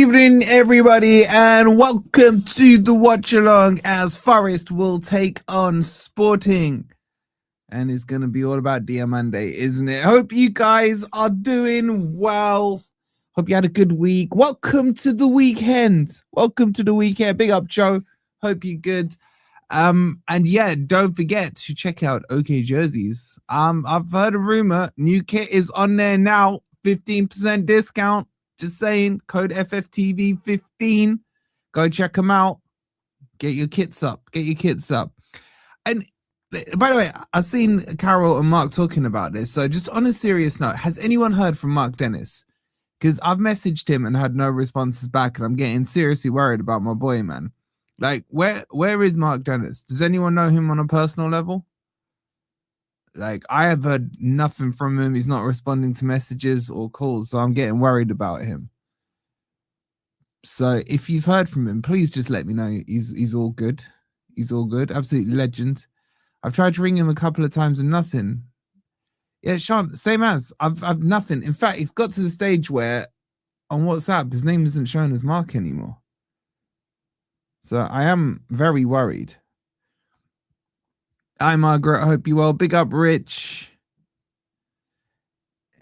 evening, everybody, and welcome to the watch along as Forest will take on Sporting. And it's going to be all about Diomande, isn't it? Hope you guys are doing well. Hope you had a good week. Welcome to the weekend. Welcome to the weekend. Big up, Joe. Hope you're good. And yeah, don't forget to check out OK Jerseys. I've heard a rumor. New kit is on there now. 15% discount. Just saying, code FFTV15. Go check them out. Get your kits up. Get your kits up. And by the way, I've seen Carol and Mark talking about this. So just on a serious note, has anyone heard from Mark Dennis? Because I've messaged him and had no responses back, and I'm getting seriously worried about my boy, man. Like, where is Mark Dennis? Does anyone know him on a personal level? Like, I have heard nothing from him. He's not responding to messages or calls, so I'm getting worried about him. So if you've heard from him, please just let me know. He's all good. He's all good. Absolute legend. I've tried to ring him a couple of times and nothing. Yeah, Sean, same as. I've nothing. In fact, it's got to the stage where on WhatsApp, his name isn't shown as Mark anymore. So I am very worried. Hi, Margaret. I hope you well. Big up, Rich.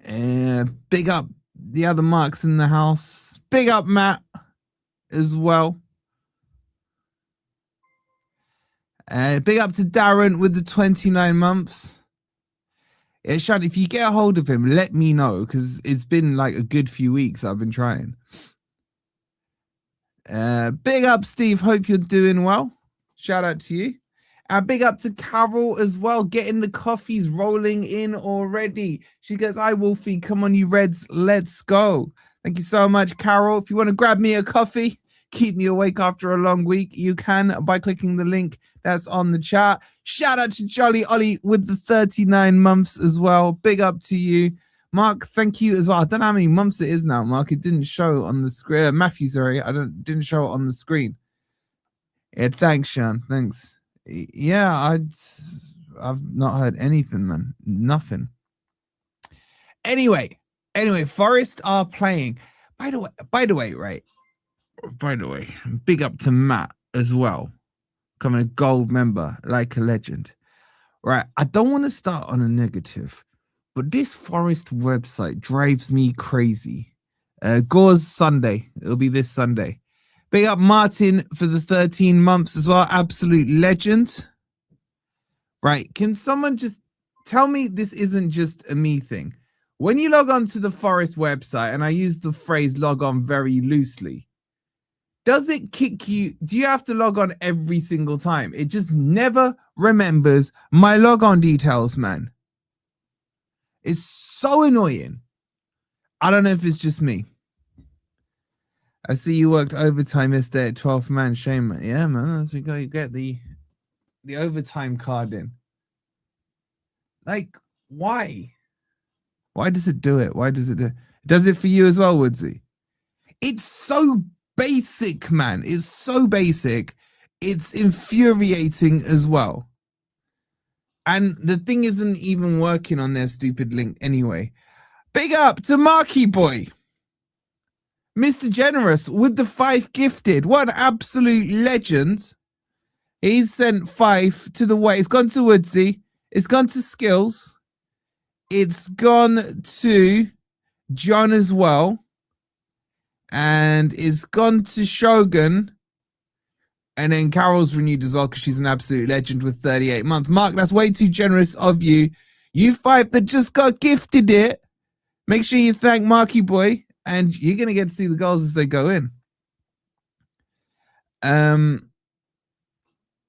Big up the other Marks in the house. Big up, Matt, as well. Big up to Darren with the 29 months. Yeah, Shad, if you get a hold of him, let me know, because it's been like a good few weeks I've been trying. Big up, Steve. Hope you're doing well. Shout out to you. Big up to Carol as well, getting the coffees rolling in already. She goes, hi, Wolfie. Come on, you Reds. Let's go. Thank you so much, Carol. If you want to grab me a coffee, keep me awake after a long week, you can by clicking the link that's on the chat. Shout out to Jolly Ollie with the 39 months as well. Big up to you. Mark, thank you as well. I don't know how many months it is now, Mark. It didn't show on the screen. Matthew, sorry. Didn't show it on the screen. Yeah, thanks, Sean. Thanks. Yeah, I've not heard anything, man. Nothing. Anyway, Forest are playing. By the way, right? By the way, big up to Matt as well. Becoming a gold member, like a legend. Right, I don't want to start on a negative, but this Forest website drives me crazy. Gore's Sunday. It'll be this Sunday. Big up Martin for the 13 months as well. Absolute legend. Right. Can someone just tell me this isn't just a me thing? When you log on to the Forest website, and I use the phrase log on very loosely, does it kick you? Do you have to log on every single time? It just never remembers my logon details, man. It's so annoying. I don't know if it's just me. I see you worked overtime yesterday at 12th man. Shame, man. Yeah, man. That's what you get the overtime card in. Like, why? Why does it do it? Why does it do it? Does it for you as well, Woodsy? It's so basic, man. It's so basic. It's infuriating as well. And the thing isn't even working on their stupid link anyway. Big up to Marky Boy. Mr. Generous with the 5 gifted. What an absolute legend. He's sent 5 to the way. It's gone to Woodsy. It's gone to Skills. It's gone to John as well. And it's gone to Shogun. And then Carol's renewed as well because she's an absolute legend with 38 months. Mark, that's way too generous of you. You 5 that just got gifted it. Make sure you thank Marky Boy. And you're going to get to see the goals as they go in. I'm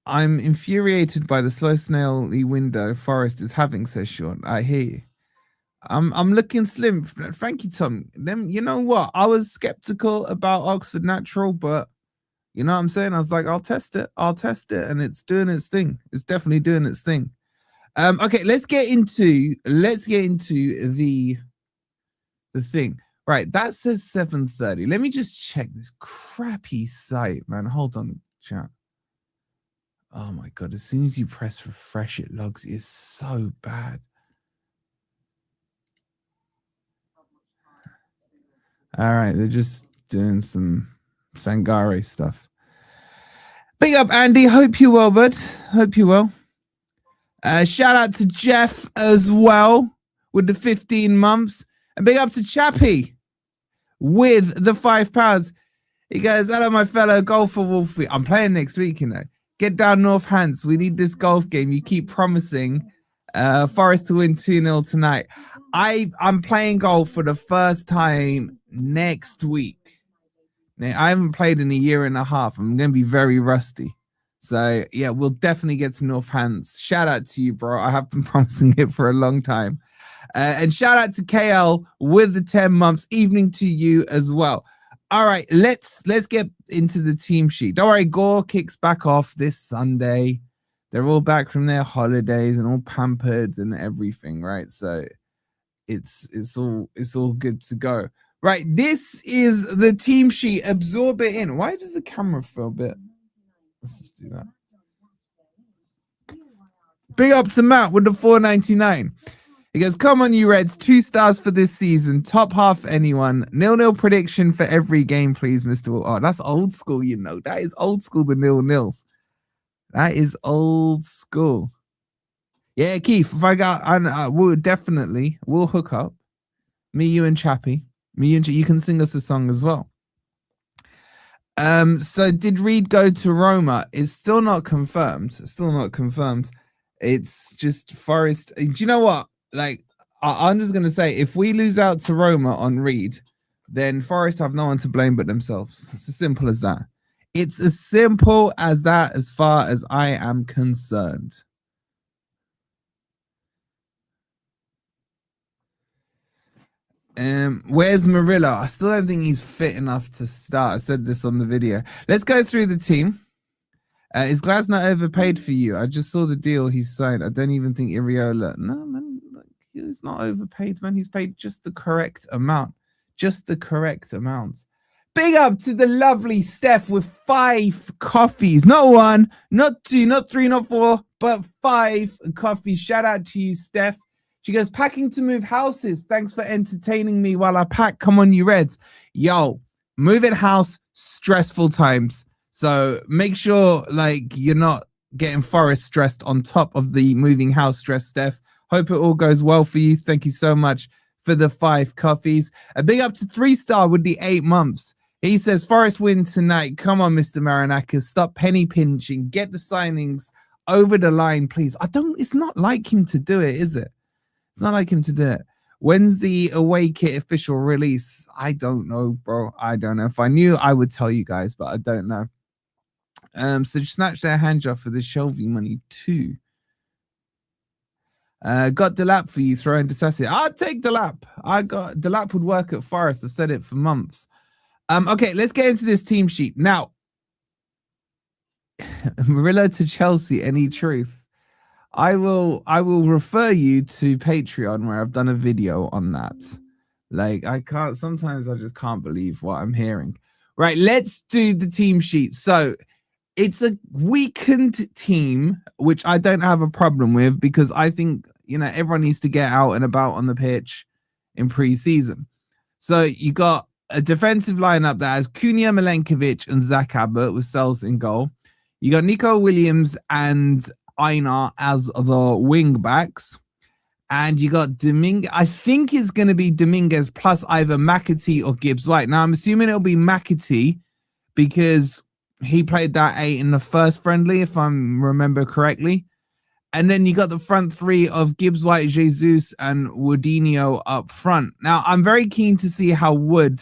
infuriated by the slow snaily window Forest is having, says Sean. I hear you. I'm looking slim. Thank you, Tom. You know what? I was skeptical about Oxford Natural, but you know what I'm saying? I was like, I'll test it. And it's doing its thing. It's definitely doing its thing. Okay, let's get into the thing. Right, that says 7:30. Let me just check this crappy site, man. Hold on, chat. Oh my god, as soon as you press refresh, it logs. It's so bad. All right, they're just doing some Sangare stuff. Big up, Andy. Hope you well, bud. Hope you well. Shout out to Jeff as well with the 15 months. And big up to Chappie with the £5. He goes, hello, my fellow golfer Wolfie. I'm playing next week, you know. Get down North Hants. We need this golf game. You keep promising Forest to win 2-0 tonight. I'm playing golf for the first time next week. Now, I haven't played in a year and a half. I'm going to be very rusty. So, yeah, we'll definitely get to North Hants. Shout out to you, bro. I have been promising it for a long time. And shout out to KL with the 10 months. Evening to you as well. All right, let's get into the team sheet. Don't worry, Gore kicks back off this Sunday. They're all back from their holidays and all pampered and everything, right? So it's all good to go. Right, this is the team sheet. Absorb it in. Why does the camera feel a bit? Let's just do that. Big up to Matt with the $4.99. He goes, come on, you Reds. 2 stars for this season. Top half anyone. 0-0 prediction for every game, please, Mr. Oh, that's old school, you know. That is old school, the 0-0s. That is old school. Yeah, Keith, if I got, we'll definitely, we'll hook up. Me, you, and Chappie. You can sing us a song as well. So did Reed go to Roma? It's still not confirmed. It's just Forest. Do you know what? Like, I'm just going to say, if we lose out to Roma on Reed, then Forest have no one to blame but themselves. It's as simple as that. It's as simple as that as far as I am concerned. Where's Murillo? I still don't think he's fit enough to start. I said this on the video. Let's go through the team. Is Glasner overpaid for you? I just saw the deal he signed. I don't even think Iriola. No, man. He's not overpaid, man. He's paid just the correct amount. Just the correct amount. Big up to the lovely Steph with 5 coffees. Not 1, not 2, not 3, not 4, but 5 coffees. Shout out to you, Steph. She goes, packing to move houses. Thanks for entertaining me while I pack. Come on, you Reds. Yo, moving house, stressful times. So make sure, like, you're not getting Forest stressed on top of the moving house stress, Steph. Hope it all goes well for you. Thank you so much for the 5 coffees. A big up to 3-star with the 8 months. He says, Forest win tonight. Come on, Mr. Marinakis. Stop penny pinching. Get the signings over the line, please. It's not like him to do it, is it? It's not like him to do it. When's the away kit official release? I don't know, bro. I don't know. If I knew, I would tell you guys, but I don't know. So snatch their hand job for the Shelby money too. Got Delap for you, throwing Disassi. I'll take Delap. Delap would work at Forest. I've said it for months. Okay, let's get into this team sheet. Now, Murillo to Chelsea, any truth? I will refer you to Patreon where I've done a video on that. Like, sometimes I just can't believe what I'm hearing. Right, let's do the team sheet. So it's a weakened team, which I don't have a problem with because I think, you know, everyone needs to get out and about on the pitch in pre-season. So you got a defensive lineup that has Cunha, Milenkovic, and Zach Abbott with Sells in goal. You got Nico Williams and Einar as the wing backs. And you got Dominguez. I think it's going to be Dominguez plus either McAtee or Gibbs White. Now, I'm assuming it'll be McAtee because he played that 8 in the first friendly, if I remember correctly. And then you got the front 3 of Gibbs White, Jesus, and Woodinho up front. Now, I'm very keen to see how Wood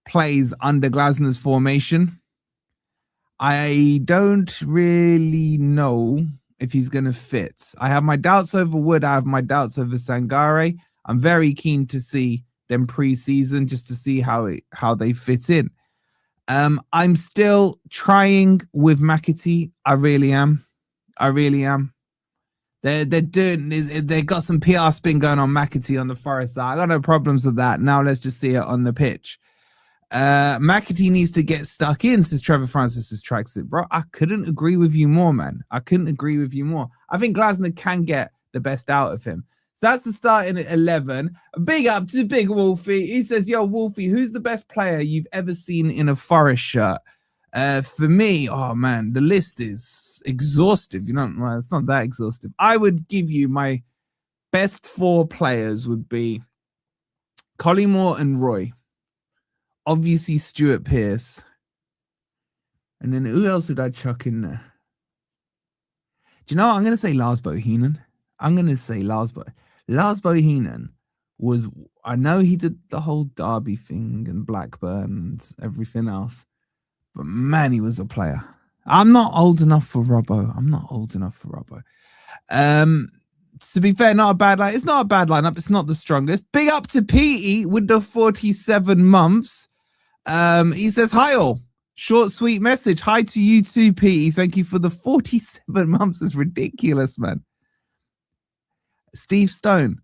plays under Glasner's formation. I don't really know if he's going to fit. I have my doubts over Wood. I have my doubts over Sangare. I'm very keen to see them pre-season just to see how they fit in. I'm still trying with McAtee. I really am. They got some PR spin going on McAtee on the Forest side. I got no problems with that. Now let's just see it on the pitch. McAtee needs to get stuck in, says Trevor Francis's tracksuit. Bro, I couldn't agree with you more, man. I couldn't agree with you more. I think Glasner can get the best out of him. So that's the starting at 11. Big up to Big Wolfie. He says, yo, Wolfie, who's the best player you've ever seen in a Forest shirt? For me, oh man, the list is exhaustive. You know, well, it's not that exhaustive. I would give you my best 4 players would be Collymore and Roy. Obviously, Stuart Pearce. And then who else would I chuck in there? Do you know what? I'm going to say Lars Bohinen. I'm going to say Lars Bohinen was, I know he did the whole Derby thing and Blackburn and everything else, but man, he was a player. I'm not old enough for Robbo. To be fair, not a bad line. It's not a bad lineup. It's not the strongest. Big up to Petey with the 47 months. He says, hi all. Short, sweet message. Hi to you too, Petey. Thank you for the 47 months. It's ridiculous, man. Steve Stone.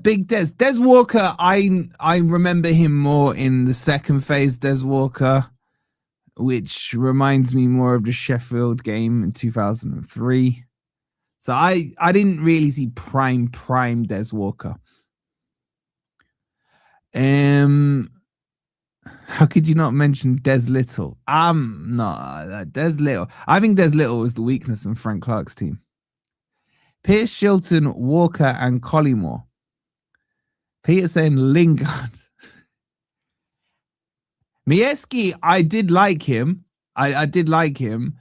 Big Des Walker. I remember him more in the second phase, Des Walker, which reminds me more of the Sheffield game in 2003. So I didn't really see prime Des Walker. How could you not mention Des Little? No, Des Little. I think Des Little was the weakness in Frank Clark's team. Pierce, Shilton, Walker, and Collymore. Peter saying Lingard. Miejski, I did like him. I did like him.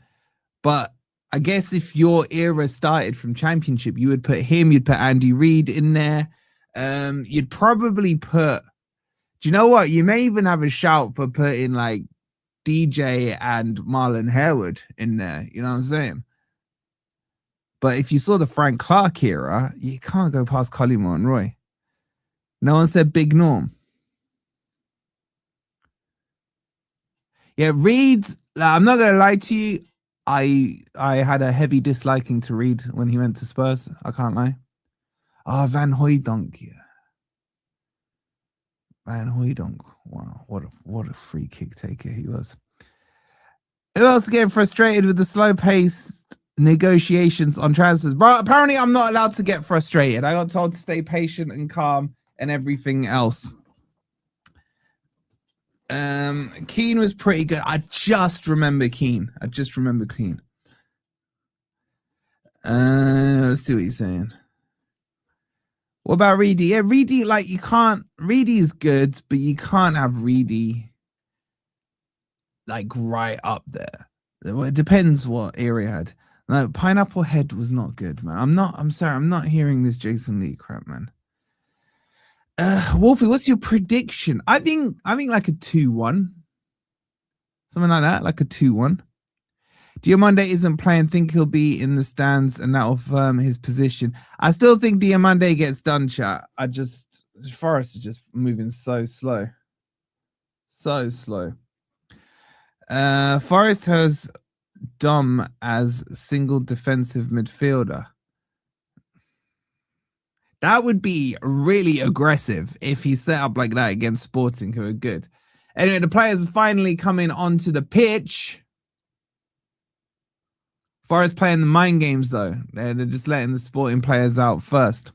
But I guess if your era started from Championship, you would put him, you'd put Andy Reid in there. You'd probably put... Do you know what? You may even have a shout for putting like DJ and Marlon Harewood in there. You know what I'm saying? But if you saw the Frank Clark era, you can't go past Collymore and Roy. No one said Big Norm. Yeah, Reid, I'm not going to lie to you. I had a heavy disliking to Reid when he went to Spurs. I can't lie. Oh, Van Hooijdonk, yeah. Van Hooijdonk. Wow, what a free kick taker he was. Who else getting frustrated with the slow-paced negotiations on transfers? Bro, apparently I'm not allowed to get frustrated. I got told to stay patient and calm and everything else. Keane was pretty good. I just remember Keane. Let's see what he's saying. What about Reedy? Yeah, Reedy, like you can't. Reedy is good, but you can't have Reedy like right up there. It depends what area had. No, Pineapple Head was not good, man. I'm sorry, I'm not hearing this Jason Lee crap, man. Wolfie, what's your prediction? I think like a 2-1. Something like that, like a 2-1. Diomande isn't playing. Think he'll be in the stands and that'll firm his position. I still think Diomande gets done, chat. Forest is just moving so slow. So slow. Forest has Dom as single defensive midfielder. That would be really aggressive if he set up like that against Sporting, who are good. Anyway, the players are finally coming onto the pitch. Forest playing the mind games, though. They're just letting the Sporting players out first.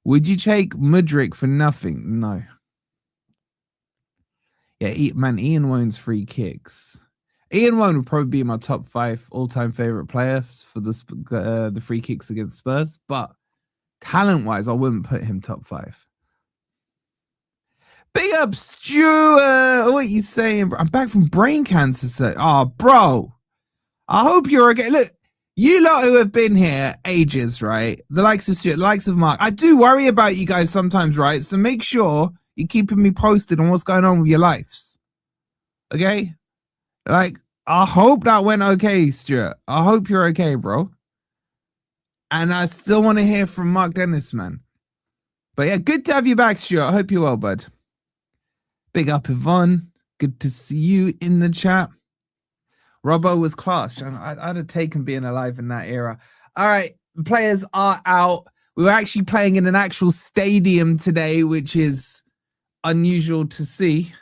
Would you take Mudryk for nothing? No. Yeah, man, Ian Wone's free kicks. Ian Wone would probably be my top 5 all-time favorite players for the free kicks against Spurs, but talent-wise, I wouldn't put him top 5. Big up, Stuart. What are you saying, bro? I'm back from brain cancer, sir. Oh, bro. I hope you're okay. Look, you lot who have been here ages, right? The likes of Stuart, the likes of Mark. I do worry about you guys sometimes, right? So make sure you're keeping me posted on what's going on with your lives. Okay? Like, I hope that went okay, Stuart. I hope you're okay, bro. And I still want to hear from Mark Dennis, man. But yeah, good to have you back, Stuart. I hope you're well, bud. Big up, Yvonne. Good to see you in the chat. Robbo was class. I'd have taken being alive in that era. All right, players are out. We were actually playing in an actual stadium today, which is unusual to see.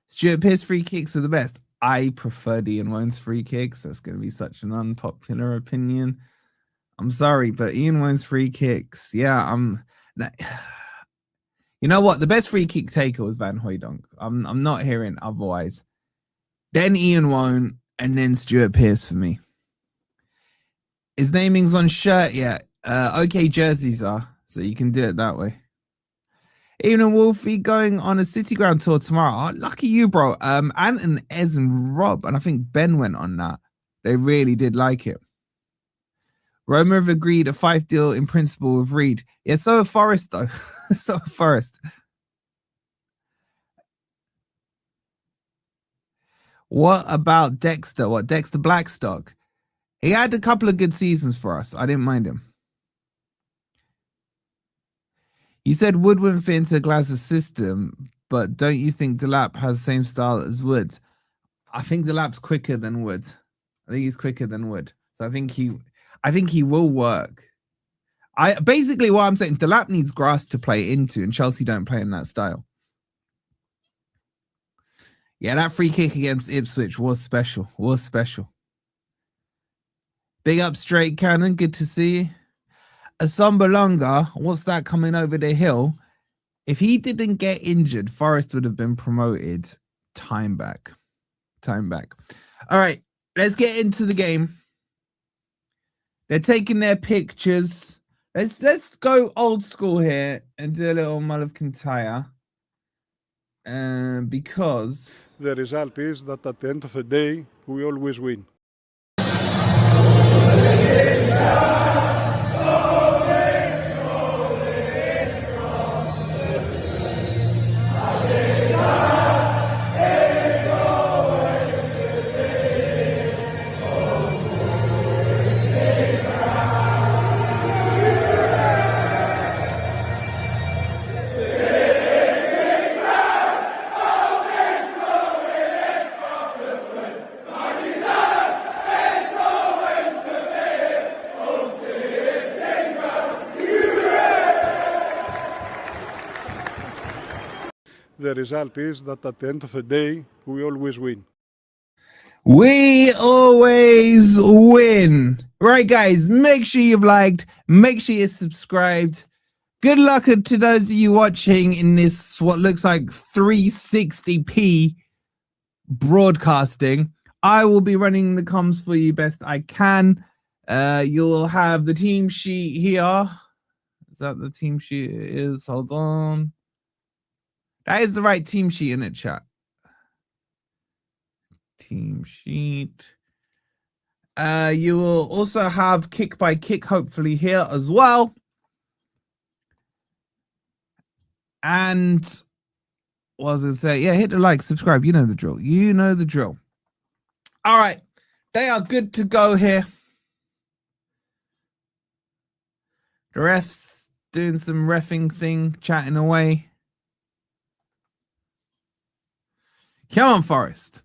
Stuart Pearce free kicks are the best. I prefer Ian Woan's free kicks. That's going to be such an unpopular opinion. I'm sorry, but Ian Woan's free kicks, yeah, you know what? The best free kick taker was Van Hooijdonk. I'm not hearing otherwise. Then Ian Woan, and then Stuart Pearce for me. His naming's on shirt yet. OK jerseys are, so you can do it that way. Even and Wolfie going on a City Ground tour tomorrow. Oh, lucky you, bro. Ant and Ez and Rob, and I think Ben went on that. They really did like it. Roma have agreed a 5 deal in principle with Reed. Yeah, so have Forest, though. So have Forest. What about Dexter? What, Dexter Blackstock? He had a couple of good seasons for us. I didn't mind him. You said Wood wouldn't fit into Glas's system, but don't you think Delap has the same style as Wood? I think Delap's quicker than Wood. I think he's quicker than Wood. So I think he will work. Basically what I'm saying, Delap needs grass to play into, and Chelsea don't play in that style. Yeah, that free kick against Ipswich was special. Was special. Big up Straight Cannon. Good to see you. Asombalonga, what's that coming over the hill? If he didn't get injured, Forest would have been promoted. Time back. Time back. All right, let's get into the game. They're taking their pictures. Let's go old school here and do a little Mull of Kintyre. Because the result is that at the end of the day, we always win. The result is that at the end of the day, we always win. We always win. Right, guys, make sure you've liked, make sure you're subscribed. Good luck to those of you watching in this, what looks like 360p broadcasting. I will be running the comms for you best I can. You'll have the team sheet here. Is that the team sheet? It is. Hold on. That is the right team sheet in it, chat. Team sheet. You will also have kick by kick, hopefully, here as well. And what was I going to say? Yeah, hit the like, subscribe. You know the drill. You know the drill. All right. They are good to go here. The refs doing some reffing thing, chatting away. Come on, Forest.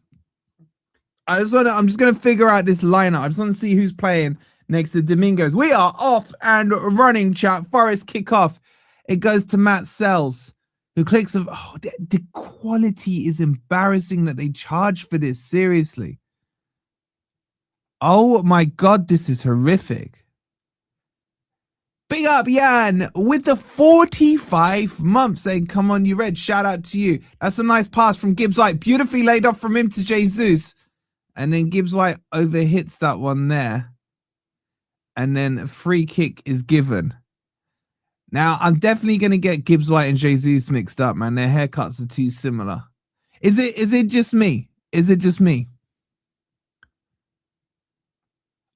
I'm just going to figure out this lineup. I just want to see who's playing next to Domingos. We are off and running, chat. Forest kick off. It goes to Matt Sells, who clicks of. Oh, the quality is embarrassing that they charge for this. Seriously. Oh my God, this is horrific. Big up, Jan, with the 45 months saying, come on, you red. Shout out to you. That's a nice pass from Gibbs White. Beautifully laid off from him to Jesus. And then Gibbs White overhits that one there. And then a free kick is given. Now, I'm definitely going to get Gibbs White and Jesus mixed up, man. Their haircuts are too similar. Is it just me? Is it just me?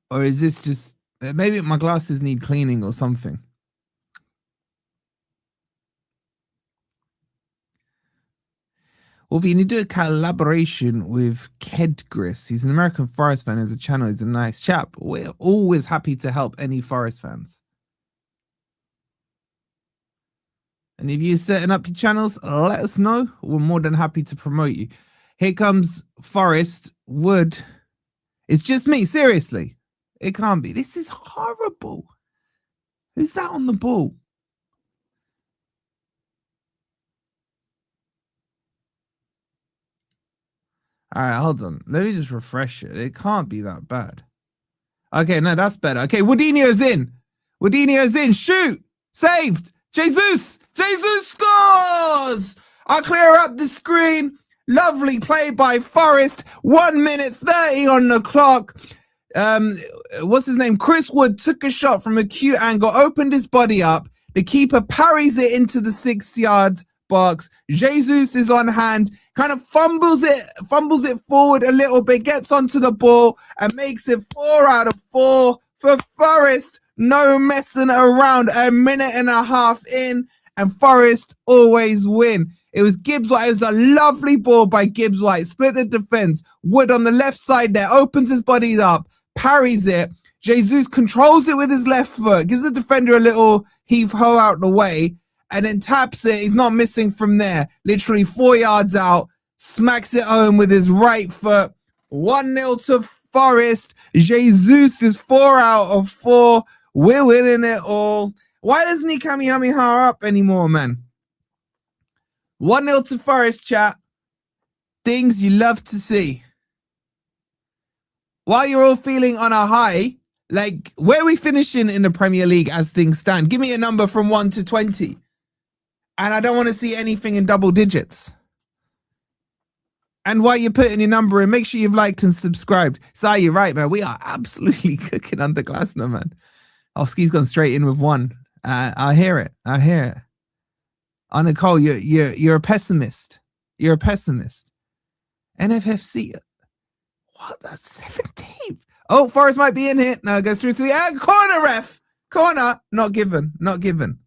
Or is this just... Maybe my glasses need cleaning or something. Wolfie, you need to do a collaboration with Kedgris. He's an American Forest fan. As a channel, he's a nice chap. We're always happy to help any Forest fans. And if you're setting up your channels, let us know. We're more than happy to promote you. Here comes Forest. Wood. It's just me, seriously. It can't be. This is horrible. Who's that on the ball? All right, hold on. Let me just refresh it. It can't be that bad. Okay, no, that's better. Okay, Woodinho's in. Woodinho's in. Shoot. Saved. Jesus. Jesus scores. I'll clear up the screen. Lovely play by Forest. 1 minute 30 on the clock. What's his name? Chris Wood took a shot from a cute angle, opened his body up. The keeper parries it into the 6-yard box. Jesus is on hand, kind of fumbles it forward a little bit, gets onto the ball and makes it 4 out of 4 for Forest. No messing around. A minute and a half in, and Forest always win. It was Gibbs White. It was a lovely ball by Gibbs White. Split the defense. Wood on the left side there, opens his body up, parries it. Jesus controls it with his left foot, gives the defender a little heave-ho out the way, and then taps it. He's not missing from there. Literally 4 yards out, smacks it home with his right foot. 1-0 to Forest. Jesus is 4 out of 4. We're winning it all. Why doesn't he Kamehameha up anymore, man? 1-0 to Forest, chat. Things you love to see. While you're all feeling on a high, like, where are we finishing in the Premier League as things stand? Give me a number from 1 to 20. And I don't want to see anything in double digits. And while you're putting your number in, make sure you've liked and subscribed. Si, you're right, man. We are absolutely cooking under Glasner, man. Oh, Ski's gone straight in with 1. I hear it. I hear it. Oh, Nicole, you're a pessimist. You're a pessimist. NFFC. What? That's 17th. Oh, Forest might be in here. No, it goes through 3. And corner, ref. Corner. Not given. Not given.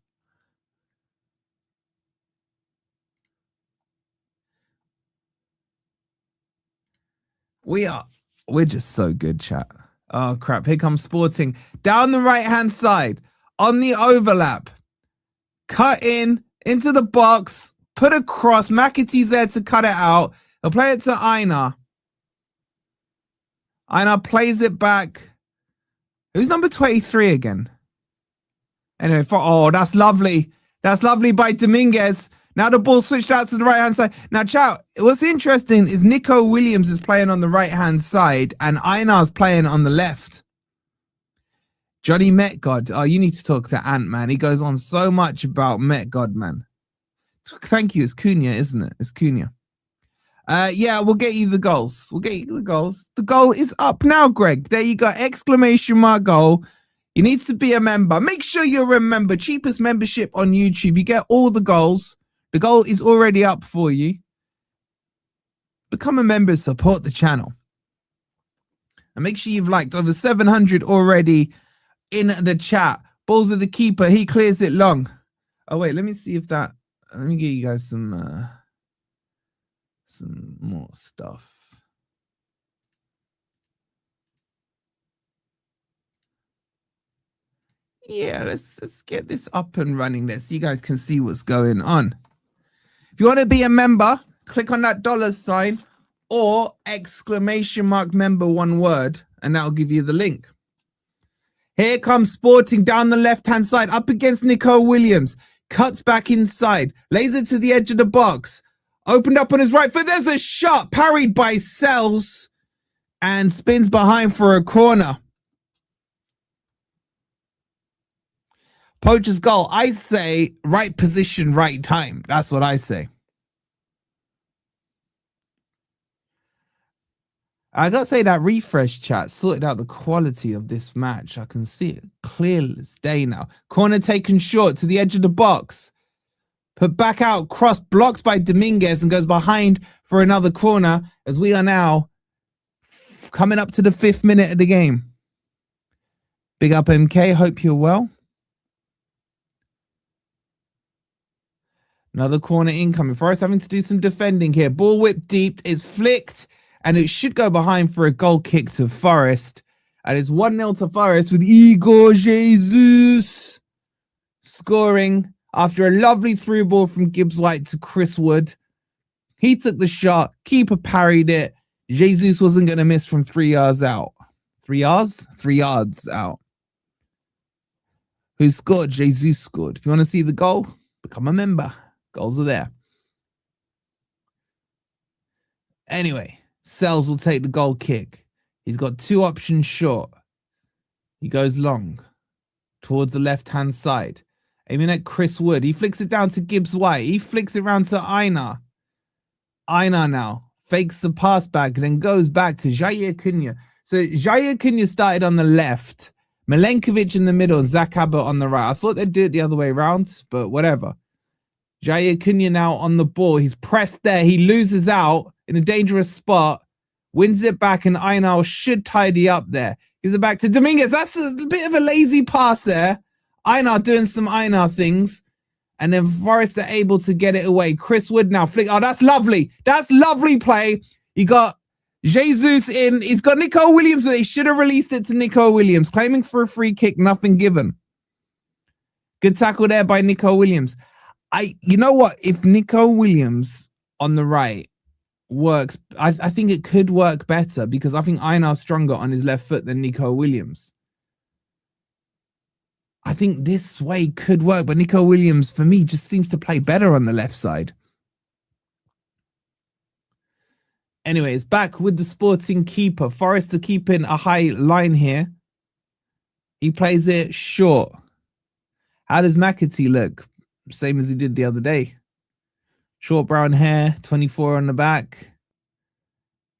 We're just so good, chat. Oh, crap. Here comes Sporting. Down the right-hand side. On the overlap. Cut in. Into the box. Put a cross. McAtee's there to cut it out. He'll play it to Einar. Einar plays it back. Who's number 23 again? Anyway, that's lovely. That's lovely by Dominguez. Now the ball switched out to the right-hand side. Now, Chow, what's interesting is Nico Williams is playing on the right-hand side and Einar's playing on the left. Johnny Metgod. Oh, you need to talk to Ant, man. He goes on so much about Metgod, man. Thank you. It's Cunha, isn't it? It's Cunha. Yeah, we'll get you the goals. We'll get you the goals. The goal is up now, Greg. There you go. Exclamation mark goal. You need to be a member. Make sure you're a member. Cheapest membership on YouTube. You get all the goals. The goal is already up for you. Become a member. Support the channel. And make sure you've liked over 700 already in the chat. Balls of the keeper. He clears it long. Oh, wait. Let me see if that... Let me give you guys some more stuff. Yeah, let's get this up and running. So you guys can see what's going on. If you want to be a member, click on that $sign or exclamation mark member, one word, and that'll give you the link. Here comes Sporting down the left-hand side, up against Nico Williams. Cuts back inside, lays it to the edge of the box. Opened up on his right foot. There's a shot parried by Sells and spins behind for a corner. Poacher's goal. I say right position, right time. That's what I say. I got to say that refresh chat sorted out the quality of this match. I can see it clear as day now. Corner taken short to the edge of the box. Put back out, cross blocked by Dominguez and goes behind for another corner as we are now coming up to the 5th minute of the game. Big up MK, hope you're well. Another corner incoming. Forest having to do some defending here. Ball whipped deep, is flicked, and it should go behind for a goal kick to Forest. And it's 1-0 to Forest with Igor Jesus scoring after a lovely through ball from Gibbs White to Chris Wood. He took the shot. Keeper parried it. Jesus wasn't going to miss from 3 yards out. 3 yards? 3 yards out. Who scored? Jesus scored. If you want to see the goal, become a member. Goals are there. Anyway, Sells will take the goal kick. He's got 2 options short. He goes long towards the left-hand side. Aiming at Chris Wood. He flicks it down to Gibbs White. He flicks it round to Einar. Einar now fakes the pass back and then goes back to Jair Cunha. So Jair Cunha started on the left. Milenkovic in the middle. Zach Abbott on the right. I thought they'd do it the other way around, but whatever. Jair Cunha now on the ball. He's pressed there. He loses out in a dangerous spot. Wins it back and Einar should tidy up there. Gives it back to Dominguez. That's a bit of a lazy pass there. Einar doing some Einar things. And then Forest are able to get it away. Chris Wood now flick. Oh, that's lovely. That's lovely play. You got Jesus in. He's got Nico Williams. They should have released it to Nico Williams. Claiming for a free kick. Nothing given. Good tackle there by Nico Williams. You know what? If Nico Williams on the right works, I think it could work better because I think Einar's stronger on his left foot than Nico Williams. I think this way could work, but Nico Williams, for me, just seems to play better on the left side. Anyway, it's back with the Sporting keeper. Forest are keeping a high line here. He plays it short. How does McAtee look? Same as he did the other day. Short brown hair, 24 on the back.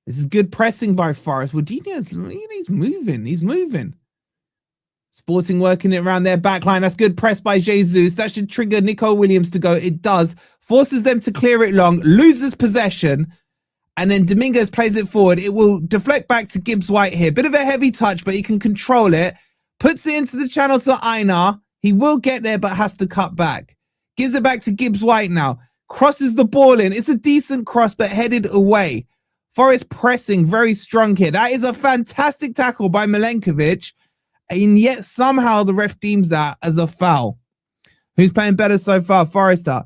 This is good pressing by Forest. He's moving. He's moving. Sporting working it around their back line. That's good press by Jesus. That should trigger Nico Williams to go. It does. Forces them to clear it long. Loses possession. And then Dominguez plays it forward. It will deflect back to Gibbs White here. Bit of a heavy touch, but he can control it. Puts it into the channel to Einar. He will get there, but has to cut back. Gives it back to Gibbs White now. Crosses the ball in. It's a decent cross, but headed away. Forest pressing very strong here. That is a fantastic tackle by Milenkovic. And yet somehow the ref deems that as a foul. Who's playing better so far? Forrester.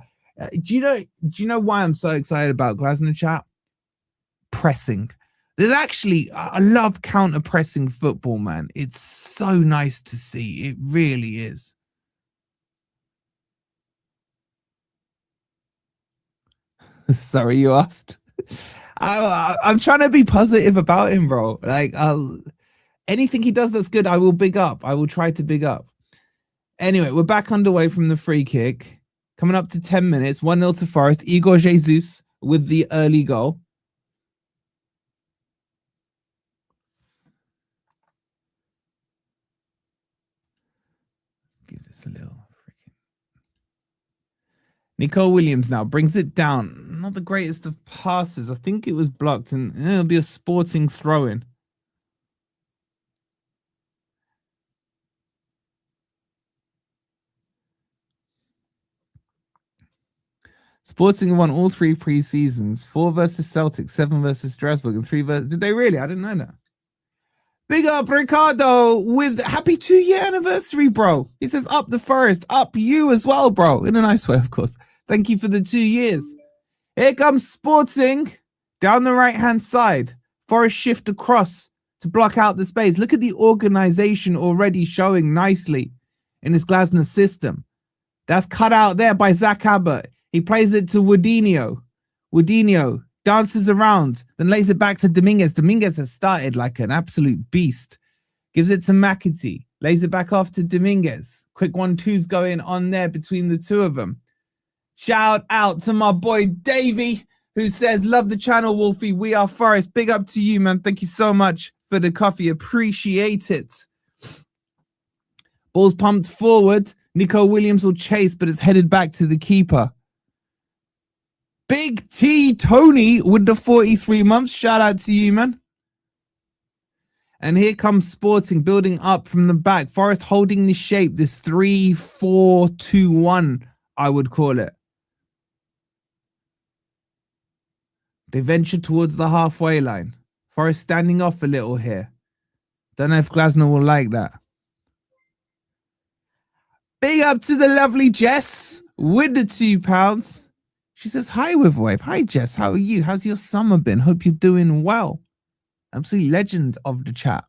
Do you know why I'm so excited about Glasner chat? Pressing. There's actually, I love counter pressing football, man. It's so nice to see. It really is. Sorry, you asked. I'm trying to be positive about him, bro. Like, anything he does that's good, I will big up. I will try to big up. Anyway, we're back underway from the free kick. Coming up to 10 minutes. 1-0 to Forest. Igor Jesus with the early goal. Gives us a little freaking. Nico Williams now brings it down. Not the greatest of passes. I think it was blocked and it'll be a Sporting throw-in. Sporting have won all 3 pre-seasons. 4 versus Celtic, 7 versus Strasbourg, and 3 versus... Did they really? I didn't know that. Big up Ricardo with happy 2-year anniversary, bro. He says up the Forest, up you as well, bro. In a nice way, of course. Thank you for the 2 years. Here comes Sporting down the right-hand side. Forest shift across to block out the space. Look at the organization already showing nicely in this Glasner system. That's cut out there by Zach Abbott. He plays it to Woodinho. Woodinho dances around, then lays it back to Dominguez. Dominguez has started like an absolute beast. Gives it to McAtee. Lays it back off to Dominguez. Quick 1-2's going on there between the two of them. Shout out to my boy Davey, who says, love the channel, Wolfie. We are Forest. Big up to you, man. Thank you so much for the coffee. Appreciate it. Ball's pumped forward. Nico Williams will chase, but it's headed back to the keeper. Big T Tony with the 43 months. Shout out to you, man. And here comes Sporting building up from the back. Forest holding this shape, this 3-4-2-1, I would call it. They venture towards the halfway line. Forest standing off a little here. Don't know if Glasner will like that. Big up to the lovely Jess with the £2. She says, hi, with wave. Hi, Jess. How are you? How's your summer been? Hope you're doing well. Absolute legend of the chat.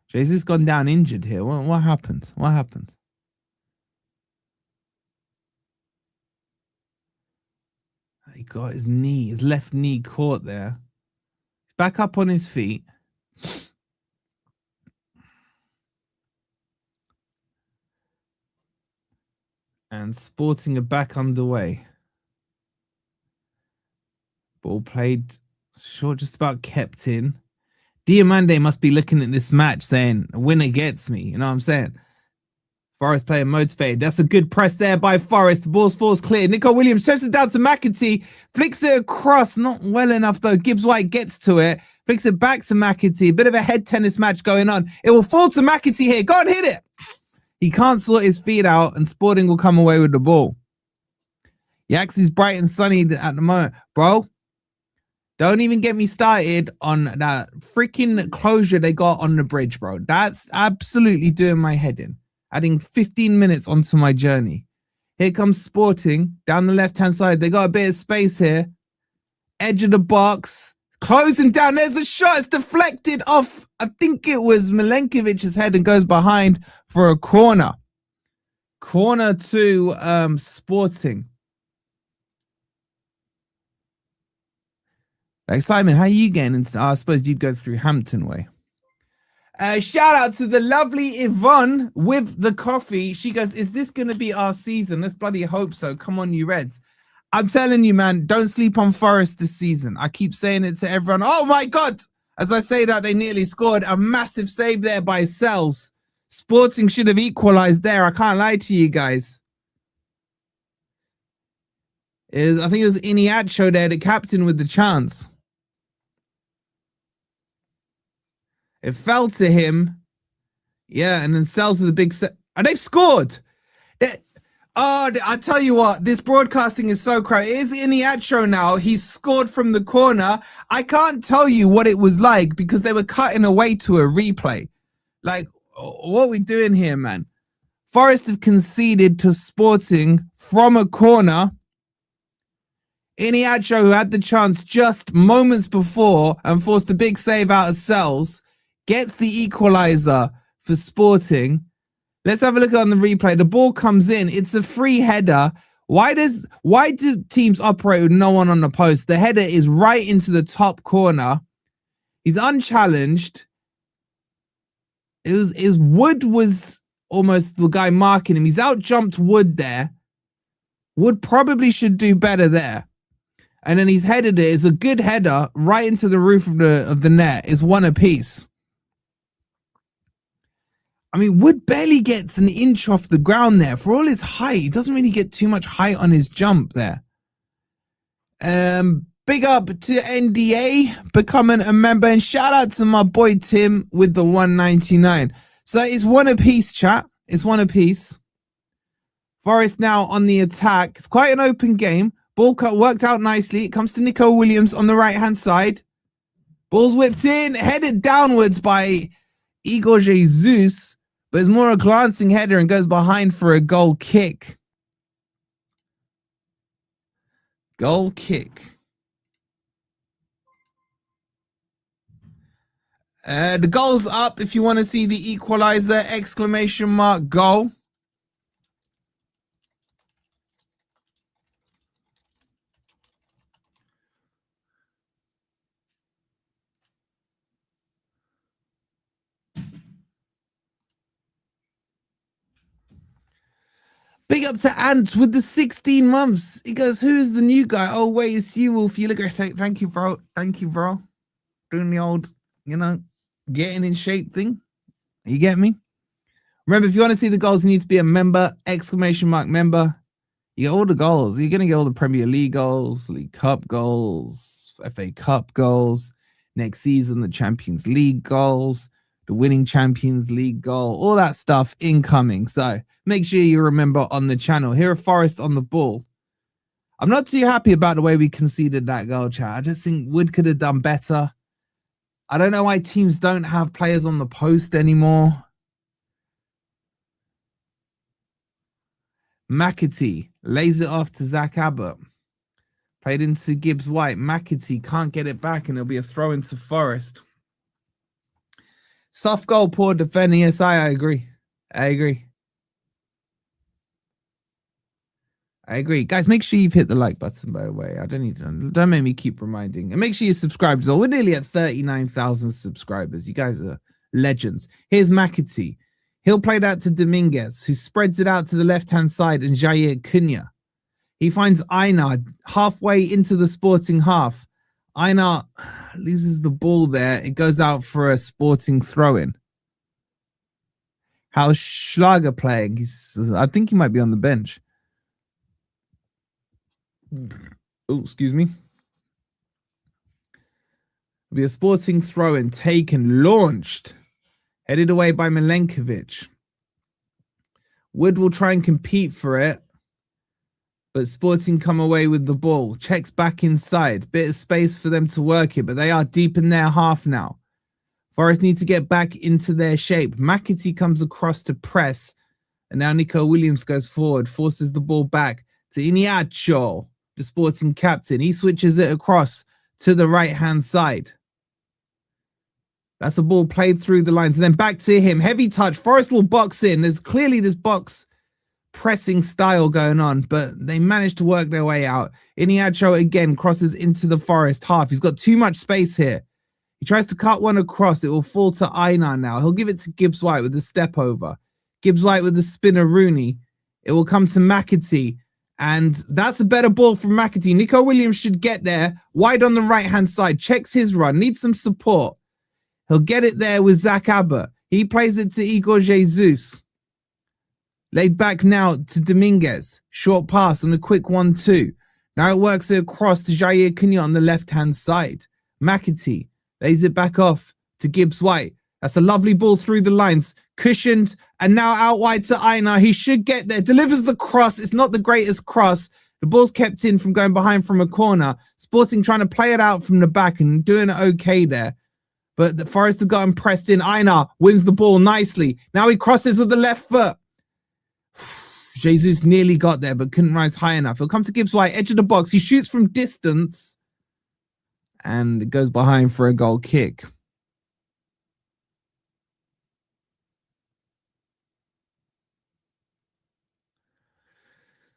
Jesus gone down injured here. What happened? What happened? He got his knee, his left knee caught there. He's back up on his feet. And Sporting are back underway. Ball played short, just about kept in. Diomande must be looking at this match saying, a winner gets me. You know what I'm saying? Forest player motivated. That's a good press there by Forest. The ball's falls clear. Nico Williams sends it down to McAtee. Flicks it across. Not well enough, though. Gibbs White gets to it. Flicks it back to McAtee. A bit of a head tennis match going on. It will fall to McAtee here. Go and hit it. He can't sort his feet out, and Sporting will come away with the ball. Yaxie's bright and sunny at the moment. Bro, don't even get me started on that freaking closure they got on the bridge, bro. That's absolutely doing my head in. Adding 15 minutes onto my journey. Here comes Sporting down the left-hand side. They got a bit of space here. Edge of the box. Closing down. There's a shot. It's deflected off. I think it was Milenkovic's head and goes behind for a corner. Corner to Sporting. Like, Simon, how are you getting into? I suppose you'd go through Hampton way. Shout out to the lovely Yvonne with the coffee. She goes, is this going to be our season? Let's bloody hope so. Come on, you Reds. I'm telling you, man, don't sleep on Forest this season. I keep saying it to everyone. Oh, my God. As I say that, they nearly scored a massive save there by Sells. Sporting should have equalized there. I can't lie to you guys. I think it was Iniacho there, the captain with the chance. It fell to him. Yeah, and then Sells with the big set. And they've scored. I tell you what, this broadcasting is so crap. It is Iniacho now. He's scored from the corner. I can't tell you what it was like because they were cutting away to a replay. Like, what are we doing here, man? Forest have conceded to Sporting from a corner. Iniacho, who had the chance just moments before and forced a big save out of Sells, gets the equalizer for Sporting. Let's have a look on the replay. The ball comes in. It's a free header. Why do teams operate with no one on the post? The header is right into the top corner. He's unchallenged. Wood was almost the guy marking him. He's out jumped Wood there. Wood probably should do better there. And then he's headed it. It's a good header right into the roof of the net. It's one apiece. I mean, Wood barely gets an inch off the ground there. For all his height, he doesn't really get too much height on his jump there. Big up to NDA becoming a member, and shout out to my boy Tim with the 199. So it's one apiece, chat. It's one apiece. Forest now on the attack. It's quite an open game. Ball cut worked out nicely. It comes to Nico Williams on the right-hand side. Ball's whipped in, headed downwards by Igor Jesus. But it's more a glancing header and goes behind for a goal kick. Goal kick. The goal's up if you want to see the equalizer, exclamation mark, goal. Big up to Ant with the 16 months. He goes, who's the new guy? Oh, wait, it's you, Wolfie. You look like, thank you, bro. Thank you, bro. Doing the old, getting in shape thing. You get me? Remember, if you want to see the goals, you need to be a member, exclamation mark member. You get all the goals. You're going to get all the Premier League goals, League Cup goals, FA Cup goals. Next season, the Champions League goals, the winning Champions League goal, all that stuff incoming. So make sure you remember on the channel. Here are Forest on the ball. I'm not too happy about the way we conceded that goal, chat. I just think Wood could have done better. I don't know why teams don't have players on the post anymore. McAtee lays it off to Zach Abbott. Played into Gibbs White. McAtee can't get it back and it'll be a throw into Forest. Soft goal, poor defending. Yes, I agree. I agree. I agree. Guys, make sure you've hit the like button, by the way. I don't need to, don't make me keep reminding. And make sure you subscribe as well. We're nearly at 39,000 subscribers. You guys are legends. Here's McAtee. He'll play that to Dominguez, who spreads it out to the left-hand side, and Jair Cunha. He finds Einar halfway into the Sporting half. Einar loses the ball there. It goes out for a Sporting throw-in. How's Schlager playing? I think he might be on the bench. Oh, excuse me. It'll be a Sporting throw-in, taken, launched, headed away by Milenkovic. Wood will try and compete for it, but Sporting come away with the ball. Checks back inside. Bit of space for them to work it, but they are deep in their half now. Forest need to get back into their shape. McAtee comes across to press, and now Nico Williams goes forward, forces the ball back to Iñárritu, the Sporting captain. He switches it across to the right-hand side. That's a ball played through the lines. And then back to him. Heavy touch. Forest will box in. There's clearly this box pressing style going on, but they managed to work their way out. Iñárritu again crosses into the Forest half. He's got too much space here. He tries to cut one across. It will fall to Einar now. He'll give it to Gibbs White with the step over. Gibbs White with the spinner Rooney. It will come to McAtee. And that's a better ball from McAtee. Nico Williams should get there. Wide on the right-hand side. Checks his run. Needs some support. He'll get it there with Zach Abbott. He plays it to Igor Jesus. Laid back now to Dominguez. Short pass on a quick 1-2. Now it works it across to Jair Cunha on the left-hand side. McAtee lays it back off to Gibbs White. That's a lovely ball through the lines. Cushioned and now out wide to Einar. He should get there. Delivers the cross. It's not the greatest cross. The ball's kept in from going behind from a corner. Sporting trying to play it out from the back and doing it okay there. But the Forest have gotten pressed in. Einar wins the ball nicely. Now he crosses with the left foot. Jesus nearly got there, but couldn't rise high enough. He'll come to Gibbs White, edge of the box. He shoots from distance. And it goes behind for a goal kick.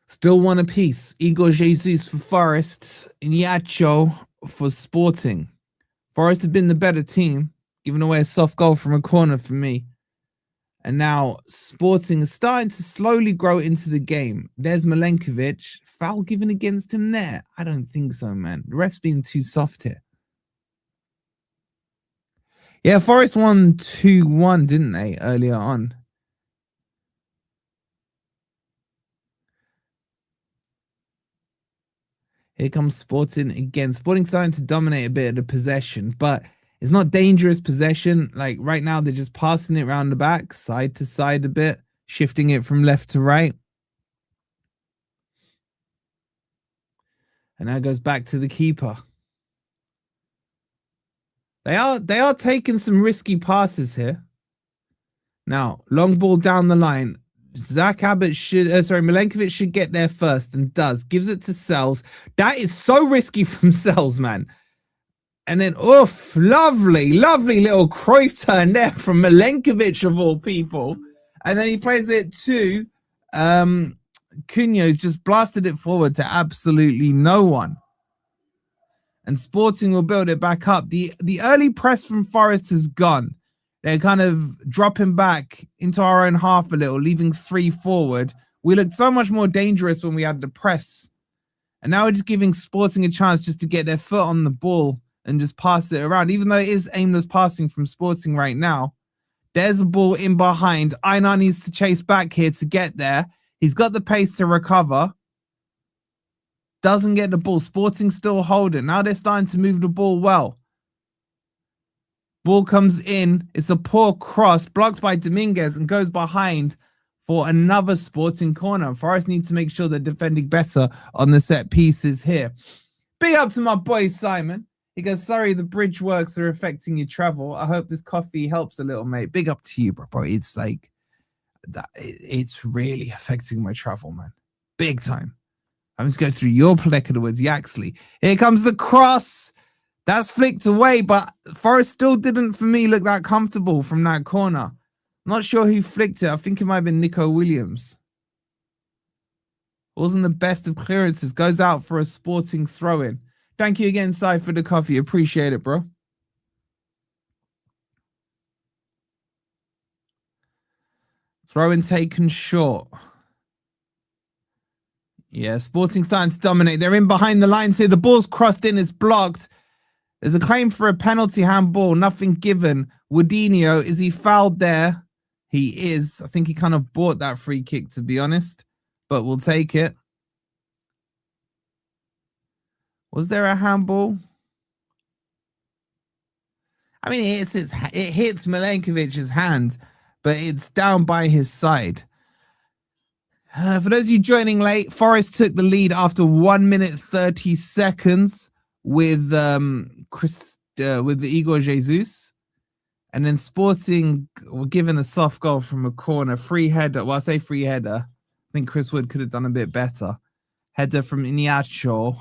Still one apiece. Igor Jesus for Forest. Iñárritu for Sporting. Forest have been the better team, giving away a soft goal from a corner for me. And now Sporting is starting to slowly grow into the game. There's Milenkovic. Foul given against him there? I don't think so, man. The ref's being too soft here. Yeah, Forest won 2-1, didn't they, earlier on? Here comes Sporting again. Sporting starting to dominate a bit of the possession, but it's not dangerous possession. Like right now, they're just passing it around the back, side to side a bit, shifting it from left to right. And now it goes back to the keeper. They are taking some risky passes here. Now, long ball down the line. Zach Abbott Milenkovic should get there first and does. Gives it to Sells. That is so risky from Sells, man. And then, oof, lovely little Cruyff turn there from Milenkovic of all people. And then he plays it to Cunha, who's just blasted it forward to absolutely no one. And Sporting will build it back up. The early press from Forest has gone. They're kind of dropping back into our own half a little, leaving 3 forward. We looked so much more dangerous when we had the press. And now we're just giving Sporting a chance just to get their foot on the ball and just pass it around, even though it is aimless passing from Sporting right now. There's a ball in behind. Einar needs to chase back here to get there. He's got the pace to recover. Doesn't get the ball. Sporting still holding. Now they're starting to move the ball well. Ball comes in. It's a poor cross, blocked by Dominguez and goes behind for another Sporting corner. Forest need to make sure they're defending better on the set pieces here. Big up to my boy Simon. He goes, sorry, the bridge works are affecting your travel. I hope this coffee helps a little, mate. Big up to you, bro. It's like, that. It's really affecting my travel, man. Big time. I'm just going through your neck of the woods, Yaxley. Here comes the cross. That's flicked away, but Forest still didn't, for me, look that comfortable from that corner. I'm not sure who flicked it. I think it might have been Nico Williams. Wasn't the best of clearances. Goes out for a Sporting throw-in. Thank you again, Sai, for the coffee. Appreciate it, bro. Throw-in taken short. Yeah, Sporting starting to dominate. They're in behind the lines here. The ball's crossed in. It's blocked. There's a claim for a penalty handball. Nothing given. Woodinho, is he fouled there? He is. I think he kind of bought that free kick, to be honest. But we'll take it. Was there a handball? I mean, it hits Milenkovic's hand, but it's down by his side. For those of you joining late, Forest took the lead after 1 minute 30 seconds with with Igor Jesus, and then Sporting were given a soft goal from a corner, free header. Well, I say free header. I think Chris Wood could have done a bit better. Header from Iniacho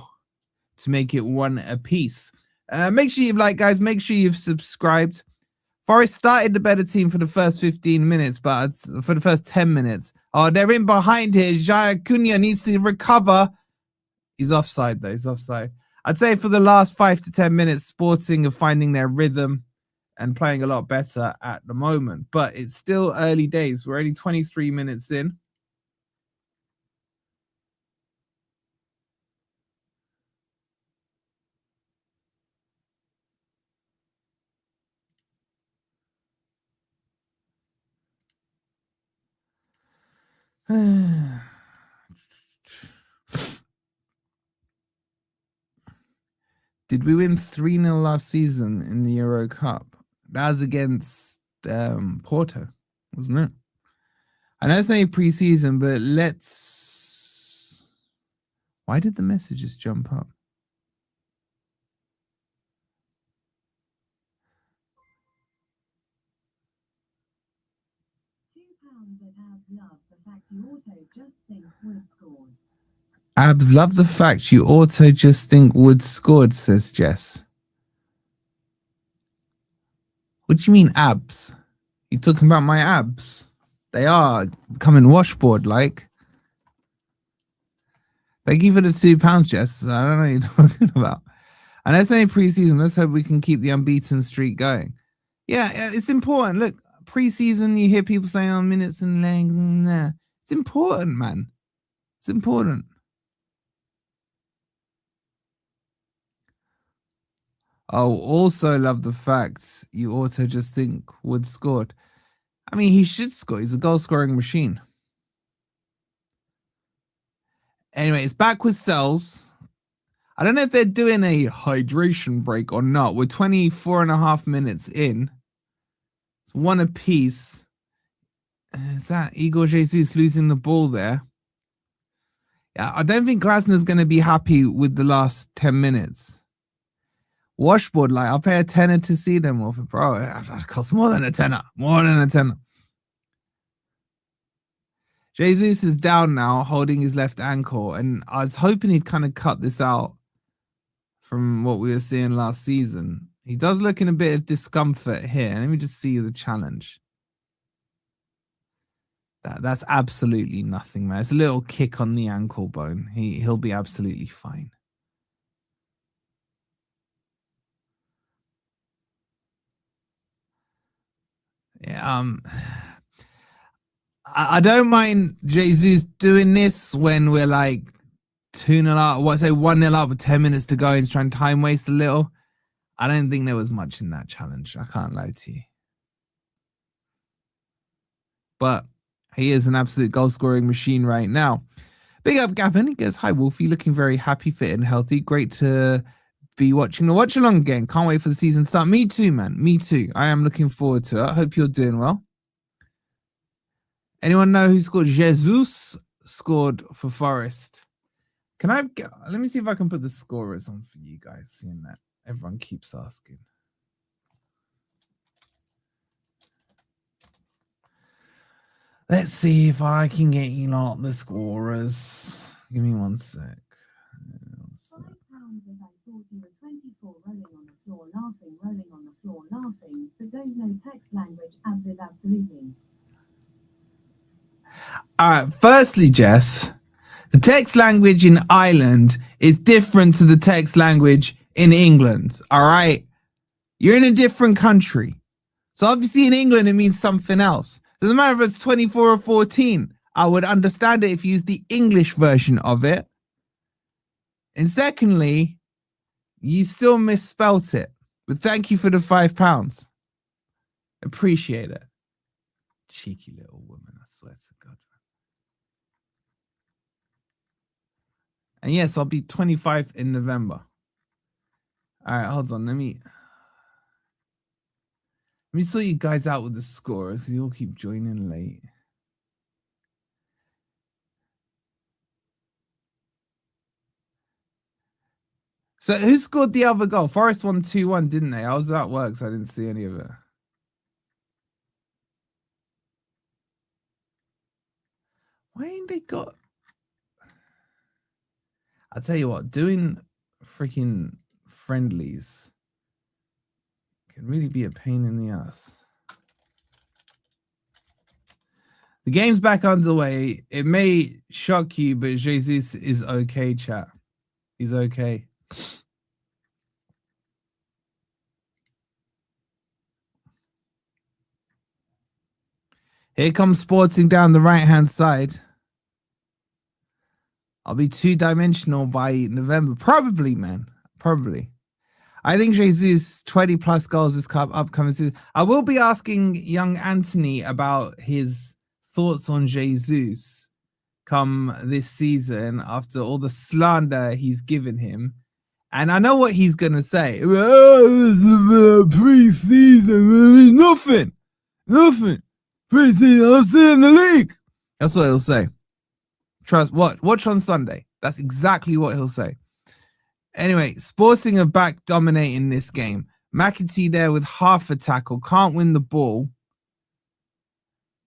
to make it 1 apiece. Make sure you've liked, guys. Make sure you've subscribed. Forest started the better team for the first 15 minutes, but for the first 10 minutes. Oh, they're in behind here. Jaya Cunha needs to recover. He's offside, though. He's offside. I'd say for the last 5 to 10 minutes, Sporting are finding their rhythm and playing a lot better at the moment. But it's still early days. We're only 23 minutes in. Did we win 3-0 last season in the Euro Cup? That was against Porto, wasn't it? I know it's only pre-season, but let's... Why did the messages jump up? Abs love the fact you auto just think Wood scored, says Jess. What do you mean abs? You talking about my abs? They are becoming washboard like. Thank you for the £2, Jess. I don't know what you're talking about. I know it's only pre-season. Let's hope we can keep the unbeaten streak going. Yeah, it's important. Look, pre-season, you hear people saying, oh, minutes and legs and that. It's important, man. It's important. Oh, also love the fact you auto just think Wood scored. I mean, he should score. He's a goal-scoring machine. Anyway, it's back with Cells. I don't know if they're doing a hydration break or not. We're 24.5 minutes in. It's 1 apiece. Is that Igor Jesus losing the ball there? Yeah, I don't think Glasner's going to be happy with the last 10 minutes. Washboard, like, I'll pay a tenner to see them off, bro. It costs more than a tenner. More than a tenner. Jesus is down now, holding his left ankle, and I was hoping he'd kind of cut this out from what we were seeing last season. He does look in a bit of discomfort here. Let me just see the challenge. That's absolutely nothing, man. It's a little kick on the ankle bone. He'll be absolutely fine. Yeah, I don't mind Jesus doing this when we're like 2-0 up, what say 1-0 up with 10 minutes to go and trying to time waste a little. I don't think there was much in that challenge. I can't lie to you. But he is an absolute goal scoring machine right now. Big up Gavin. He goes, hi Wolfie, looking very happy, fit and healthy. Great to be watching the watch along again. Can't wait for the season to start. Me too, man. Me too. I am looking forward to it. I hope you're doing well. Anyone know who scored? Jesus scored for Forest. Can I let me see if I can put the scorers on for you guys, seeing that everyone keeps asking. Let's see if I can get you lot the scorers. Give me 1 sec. Rolling on the floor, laughing, but don't know text language. Abs is absolutely. All right. Firstly, Jess, The text language in Ireland is different to the text language in England. All right. You're in a different country. So obviously in England, it means something else. Doesn't matter if it's 24 or 14. I would understand it if you use the English version of it. And secondly, you still misspelt it. But thank you for the £5. Appreciate it. Cheeky little woman, I swear to God. And yes, I'll be 25 in November. All right, hold on. Let me sort you guys out with the scores because you all keep joining late. So who scored the other goal? Forest won 2-1, didn't they? How does that work? So I didn't see any of it. Why ain't they got... I'll tell you what, doing freaking friendlies can really be a pain in the ass. The game's back underway. It may shock you, but Jesus is okay, chat. He's okay. Here comes Sporting down the right-hand side. I'll be two-dimensional by November. Probably, man. Probably. I think Jesus 20-plus goals this upcoming season. I will be asking young Anthony about his thoughts on Jesus come this season after all the slander he's given him. And I know what he's going to say. Oh, this is pre-season. Nothing. Pre-season. I'll see in the league. That's what he'll say. Trust what? Watch on Sunday. That's exactly what he'll say. Anyway, Sporting are back dominating this game. McAtee there with half a tackle. Can't win the ball.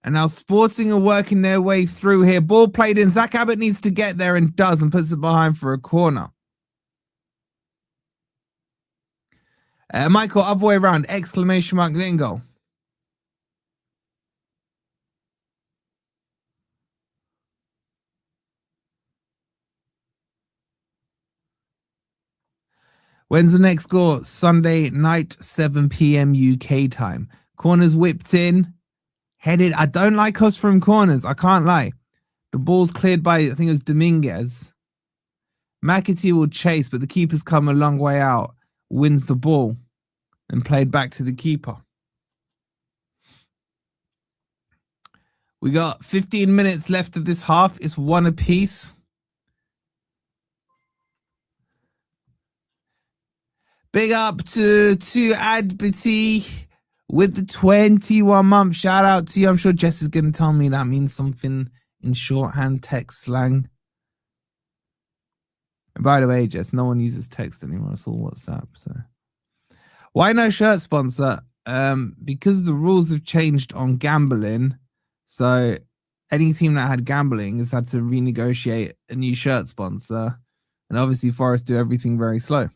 And now Sporting are working their way through here. Ball played in. Zach Abbott needs to get there and does and puts it behind for a corner. Michael, other way around. Exclamation mark, then goal. When's the next score? Sunday night, 7 p.m. UK time. Corners whipped in. Headed. I don't like us from corners. I can't lie. The ball's cleared by, I think it was Dominguez. McAtee will chase, but the keeper's come a long way out. Wins the ball and played back to the keeper. We got 15 minutes left of this half. It's one apiece. Big up to Adbity with the 21 month. Shout out to you. I'm sure Jess is going to tell me that means something in shorthand text slang. And by the way, Jess, no one uses text anymore. It's all WhatsApp. So why no shirt sponsor? Because the rules have changed on gambling. So any team that had gambling has had to renegotiate a new shirt sponsor. And obviously Forest do everything very slow.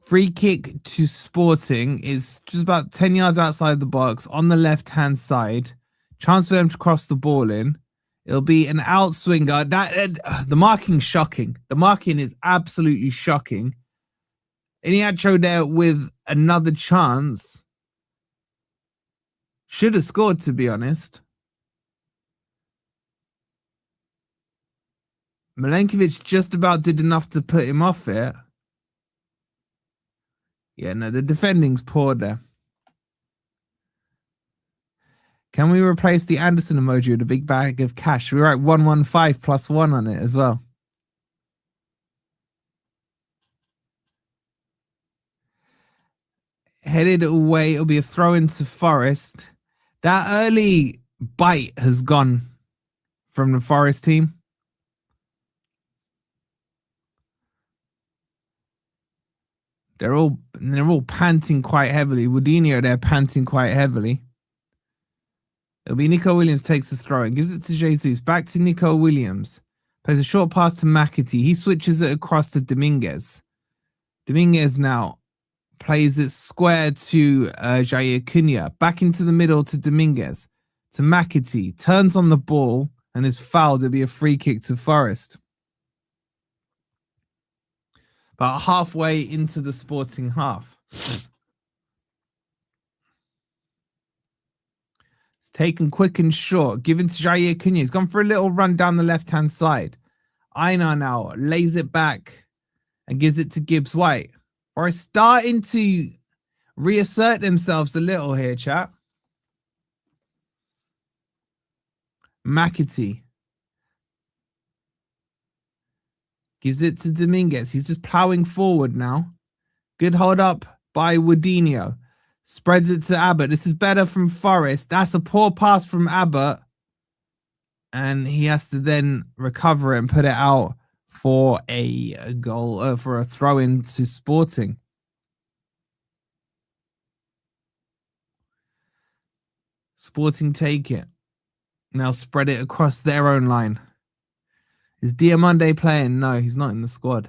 Free kick to Sporting is just about 10 yards outside the box on the left-hand side. Chance for them to cross the ball in. It'll be an outswinger. The marking's shocking. The marking is absolutely shocking. Iniacho there with another chance. Should have scored, to be honest. Milenkovic just about did enough to put him off it. Yeah, no, the defending's poor there. Can we replace the Anderson emoji with a big bag of cash? We write 115 plus 1 on it as well. Headed away. It'll be a throw into Forest. That early bite has gone from the Forest team. They're all panting quite heavily. Woodinho, they're panting quite heavily. It'll be Nico Williams takes the throw and gives it to Jesus. Back to Nico Williams. Plays a short pass to McAtee. He switches it across to Dominguez. Dominguez now plays it square to Jair Cunha. Back into the middle to Dominguez. To McAtee. Turns on the ball and is fouled. It'll be a free kick to Forest. About halfway into the Sporting half. It's taken quick and short. Given to Jair Cunha. He's gone for a little run down the left-hand side. Einar now lays it back and gives it to Gibbs White. Forest starting to reassert themselves a little here, chat. McAtee gives it to Dominguez. He's just plowing forward now. Good hold up by Woodinho. Spreads it to Abbott. This is better from Forest. That's a poor pass from Abbott. And he has to then recover it and put it out for a goal, for a throw in to Sporting. Sporting take it. Now spread it across their own line. Is Diomande playing? No, he's not in the squad.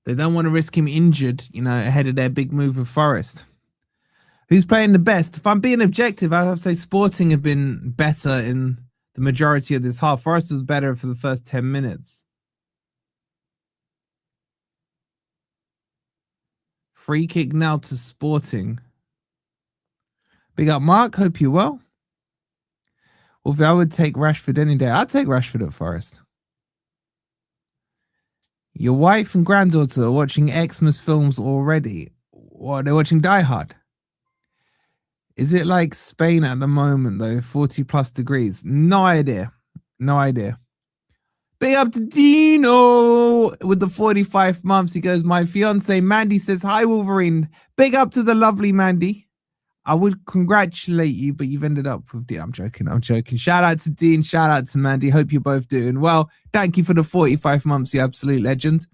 They don't want to risk him injured, ahead of their big move with Forest. Who's playing the best? If I'm being objective, I have to say Sporting have been better in the majority of this half. Forest was better for the first 10 minutes. Free kick now to Sporting. Big up, Mark. Hope you're well. Wolfie, I would take Rashford any day. I'd take Rashford at Forest. Your wife and granddaughter are watching Xmas films already. What, they're watching Die Hard? Is it like Spain at the moment, though? 40 plus degrees. No idea. No idea. Big up to Dino with the 45 months. He goes, my fiance Mandy says, hi, Wolverine. Big up to the lovely Mandy. I would congratulate you, but you've ended up with Dean. I'm joking. Shout out to Dean. Shout out to Mandy. Hope you're both doing well. Thank you for the 45 months, you absolute legend.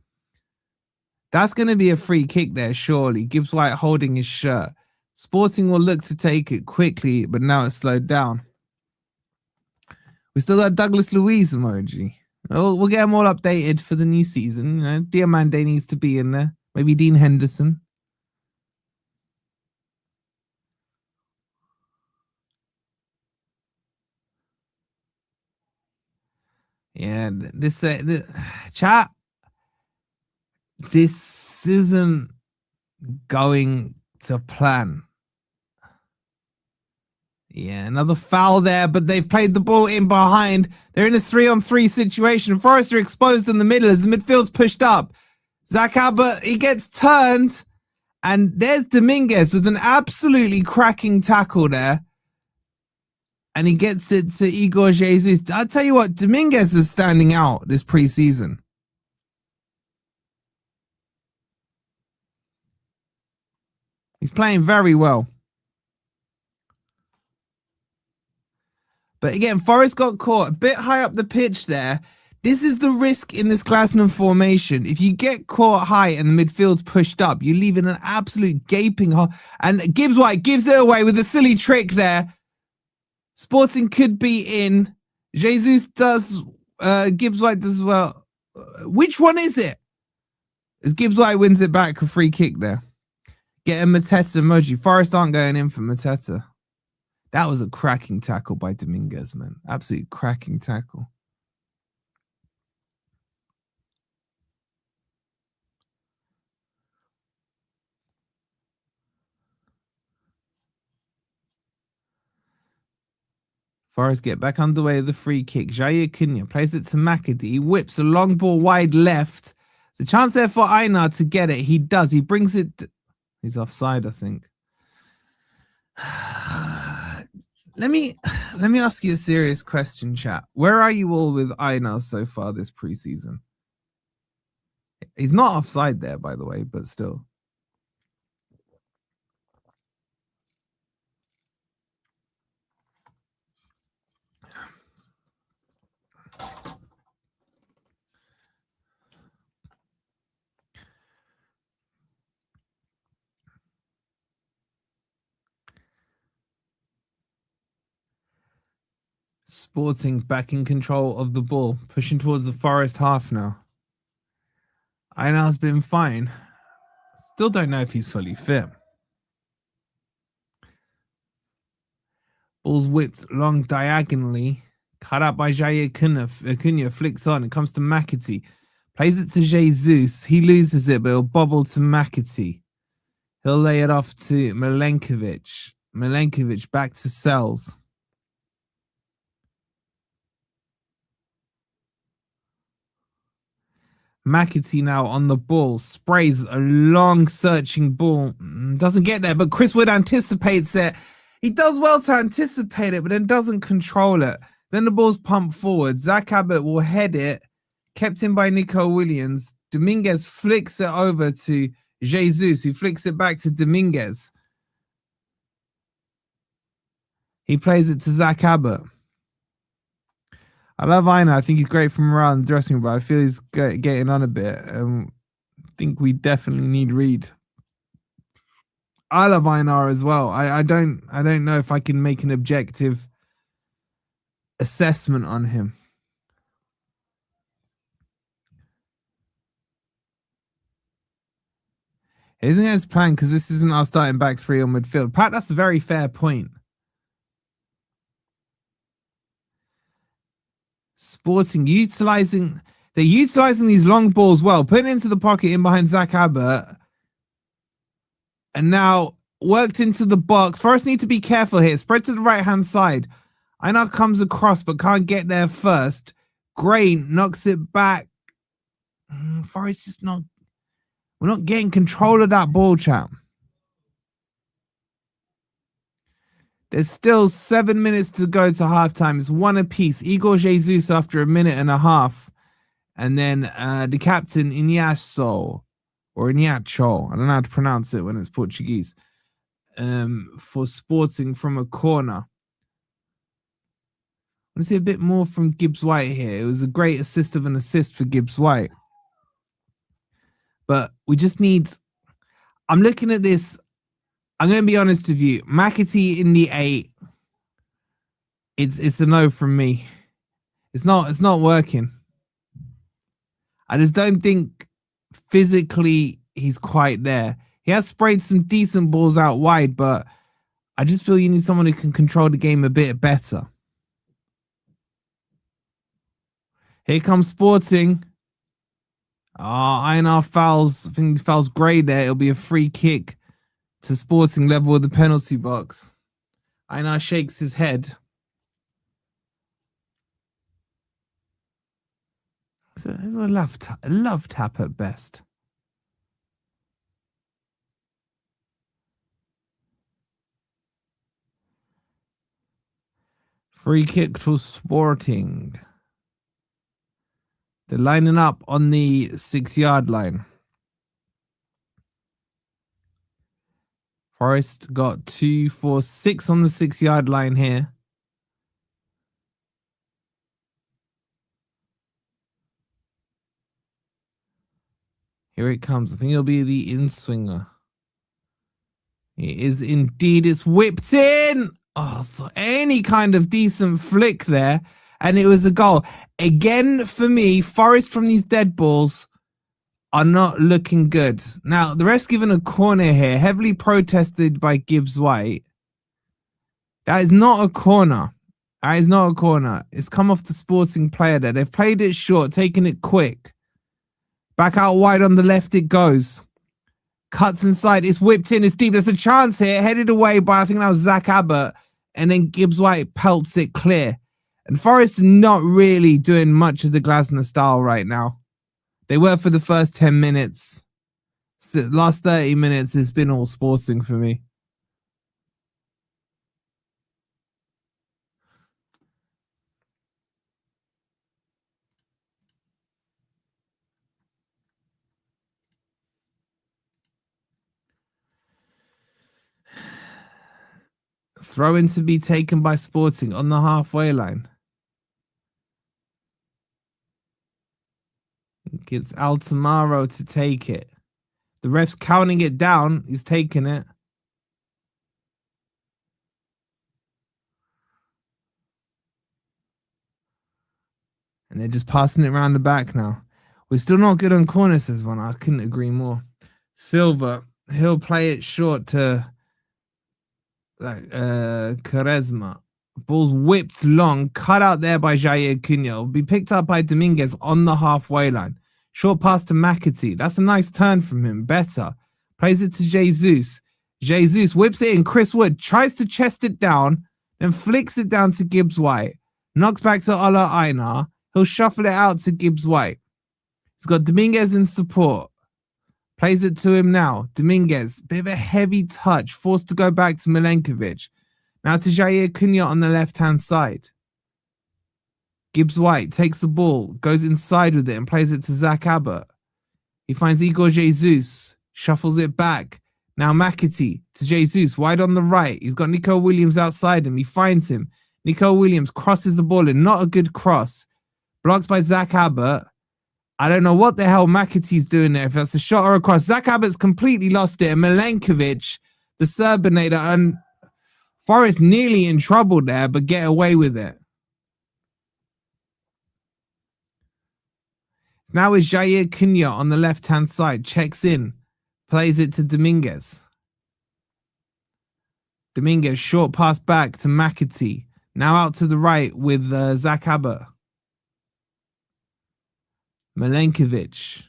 That's going to be a free kick there, surely. Gibbs White holding his shirt. Sporting will look to take it quickly, but now it's slowed down. We still got Douglas Luiz emoji. We'll get them all updated for the new season. Diomande needs to be in there. Maybe Dean Henderson. Yeah, this chat. This isn't going to plan. Yeah, another foul there, but they've played the ball in behind. They're in a 3-on-3 situation. Forest are exposed in the middle as the midfield's pushed up. Zach Abbott, he gets turned, and there's Dominguez with an absolutely cracking tackle there. And he gets it to Igor Jesus. I'll tell you what, Dominguez is standing out this preseason. He's playing very well. But again, Forest got caught a bit high up the pitch there. This is the risk in this Glasgow formation. If you get caught high and the midfield's pushed up, you leave in an absolute gaping hole. And Gibbs White gives it away with a silly trick there. Sporting could be in. Jesus does. Gibbs White does as well. Which one is it? As Gibbs White wins it back, a free kick there. Get a Mateta emoji. Forest aren't going in for Mateta. That was a cracking tackle by Dominguez, man. Absolutely cracking tackle. Forest get back underway with the free kick. Jair Cunha plays it to McAtee. He whips a long ball wide left. There's a chance there for Einar to get it. He does. He brings it. He's offside, I think. Let me ask you a serious question, chat. Where are you all with Einar so far this preseason? He's not offside there, by the way, but still. Sporting back in control of the ball, pushing towards the Forest half now. Einar's been fine. Still don't know if he's fully fit. Ball's whipped long diagonally. Cut out by Jair Cunha. Flicks on. It comes to McAtee. Plays it to Jesus. He loses it, but it'll bobble to McAtee. He'll lay it off to Milenkovic. Milenkovic back to Sells. McAtee now on the ball. Sprays a long searching ball. Doesn't get there, but Chris Wood anticipates it. He does well to anticipate it, but then doesn't control it. Then the ball's pumped forward. Zach Abbott will head it. Kept in by Nico Williams. Dominguez flicks it over to Jesus, who flicks it back to Dominguez. He plays it to Zach Abbott. I love Aina. I think he's great from around the dressing room, but I feel he's getting on a bit. I think we definitely need Reed. I love Einar as well. I don't know if I can make an objective assessment on him. It isn't his plan because this isn't our starting back three on midfield. Pat, that's a very fair point. Sporting they're utilizing these long balls well, putting it into the pocket in behind Zach Abbott. And now worked into the box. Forest need to be careful here. Spread to the right-hand side. Einar comes across but can't get there first. Gray knocks it back. Forest just not... We're not getting control of that ball, chap. There's still 7 minutes to go to halftime. It's one apiece. Igor Jesus after a minute and a half. And then the captain, Iñacho, or Iñacho, I don't know how to pronounce it when it's Portuguese, for Sporting from a corner. I want to see a bit more from Gibbs White here. It was a great assist of an assist for Gibbs White. But we just need... I'm looking at this. I'm going to be honest with you. McAtee in the 8. It's a no from me. It's not working. I just don't think physically he's quite there. He has sprayed some decent balls out wide, but I just feel you need someone who can control the game a bit better. Here comes Sporting. Einar fouls. I think he fouls Gray there. It'll be a free kick to Sporting level of the penalty box. Einar shakes his head. It's a love tap at best. Free kick to Sporting. They're lining up on the 6-yard line. Forest got 2, 4, 6 on the 6-yard line here. Here it comes. I think it'll be the in-swinger. It is indeed. It's whipped in. Oh, so any kind of decent flick there. And it was a goal. Again, for me, Forest from these dead balls are not looking good. Now, the ref's given a corner here, heavily protested by Gibbs White. That is not a corner. That is not a corner. It's come off the Sporting player there. They've played it short, taken it quick. Back out wide on the left it goes. Cuts inside. It's whipped in. It's deep. There's a chance here. Headed away by, I think that was Zach Abbott. And then Gibbs White pelts it clear. And Forest not really doing much of the Glasner style right now. They were for the first 10 minutes. Last 30 minutes has been all Sporting for me. Throw in to be taken by Sporting on the halfway line. Gets Altamaro to take it. The ref's counting it down. He's taking it. And they're just passing it around the back now. We're still not good on corners, says one. I couldn't agree more. Silva, he'll play it short to Charisma. Ball's whipped long, cut out there by Jair Cunha. Will be picked up by Dominguez on the halfway line. Short pass to McAtee. That's a nice turn from him. Better. Plays it to Jesus. Jesus whips it in. Chris Wood tries to chest it down, then flicks it down to Gibbs White. Knocks back to Ola Aina. He'll shuffle it out to Gibbs White. He's got Dominguez in support. Plays it to him now. Dominguez, bit of a heavy touch, forced to go back to Milenkovic. Now to Jair Cunha on the left-hand side. Gibbs White takes the ball, goes inside with it and plays it to Zach Abbott. He finds Igor Jesus, shuffles it back. Now McAtee to Jesus, wide on the right. He's got Nico Williams outside him. He finds him. Nico Williams crosses the ball in. Not a good cross. Blocked by Zach Abbott. I don't know what the hell McAtee's doing there. If that's a shot or a cross. Zach Abbott's completely lost it. And Milenkovic, the Serbinator, and Forest nearly in trouble there, but get away with it. Now is Jair Cunha on the left-hand side. Checks in. Plays it to Dominguez. Dominguez, short pass back to McAtee. Now out to the right with Zach Abbott. Milenkovic,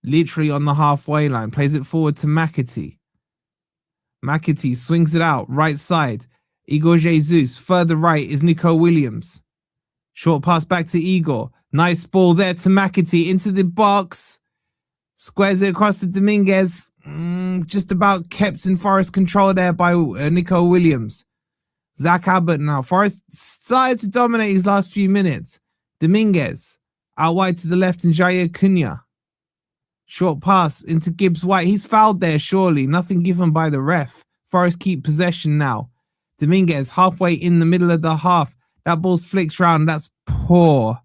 literally on the halfway line, plays it forward to McAtee. McAtee swings it out, right side. Igor Jesus, further right is Nico Williams. Short pass back to Igor. Nice ball there to McAtee into the box. Squares it across to Dominguez. Just about kept in Forest control there by Nico Williams. Zach Abbott now. Forest started to dominate his last few minutes. Dominguez. Out wide to the left and Jair Cunha. Short pass into Gibbs White. He's fouled there, surely. Nothing given by the ref. Forest keep possession now. Dominguez halfway in the middle of the half. That ball's flicked round. That's poor.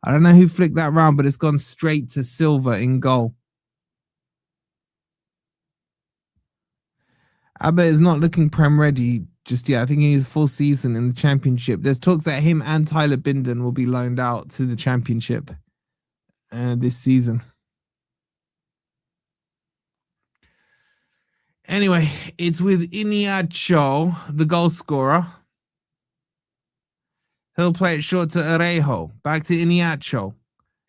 I don't know who flicked that round, but it's gone straight to Silva in goal. Abbott is not looking Prem ready just yet. I think he needs a full season in the Championship. There's talks that him and Tyler Binden will be loaned out to the Championship this season. Anyway, it's with Iñárritu, the goal scorer. He'll play it short to Orejo. Back to Iñárritu.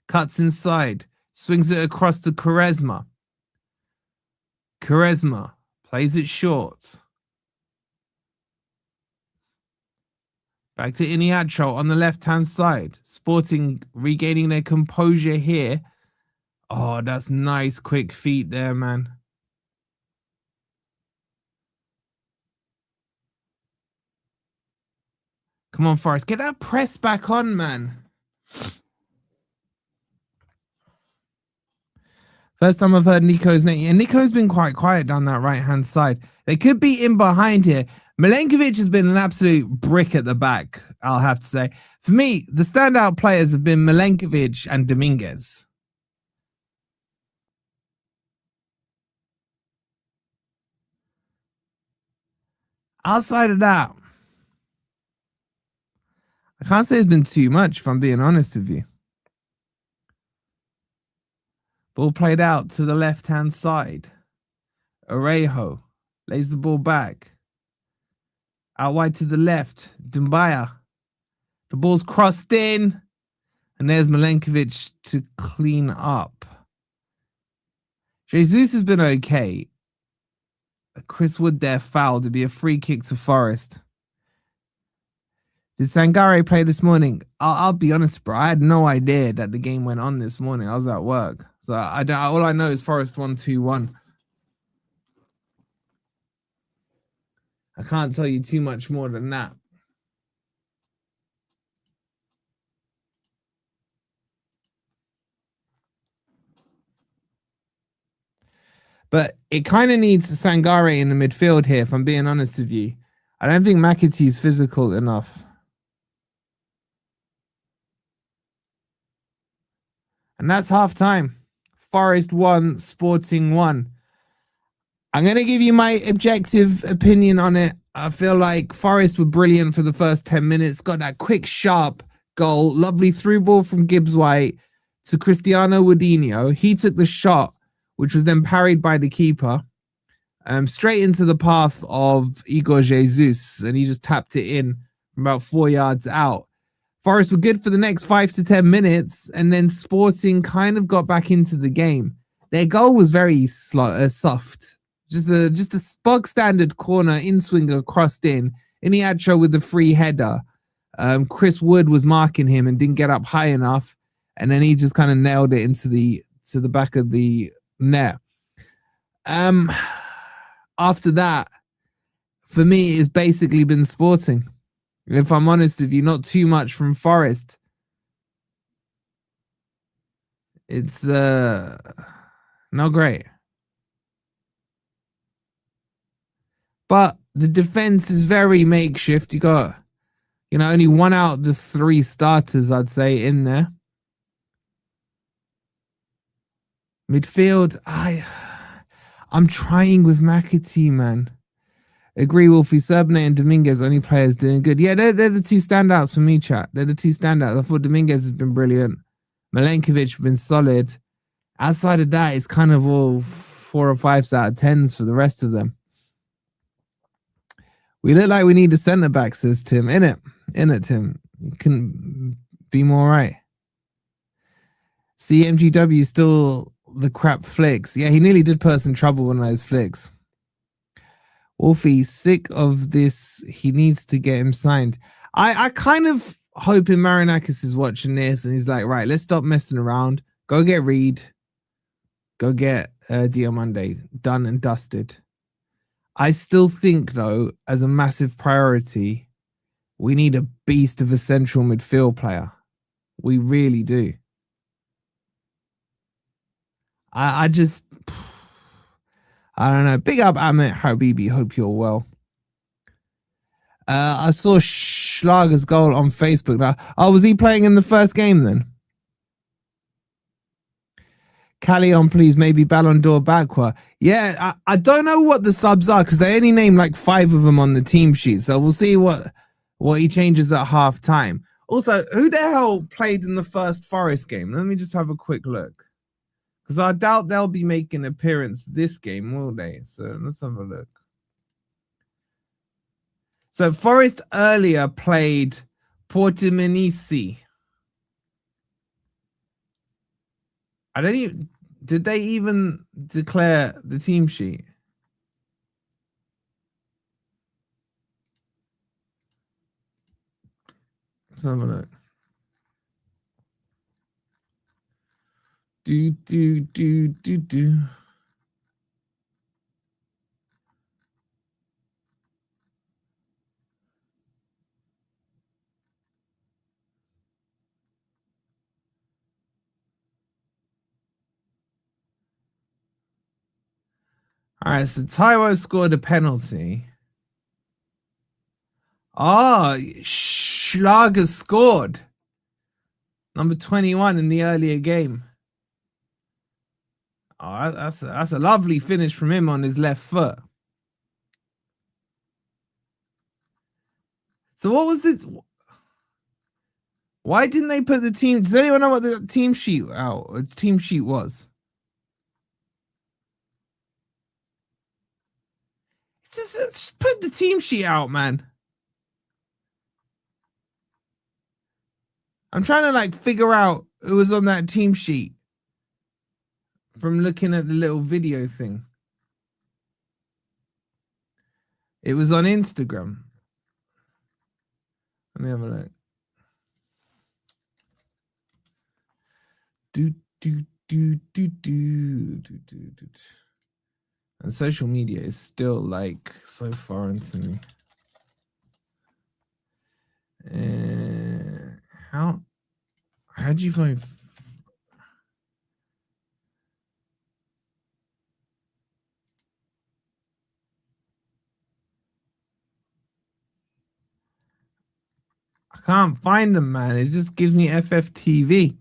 Cuts inside. Swings it across to Quaresma. Quaresma plays it short. Back to Iñárritu on the left-hand side. Sporting regaining their composure here. Oh, that's nice quick feet there, man. Come on, Forest. Get that press back on, man. First time I've heard Nico's name. And Nico's been quite quiet down that right-hand side. They could be in behind here. Milenkovic has been an absolute brick at the back, I'll have to say. For me, the standout players have been Milenkovic and Dominguez. Outside of that, I can't say it's been too much, if I'm being honest with you. Ball played out to the left-hand side. Orejo lays the ball back. Out wide to the left. Dumbaya. The ball's crossed in. And there's Milenkovic to clean up. Jesus has been okay. Chris Wood there fouled. It'd be a free kick to Forest. Did Sangare play this morning? I'll be honest, bro. I had no idea that the game went on this morning. I was at work. So all I know is Forest won 2-1. I can't tell you too much more than that. But it kind of needs Sangare in the midfield here, if I'm being honest with you. I don't think McAtee's physical enough. And that's half time. Forest 1, Sporting 1. I'm going to give you my objective opinion on it. I feel like Forest were brilliant for the first 10 minutes. Got that quick, sharp goal. Lovely through ball from Gibbs White to Cristiano Woodinho. He took the shot, which was then parried by the keeper. Straight into the path of Igor Jesus. And he just tapped it in about 4 yards out. Forest were good for the next 5 to 10 minutes, and then Sporting kind of got back into the game. Their goal was very soft. Just a bog standard corner in swinger crossed in. Iniacho with the free header. Chris Wood was marking him and didn't get up high enough, and then he just kind of nailed it into the back of the net. After that, for me, it's basically been Sporting. If I'm honest with you, not too much from Forest. It's not great. But the defense is very makeshift. You got, only 1 out of the 3 starters, I'd say, in there. Midfield, I'm trying with McAtee, man. Agree, Wolfie. Serbane and Dominguez, only players doing good. Yeah, they're the 2 standouts for me, chat. They're the 2 standouts. I thought Dominguez has been brilliant. Milenkovic has been solid. Outside of that, it's kind of all 4 or 5 out of 10s for the rest of them. We look like we need a centre back, says Tim. Innit, Tim. You can be more right. CMGW still the crap flicks. Yeah, he nearly did person trouble one of those flicks. Wolfie, sick of this. He needs to get him signed. I kind of hoping Marinakis is watching this and he's like, right, let's stop messing around. Go get Reed. Go get Diomande done and dusted. I still think, though, as a massive priority, we need a beast of a central midfield player. We really do. I don't know. Big up Amit Habibi. Hope you're well. I saw Schlager's goal on Facebook now. Oh, was he playing in the first game then? Callion, please, maybe Ballon d'Or Bakwa. Yeah, I don't know what the subs are because they only name like 5 of them on the team sheet. So we'll see what he changes at half time. Also, who the hell played in the first Forest game? Let me just have a quick look. Because I doubt they'll be making an appearance this game, will they? So let's have a look. So Forest earlier played Portimonense. I don't even... Did they even declare the team sheet? Let's have a look. Do. All right, so Taiwo scored a penalty. Schlager scored. Number 21 in the earlier game. Oh, that's a lovely finish from him on his left foot. So what was it? Why didn't they put the team? Does anyone know what the team sheet was? Just put the team sheet out, man. I'm trying to figure out who was on that team sheet from looking at the little video thing. It was on Instagram. Let me have a look. And social media is still so foreign to me. How do you find? I can't find them, man. It just gives me FFTV.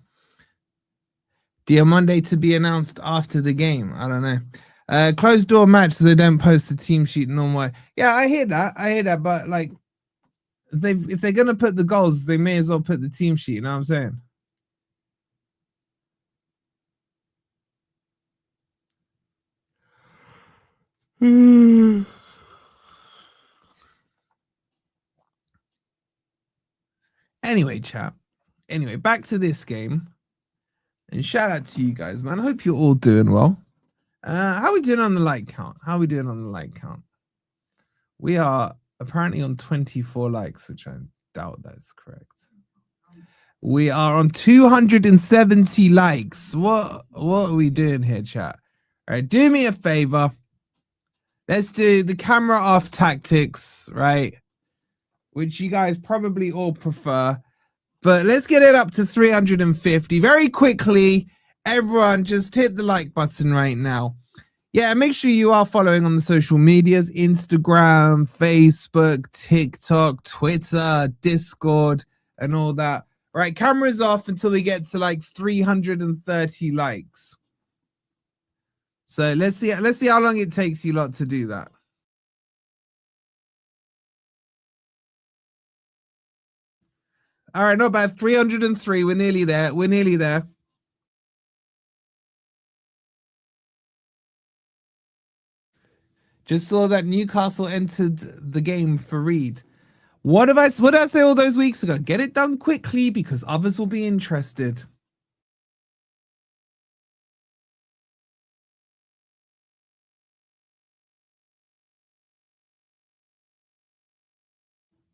Diomande to be announced after the game. I don't know. Closed door match, so they don't post the team sheet normal. Yeah, I hear that. But if they're gonna put the goals, they may as well put the team sheet. You know what I'm saying? Anyway, chat. Anyway, back to this game. And shout out to you guys, man. I hope you're all doing well. How are we doing on the like count? How are we doing on the like count? We are apparently on 24 likes, which I doubt that's correct. We are on 270 likes. What are we doing here, chat? All right, do me a favor. Let's do the camera off tactics, right? Which you guys probably all prefer. But let's get it up to 350 very quickly. Everyone, just hit the like button right now. Yeah, make sure you are following on the social medias, Instagram, Facebook, TikTok, Twitter, Discord, and all that. All right, cameras off until we get to like 330 likes. So let's see how long it takes you lot to do that. All right, not bad. 303. We're nearly there. We're nearly there. Just saw that Newcastle entered the game for Reed. What did I say all those weeks ago? Get it done quickly because others will be interested.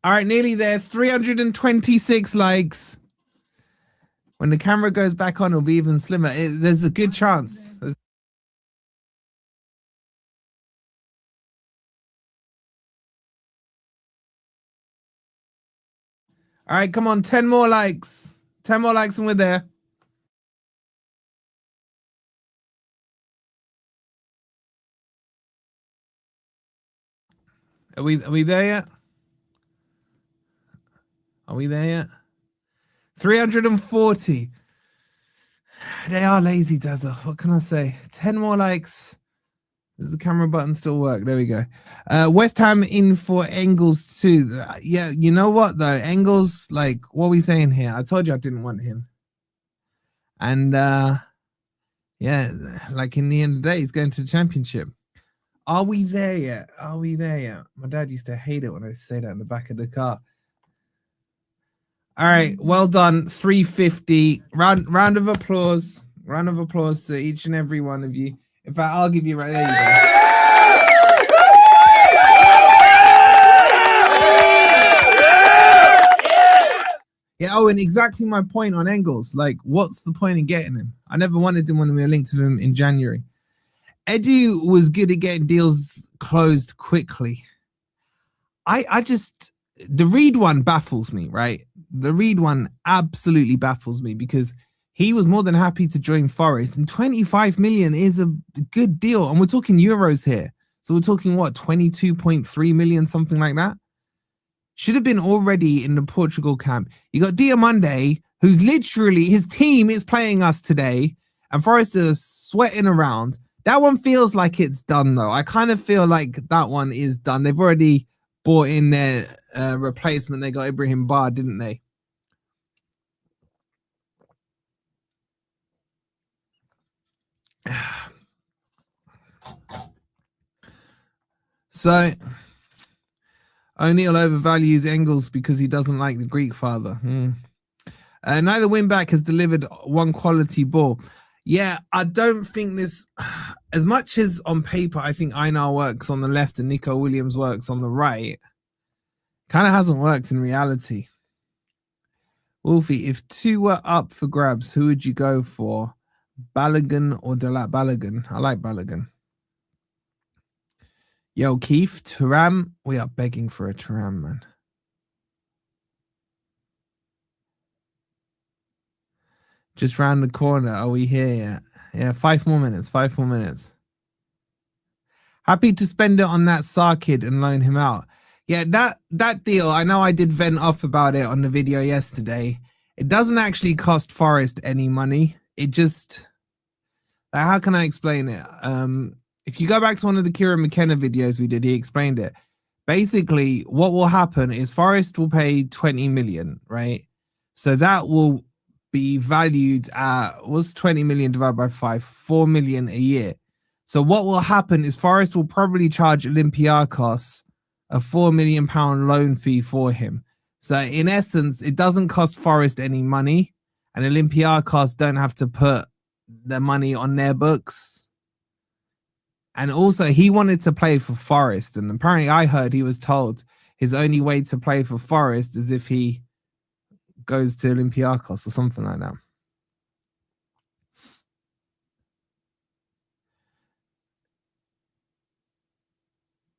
All right, nearly there. 326 likes. When the camera goes back on, it'll be even slimmer. There's a good chance. All right, come on. 10 more likes. 10 more likes and we're there. Are we there yet? Are we there yet? 340. They are lazy, Dazzle. What can I say? 10 more likes. Does the camera button still work? There we go. West Ham in for Engels too. Yeah, you know what though? Engels, like, what are we saying here? I told you I didn't want him. And yeah, like in the end of the day, he's going to the championship. Are we there yet? Are we there yet? My dad used to hate it when I say that in the back of the car. All right, well done. 350. Round of applause. Round of applause to each and every one of you. In fact, I'll give you right there. You go. Yeah, oh, and exactly my point on Engels. Like, what's the point in getting him? I never wanted him when we were linked with him in January. Eddie was good at getting deals closed quickly. I just, the Reed one baffles me, right? The Reed one absolutely baffles me because he was more than happy to join Forest, and 25 million is a good deal. And we're talking euros here. So we're talking what, 22.3 million, something like that? Should have been already in the Portugal camp. You got Diomande, who's literally, his team is playing us today, and Forest is sweating around. That one feels like it's done, though. I kind of feel like that one is done. They've already bought in their replacement. They got Ibrahim Bar, didn't they? So O'Neill overvalues Engels because he doesn't like the Greek father. Neither wingback has delivered one quality ball. Yeah, I don't think this, as much as on paper, I think Einar works on the left and Nico Williams works on the right, kind of hasn't worked in reality. Wolfie, if two were up for grabs, who would you go for? Balogun or Dalat Balogun? I like Balogun. Yo, Keith, Thuram, we are begging for a Thuram, man. Just round the corner. Are we here yet? Yeah, 5 more minutes. 5 more minutes. Happy to spend it on that Sarr kid and loan him out. Yeah, that deal, I know I did vent off about it on the video yesterday. It doesn't actually cost Forest any money. It just, how can I explain it? If you go back to one of the Kieran McKenna videos we did, he explained it. Basically, what will happen is Forest will pay 20 million, right? So that will be valued at, what's 20 million divided by 5? 4 million a year. So what will happen is Forest will probably charge Olympiacos a £4 million loan fee for him. So in essence, it doesn't cost Forest any money, and Olympiacos don't have to put the money on their books. And also, he wanted to play for Forest, and apparently I heard he was told his only way to play for Forest is if he goes to Olympiacos or something like that.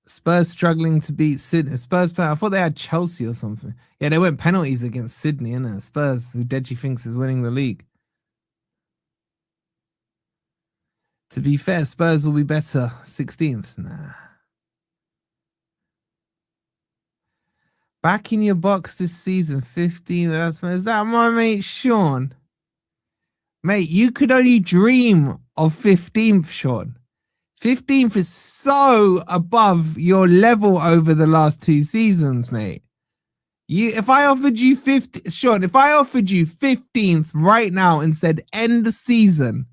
Spurs struggling to beat Sydney. Spurs, I thought they had Chelsea or something. Yeah, they went penalties against Sydney, innit? Spurs, who Deji thinks is winning the league. To be fair, Spurs will be better 16th. Nah. Back in your box this season, 15. Is that my mate Sean? Mate, you could only dream of 15th, Sean. 15th is so above your level over the last 2 seasons, mate. If I offered you 50, Sean, if I offered you 15th right now and said end the season,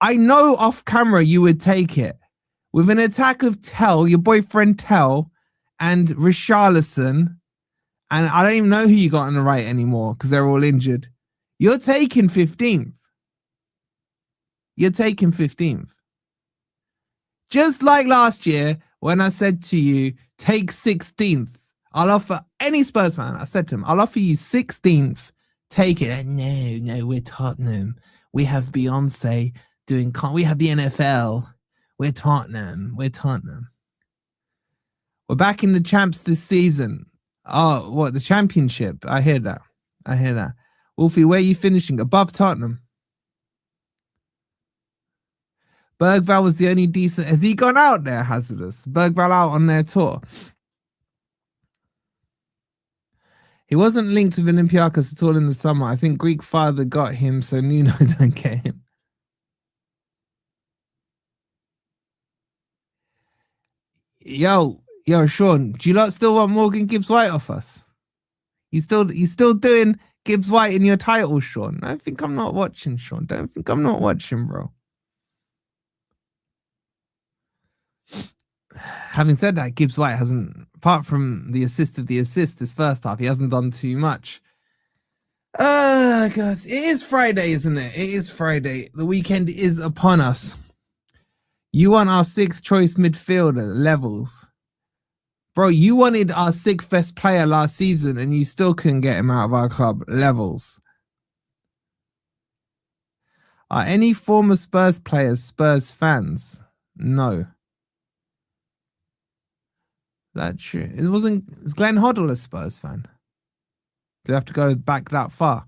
I know off camera you would take it. With an attack of Tell, your boyfriend Tell, and Richarlison, and I don't even know who you got on the right anymore because they're all injured. You're taking 15th. You're taking 15th. Just like last year when I said to you, take 16th. I'll offer any Spurs fan. I said to him, I'll offer you 16th. Take it. And no, we're Tottenham. We have Beyonce doing. We have the NFL. We're Tottenham. We're back in the champs this season. Oh, what? The championship. I hear that. Wolfie, where are you finishing? Above Tottenham. Bergval was the only decent. Has he gone out there, Hazardous? Bergval out on their tour. He wasn't linked with Olympiacos at all in the summer. I think Greek father got him, so Nuno don't get him. Yo, Sean, do you lot still want Morgan Gibbs White off us? You still doing Gibbs White in your title, Sean? I think I'm not watching, Sean. Don't think I'm not watching, bro. Having said that, Gibbs White hasn't, apart from the assist this first half, he hasn't done too much. Guys, it is Friday, isn't it? It is Friday. The weekend is upon us. You want our 6th choice midfielder levels. Bro, you wanted our 6th best player last season and you still couldn't get him out of our club. Levels. Are any former Spurs players Spurs fans? No. That's true. Is Glenn Hoddle a Spurs fan? Do we have to go back that far?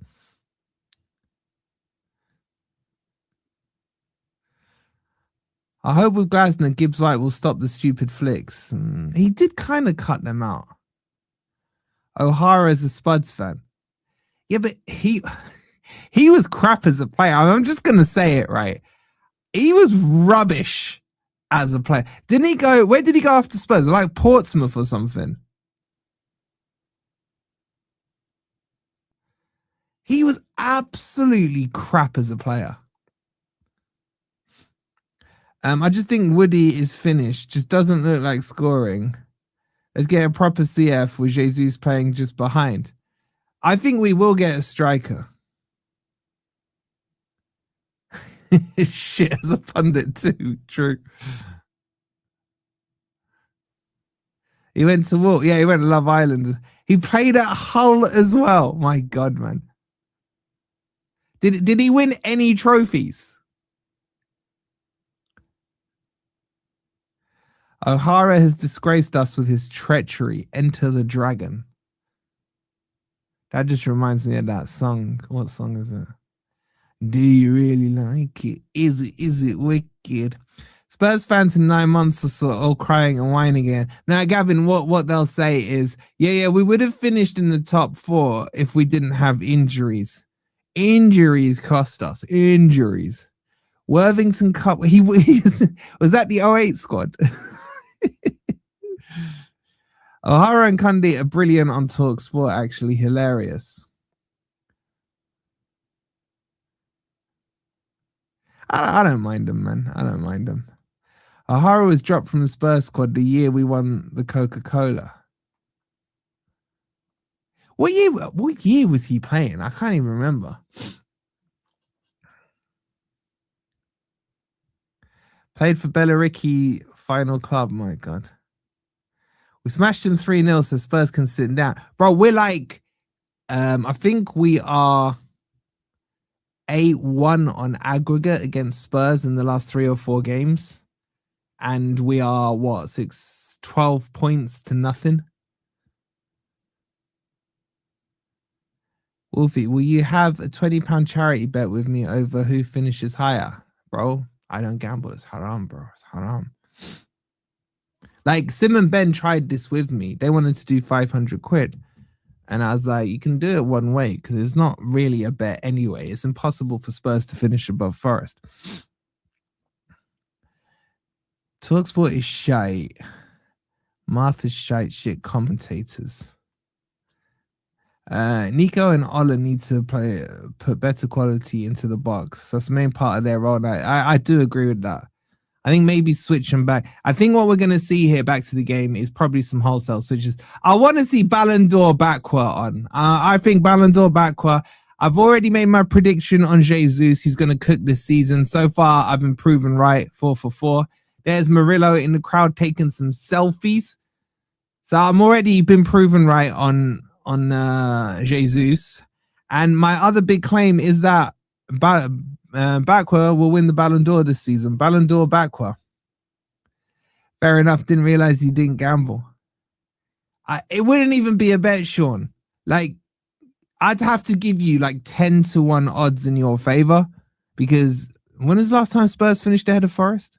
I hope with Glasner, Gibbs White will stop the stupid flicks. He did kind of cut them out. O'Hara is a Spuds fan. Yeah, but he was crap as a player. I'm just going to say it, right? He was rubbish as a player. Didn't he go? Where did he go after Spurs? Like Portsmouth or something? He was absolutely crap as a player. I just think Woody is finished. Just doesn't look like scoring. Let's get a proper CF with Jesus playing just behind. I think we will get a striker. Shit, as a pundit too. True. He went to what? Yeah, he went to Love Island. He played at Hull as well. My God, man. Did he win any trophies? O'Hara has disgraced us with his treachery. Enter the Dragon. That just reminds me of that song. What song is it? Do you really like it? Is it wicked? Spurs fans in 9 months or so all crying and whining again. Now, Gavin, what they'll say is, yeah, we would have finished in the top 4 if we didn't have injuries. Injuries cost us. Injuries. Worthington Cup. He was that the 08 squad? O'Hara and Cundy are brilliant on Talk Sport, actually hilarious. I don't mind them, man. I don't mind them. O'Hara was dropped from the Spurs squad the year we won the Coca-Cola. What year was he playing? I can't even remember. Played for Bellarici final club. My God. We smashed him 3-0 so Spurs can sit down. Bro, we're like, I think we are 8-1 on aggregate against Spurs in the last 3 or 4 games. And we are, what, 12 points to nothing? Wolfie, will you have a £20 charity bet with me over who finishes higher? Bro, I don't gamble. It's haram, bro. It's haram. Like, Sim and Ben tried this with me. They wanted to do 500 quid. And I was like, you can do it one way because it's not really a bet anyway. It's impossible for Spurs to finish above Forest. Talksport is shite. Martha's shite shit commentators. Nico and Ola need to put better quality into the box. That's the main part of their role. I do agree with that. I think maybe switch them back. I think what we're going to see here back to the game is probably some wholesale switches. I want to see Ballon d'Or Bakwa on. I think Ballon d'Or Bakwa. I've already made my prediction on Jesus. He's going to cook this season. So far, I've been proven right. 4 for 4. There's Murillo in the crowd taking some selfies. So I'm already been proven right on Jesus. And my other big claim is that Bakwa will win the Ballon d'Or this season. Ballon d'Or Bakwa. Fair enough. Didn't realize you didn't gamble. It wouldn't even be a bet, Sean. Like, I'd have to give you like 10-1 odds in your favor because when is the last time Spurs finished ahead of Forest?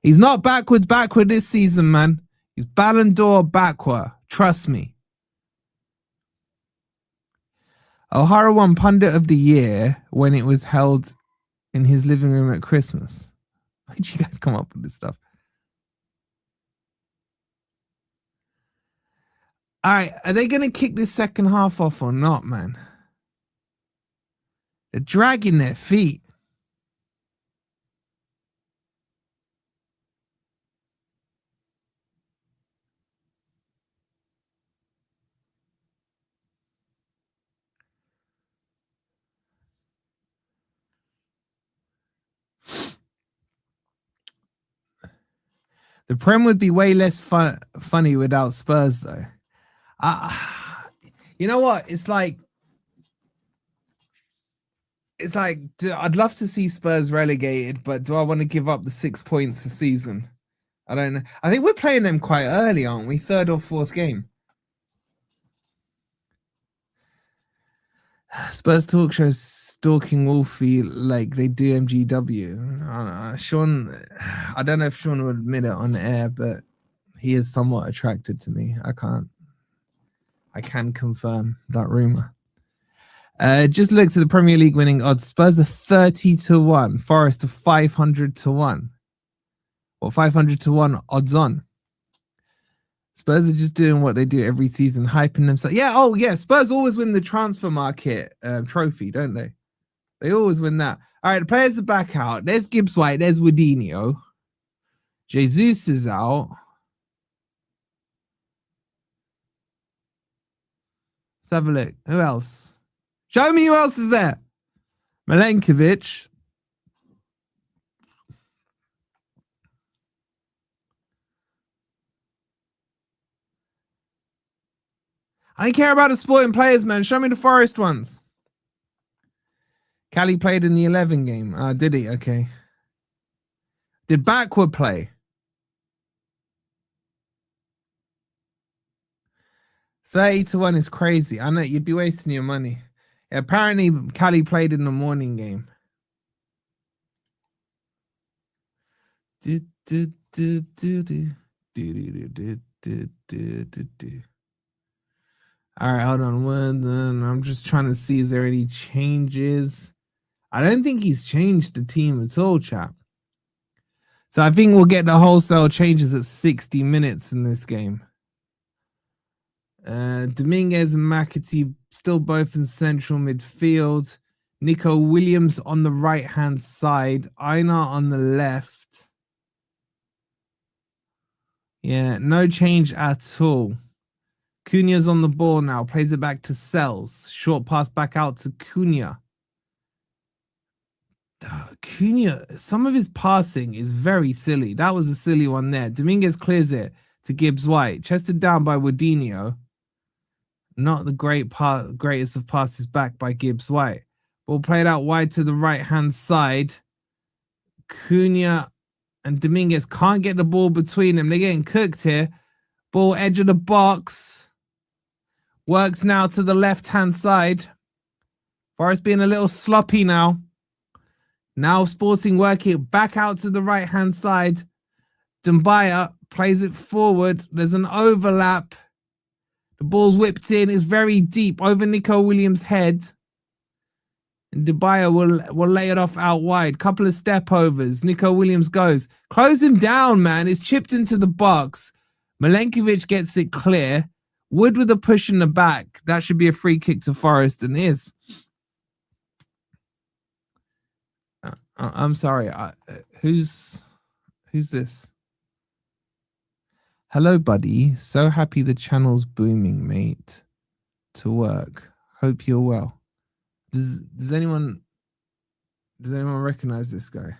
He's not backward this season, man. He's Ballon d'Or Bakwa. Trust me. O'Hara won Pundit of the Year when it was held in his living room at Christmas. Why did you guys come up with this stuff? All right, are they going to kick this second half off or not, man? They're dragging their feet. The Prem would be way less funny without Spurs, though. You know what? It's like I'd love to see Spurs relegated, but do I want to give up the 6 points a season? I don't know. I think we're playing them quite early, aren't we? 3rd or 4th game. Spurs talk shows stalking Wolfie like they do MGW. I don't know. Sean, I don't know if Sean will admit it on air, but he is somewhat attracted to me. I can confirm that rumor. Just look to the Premier League winning odds. Spurs are 30-1. Forest are 500-1. Or 500-1 odds on. Spurs are just doing what they do every season, hyping themselves. Yeah, oh yeah, Spurs always win the transfer market trophy, don't they? They always win that. All right, the players are back out. There's Gibbs White. There's Wadinho. Jesus is out. Let's have a look. Who else? Show me who else is there. Milenkovic. I don't care about the sporting players, man. Show me the Forest ones. Cali played in the 11 game. Did he? Okay. Did Backward play? 30-1 is crazy. I know you'd be wasting your money. Yeah, apparently, Cali played in the morning game. All right, hold on. I'm just trying to see, is there any changes? I don't think he's changed the team at all, chap. So I think we'll get the wholesale changes at 60 minutes in this game. Dominguez and McAtee still both in central midfield. Nico Williams on the right-hand side. Einar on the left. Yeah, no change at all. Cunha's on the ball now. Plays it back to Sells. Short pass back out to Cunha. Cunha, some of his passing is very silly. That was a silly one there. Dominguez clears it to Gibbs White. Chested down by Wadinho. Not the greatest of passes back by Gibbs White. Ball played out wide to the right-hand side. Cunha and Dominguez can't get the ball between them. They're getting cooked here. Ball edge of the box. Works now to the left-hand side. Forest being a little sloppy now. Now Sporting working back out to the right-hand side. Dumbaya plays it forward. There's an overlap. The ball's whipped in. It's very deep over Nico Williams' head. And Dumbaya will lay it off out wide. Couple of step overs. Nico Williams goes. Close him down, man. It's chipped into the box. Milenkovic gets it clear. Wood with a push in the back. That should be a free kick to Forest and is. I'm sorry. Who's this? Hello, buddy. So happy the channel's booming, mate. To work. Hope you're well. Does anyone recognize this guy?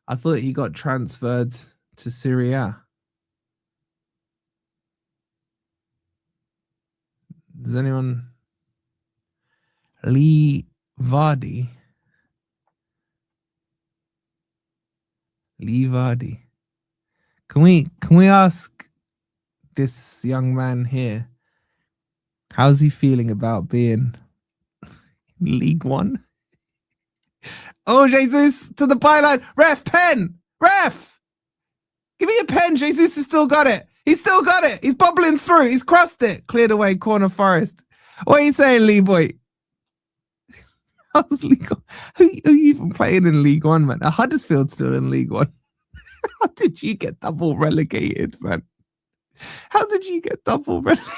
I thought he got transferred to Syria. Does anyone? Lee Vardy. Lee Vardy. Can we ask this young man here, how's he feeling about being in League One? Oh, Jesus, to the byline. Ref, pen. Ref. Give me a pen. Jesus has still got it. He's still got it. He's bubbling through. He's crossed it. Cleared away. Corner Forest. What are you saying, Lee boy? How's League One? Who are you even playing in League One, man? Huddersfield's still in League One. How did you get double relegated, man? How did you get double relegated?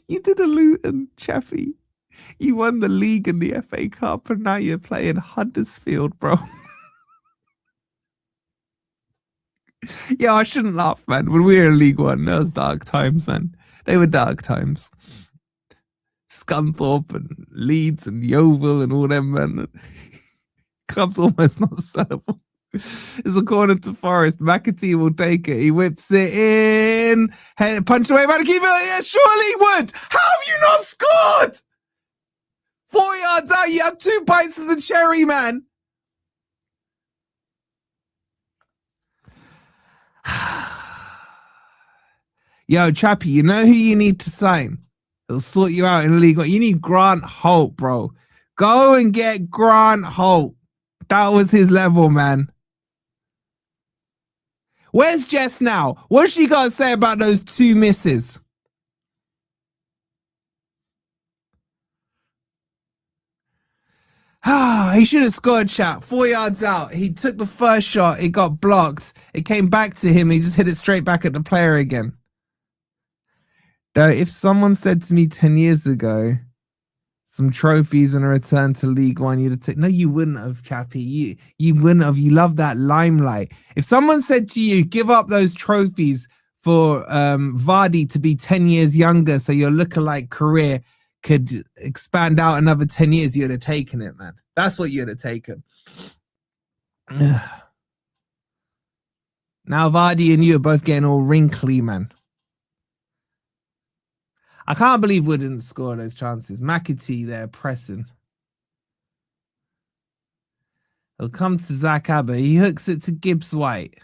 You did a Luton, Chaffee. You won the league and the FA Cup, and now you're playing Huddersfield, bro. Yeah, I shouldn't laugh, man. When we were in League One, that was dark times, man. They were dark times. Scunthorpe and Leeds and Yeovil and all them, man. Club's almost not sellable. It's a corner to Forest. McAtee will take it. He whips it in. Head punch away by the keeper. Yeah, surely Wood. How have you not scored? 4 yards out. You had 2 bites of the cherry, man. Yo, Chappie, you know who you need to sign? It'll sort you out in the league. You need Grant Holt, bro. Go and get Grant Holt. That was his level, man. Where's Jess now? What's she got to say about those 2 misses? He should have scored, chat. 4 yards out. He took the first shot. It got blocked. It came back to him. He just hit it straight back at the player again. Though, if someone said to me 10 years ago, some trophies and a return to League One, you'd have taken. No, you wouldn't have, Chappie. You wouldn't have. You love that limelight. If someone said to you, give up those trophies for Vardy to be 10 years younger so your lookalike career could expand out another 10 years, you'd have taken it, man. That's what you'd have taken. Now Vardy and you are both getting all wrinkly, man. I can't believe we didn't score those chances. McAtee there pressing. He'll come to Zach Aber. He hooks it to Gibbs White.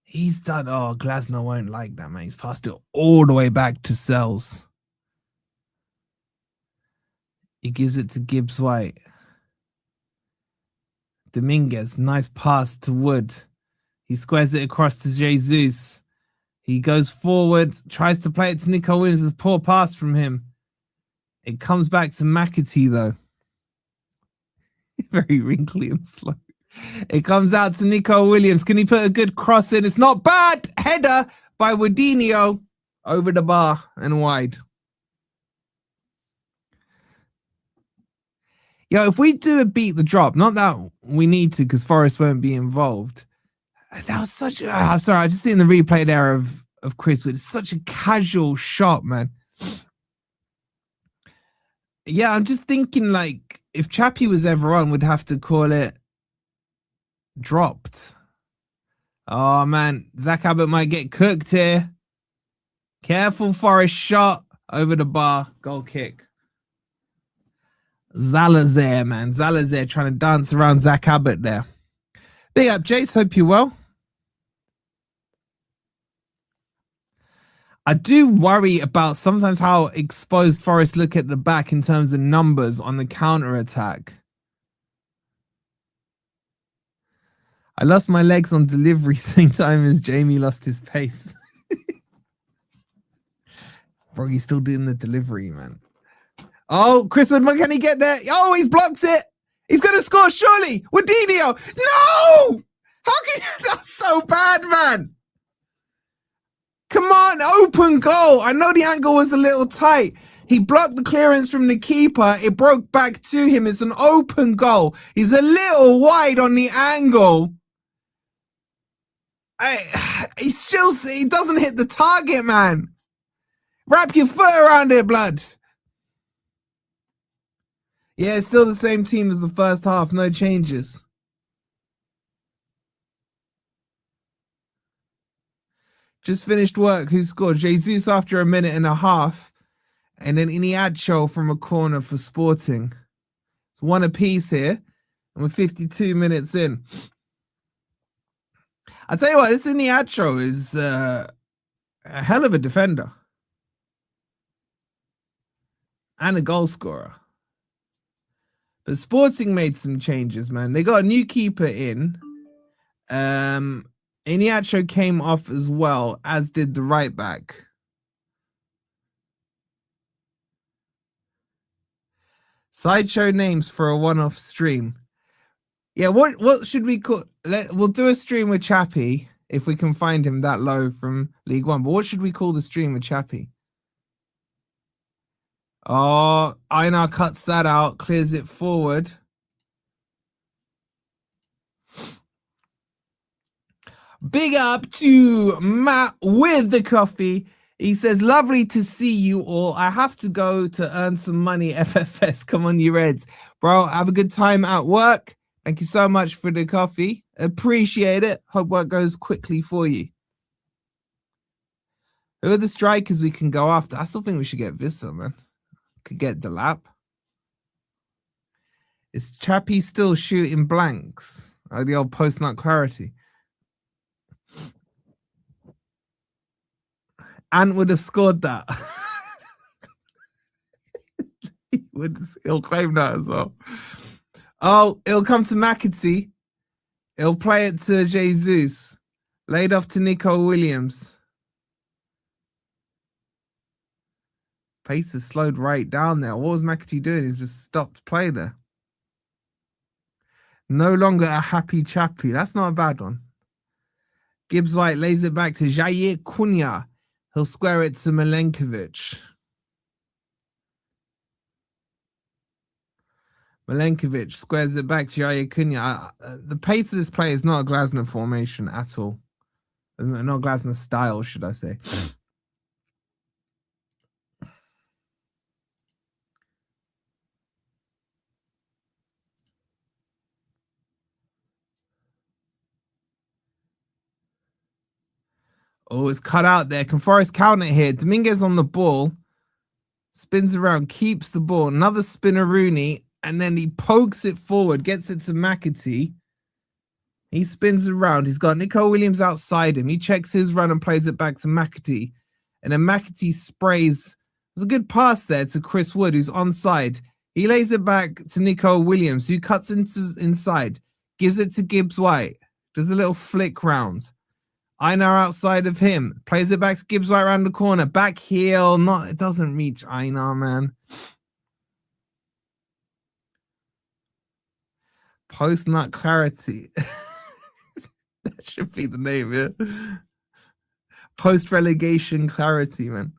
He's done. Oh, Glasner won't like that, man. He's passed it all the way back to Sells. He gives it to Gibbs White. Dominguez, nice pass to Wood. He squares it across to Jesus. He goes forward, tries to play it to Nico Williams. A poor pass from him. It comes back to McAtee, though. Very wrinkly and slow. It comes out to Nico Williams. Can he put a good cross in? It's not bad. Header by Wadinho. Over the bar and wide. Yo, if we do a beat the drop, not that we need to because Forest won't be involved. That was such a... sorry, I just seen the replay there of Chris Wood. It's such a casual shot, man. Yeah, I'm just thinking, like, if Chappie was ever on, we'd have to call it dropped. Oh, man. Zach Abbott might get cooked here. Careful, Forest shot over the bar. Goal kick. Zalazar, man. Zalazar trying to dance around Zach Abbott there. Big up, Jace. Hope you're well. I do worry about sometimes how exposed Forest look at the back in terms of numbers on the counter attack. I lost my legs on delivery same time as Jamie lost his pace. Bro, he's still doing the delivery, man. Oh, Chris Wood, can he get there? Oh, he's blocked it. He's going to score, surely. Wadinho. No! How can you? That's so bad, man. Come on, open goal. I know the angle was a little tight. He blocked the clearance from the keeper. It broke back to him. It's an open goal. He's a little wide on the angle. He doesn't hit the target, man. Wrap your foot around it, blood. Yeah, it's still the same team as the first half. No changes. Just finished work. Who scored? Jesus after a minute and a half. And then Iniacho from a corner for Sporting. It's one apiece here. And we're 52 minutes in. I'll tell you what, this Iniacho is a hell of a defender. And a goal scorer. But Sporting made some changes, man. They got a new keeper in. Iniacho came off as well, as did the right back. Sideshow names for a one-off stream. Yeah, what should we call? We'll do a stream with Chappie if we can find him that low from League One. But what should we call the stream with Chappie? Oh, Einar cuts that out, clears it forward. Big up to Matt with the coffee. He says, lovely to see you all. I have to go to earn some money, FFS. Come on, you Reds. Bro, have a good time at work. Thank you so much for the coffee. Appreciate it. Hope work goes quickly for you. Who are the strikers we can go after? I still think we should get Vissa, man. Could get Delap. Is Chappie still shooting blanks? Oh, the old post-nut clarity. Ant would have scored that. He'll claim that as well. Oh, it'll come to McAtee. He'll play it to Jesus. Laid off to Nico Williams. Pace has slowed right down there. What was McAtee doing? He's just stopped play there. No longer a happy Chappie. That's not a bad one. Gibbs White lays it back to Jair Cunha. He'll square it to Milenkovic. Milenkovic squares it back to Jair Cunha. The pace of this play is not a Glasner formation at all. Not Glasner style, should I say. Oh, it's cut out there. Can Forest count it here? Dominguez on the ball. Spins around, keeps the ball. Another spinner Rooney. And then he pokes it forward, gets it to McAtee. He spins around. He's got Nico Williams outside him. He checks his run and plays it back to McAtee. And then McAtee sprays. There's a good pass there to Chris Wood, who's onside. He lays it back to Nico Williams, who cuts inside. Gives it to Gibbs White. Does a little flick round. Einar outside of him. Plays it back to Gibbs White around the corner. Back heel. It doesn't reach Einar, man. Post-nut clarity. That should be the name, yeah. Post-relegation clarity, man.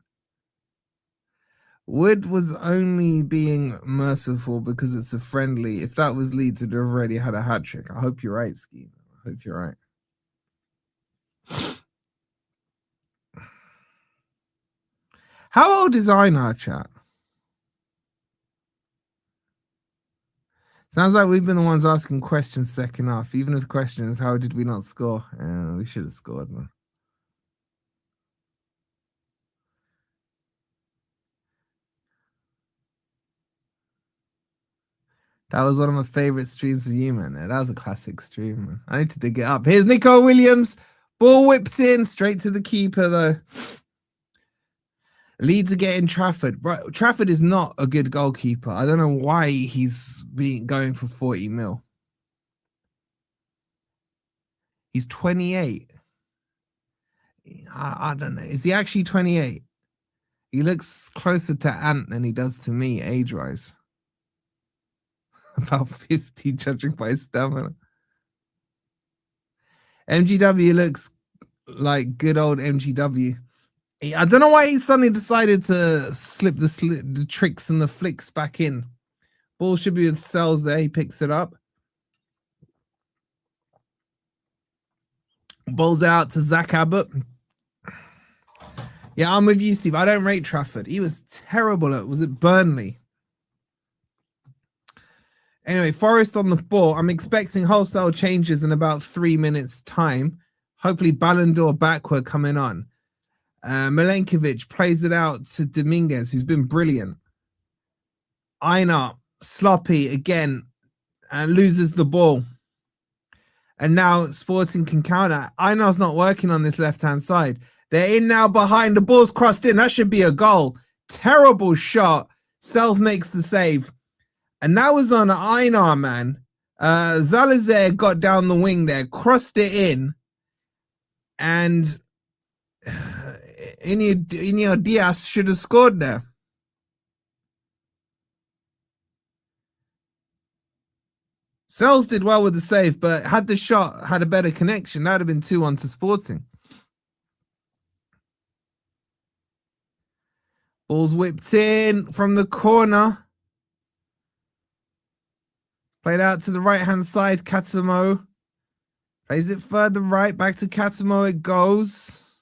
Wood was only being merciful because it's a friendly. If that was Leeds, it'd have already had a hat-trick. I hope you're right, Ski. I hope you're right. How old is Einar, chat? Sounds like we've been the ones asking questions second half. Even as questions, how did we not score? We should have scored, man. That was one of my favorite streams of you, man. That was a classic stream, man. I need to dig it up. Here's Nico Williams. Ball whipped in straight to the keeper, though. Leeds are getting Trafford. Bro, Trafford is not a good goalkeeper. I don't know why he's going for 40 mil. He's 28. I don't know. Is he actually 28? He looks closer to Ant than he does to me, age-wise. About 50, judging by his stamina. MGW looks like good old MGW. I don't know why he suddenly decided to slip the tricks and the flicks back in. Ball should be with Sells there. He picks it up. Ball's out to Zach Abbott. Yeah, I'm with you, Steve. I don't rate Trafford. He was terrible at, was it Burnley? Anyway, Forest on the ball. I'm expecting wholesale changes in about 3 minutes' time. Hopefully Ballon d'Or backward coming on. Milenkovic plays it out to Dominguez, who's been brilliant. Einar, sloppy again, and loses the ball. And now Sporting can counter. Einar's not working on this left-hand side. They're in now behind. The ball's crossed in. That should be a goal. Terrible shot. Sells makes the save. And that was on Einar, man. Zalazer got down the wing there, crossed it in. And Iñigo Diaz should have scored there. Sells did well with the save, but had the shot had a better connection, that would have been 2-1 to Sporting. Ball's whipped in from the corner. Played out to the right-hand side, Katamo. Plays it further right, back to Katamo it goes.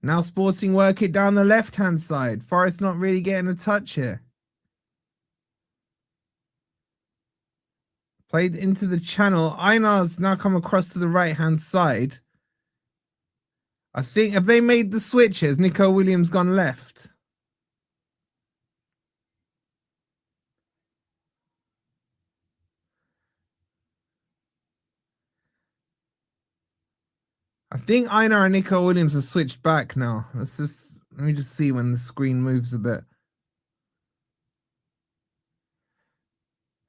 Now Sporting work it down the left-hand side. Forest not really getting a touch here. Played into the channel. Einar's now come across to the right-hand side. I think, have they made the switch? Has Nico Williams gone left? I think Einar and Nico Williams have switched back now. Let me just see when the screen moves a bit.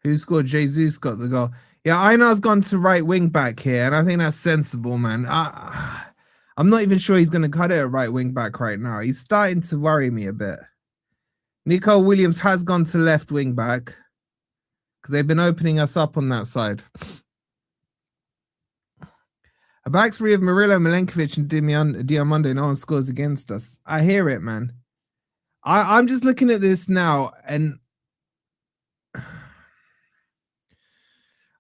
Who scored? Jesus got the goal. Yeah, Einar's gone to right wing back here, and I think that's sensible, man. I'm not even sure he's going to cut it at right wing back right now. He's starting to worry me a bit. Nico Williams has gone to left wing back because they've been opening us up on that side. A back three of Murillo, Milenkovic, and Diomande. No one scores against us. I hear it, man. I'm just looking at this now, and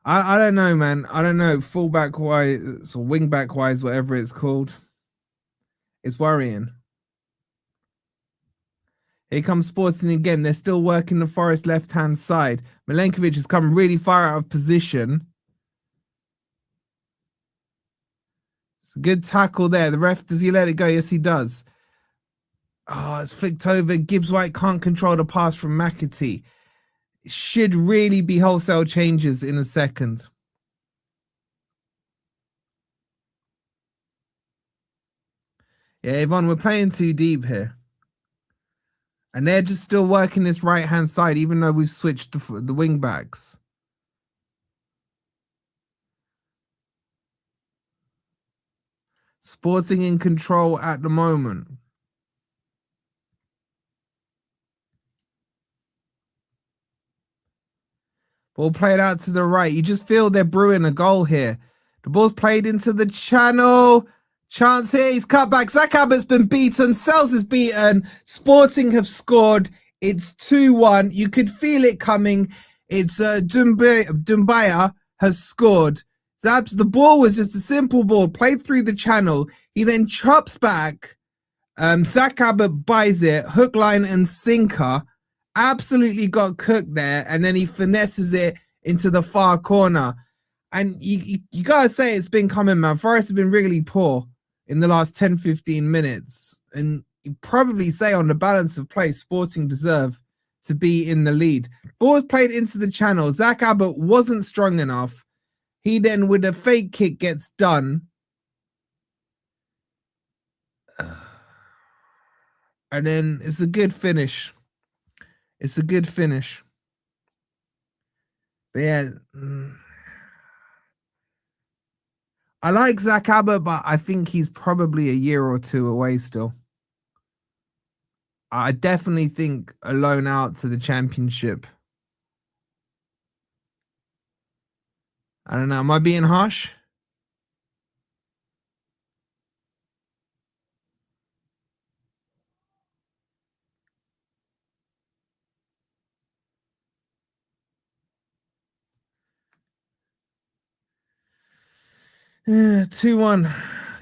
I don't know, man. I don't know. Fullback wise or wing back wise, whatever it's called. It's worrying. Here comes Sporting again. They're still working the Forest left-hand side. Milenkovic has come really far out of position. It's a good tackle there. The ref, does he let it go? Yes, he does. Oh, it's flicked over. Gibbs White can't control the pass from McAtee. It should really be wholesale changes in a second. Yeah, Yvonne, we're playing too deep here. And they're just still working this right-hand side, even though we've switched the wing backs. Sporting in control at the moment. Ball played out to the right. You just feel they're brewing a goal here. The ball's played into the channel. Chance here. He's cut back. Zach Abbott's been beaten. Sells is beaten. Sporting have scored. It's 2-1. You could feel it coming. It's Dumbaya has scored. The ball was just a simple ball played through the channel. He then chops back. Zach Abbott buys it, hook, line, and sinker. Absolutely got cooked there, and then he finesses it into the far corner. And you gotta say it's been coming, man. Forest have been really poor in the last 10-15 minutes. And you probably say on the balance of play, Sporting deserve to be in the lead. Ball was played into the channel. Zach Abbott wasn't strong enough. He then, with a fake kick, gets done. And then it's a good finish. It's a good finish. But yeah, I like Zach Abbott, but I think he's probably a year or two away still. I definitely think a loan out to the Championship. I don't know. Am I being harsh? Yeah, 2-1.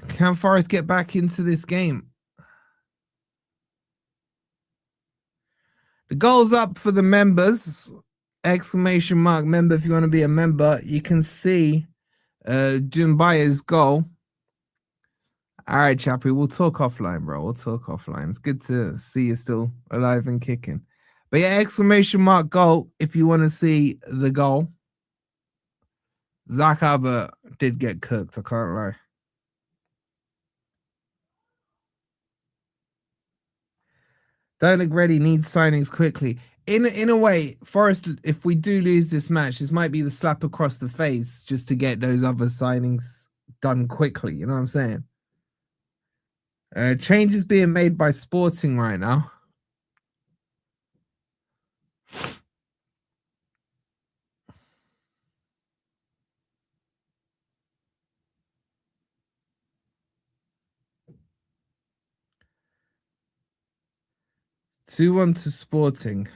Can Forest get back into this game? The goal's up for the members. Exclamation mark member if you want to be a member. You can see Dumbaya's goal. All right, Chappie, we'll talk offline, bro. We'll talk offline. It's good to see you still alive and kicking. But yeah, exclamation mark goal if you want to see the goal. Zach Abbott did get cooked, I can't lie. Don't look ready, needs signings quickly. In a way, Forest, if we do lose this match, this might be the slap across the face just to get those other signings done quickly. You know what I'm saying? Changes being made by Sporting right now. Two 2-1 to Sporting.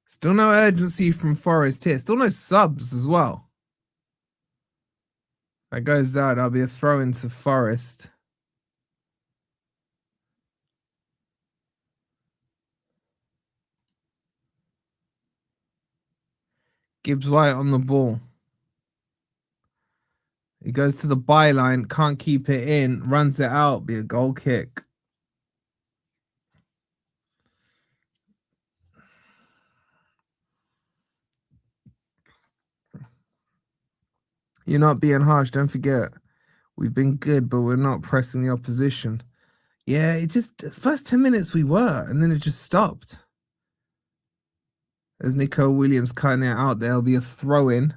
Still no urgency from Forest here. Still no subs as well. That goes out. That'll be a throw into Forest. Gibbs White on the ball. He goes to the byline, can't keep it in, runs it out, be a goal kick. You're not being harsh, don't forget. We've been good, but we're not pressing the opposition. Yeah, it just, the first 10 minutes we were, and then it just stopped. As Nico Williams cutting it out, there'll be a throw-in.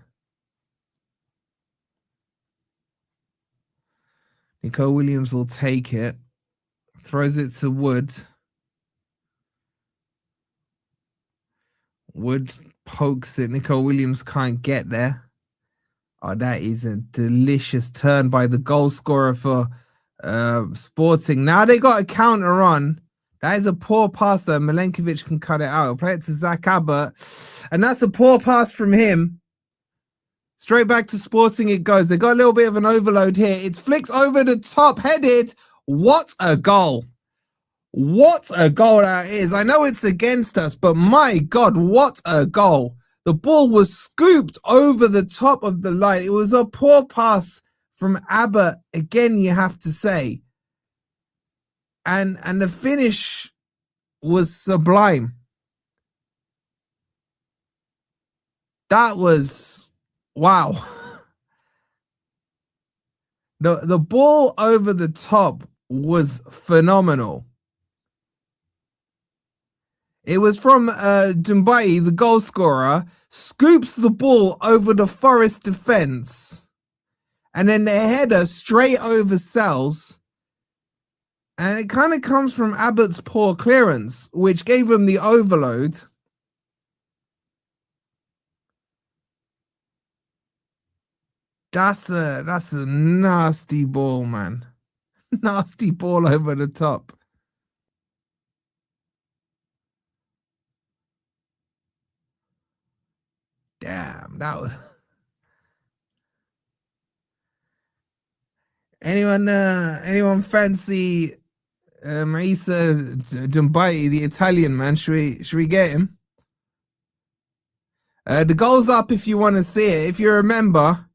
Nico Williams will take it. Throws it to Wood. Wood pokes it. Nico Williams can't get there. Oh, that is a delicious turn by the goal scorer for Sporting. Now they got a counter on. That is a poor pass though. Milenkovic can cut it out. He'll play it to Zach Abbott. And that's a poor pass from him. Straight back to Sporting it goes. They got a little bit of an overload here. It's flicked over the top, headed. What a goal. What a goal that is. I know it's against us, but my God, what a goal. The ball was scooped over the top of the line. It was a poor pass from Abbott, again, you have to say. And the finish was sublime. That was, wow. The ball over the top was phenomenal. It was from Dumbayi, the goal scorer, scoops the ball over the Forest defence, and then the header straight over Sells. And it kind of comes from Abbott's poor clearance, which gave him the overload. That's a nasty ball, man. Nasty ball over the top. Damn, that was... Anyone fancy Ousmane Diomande, the Italian man? Should we get him? The goal's up if you want to see it. If you remember,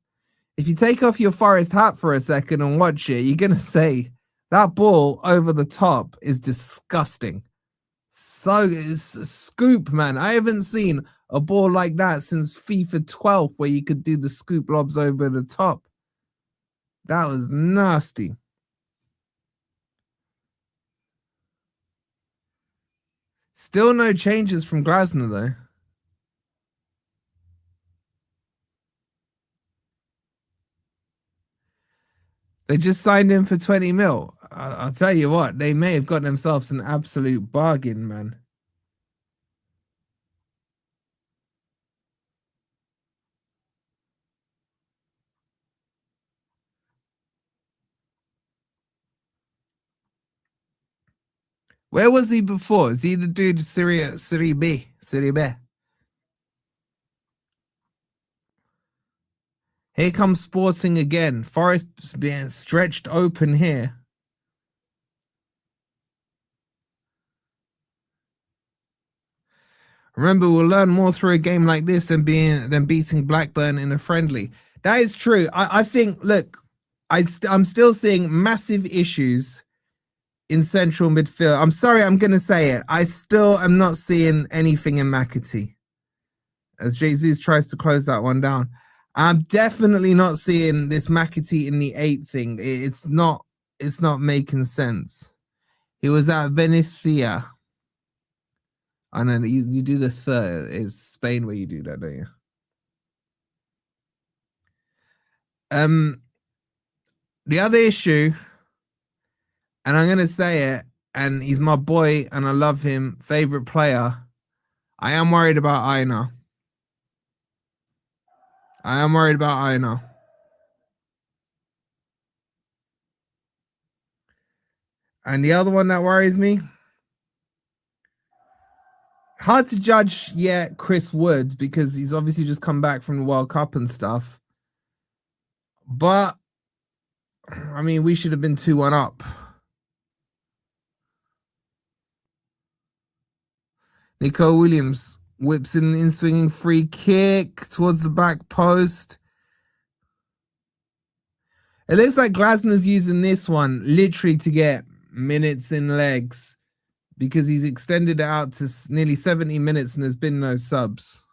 if you take off your Forest hat for a second and watch it, you're gonna say that ball over the top is disgusting. So it's a scoop, man. I haven't seen a ball like that since FIFA 12, where you could do the scoop lobs over the top. That was nasty. Still no changes from Glasner, though. They just signed him for 20 mil. I'll tell you what, they may have got themselves an absolute bargain, man. Where was he before? Is he the dude Serie B? Here comes Sporting again. Forest being stretched open here. Remember, we'll learn more through a game like this than beating Blackburn in a friendly. That is true. I think, look, I'm still seeing massive issues in central midfield. I'm sorry, I'm going to say it. I still am not seeing anything in McAtee as Jesus tries to close that one down. I'm definitely not seeing this McAtee in the 8 thing. It's not making sense. He was at Venezia. I know you do the third. It's Spain where you do that, don't you? The other issue, and I'm gonna say it, and he's my boy, and I love him, favorite player. I am worried about Aina. And the other one that worries me, hard to judge yet, Chris Woods, because he's obviously just come back from the World Cup and stuff. But, I mean, we should have been 2-1 up. Nico Williams whips in swinging free kick towards the back post. It looks like Glasner's using this one literally to get minutes in legs, because he's extended it out to nearly 70 minutes and there's been no subs.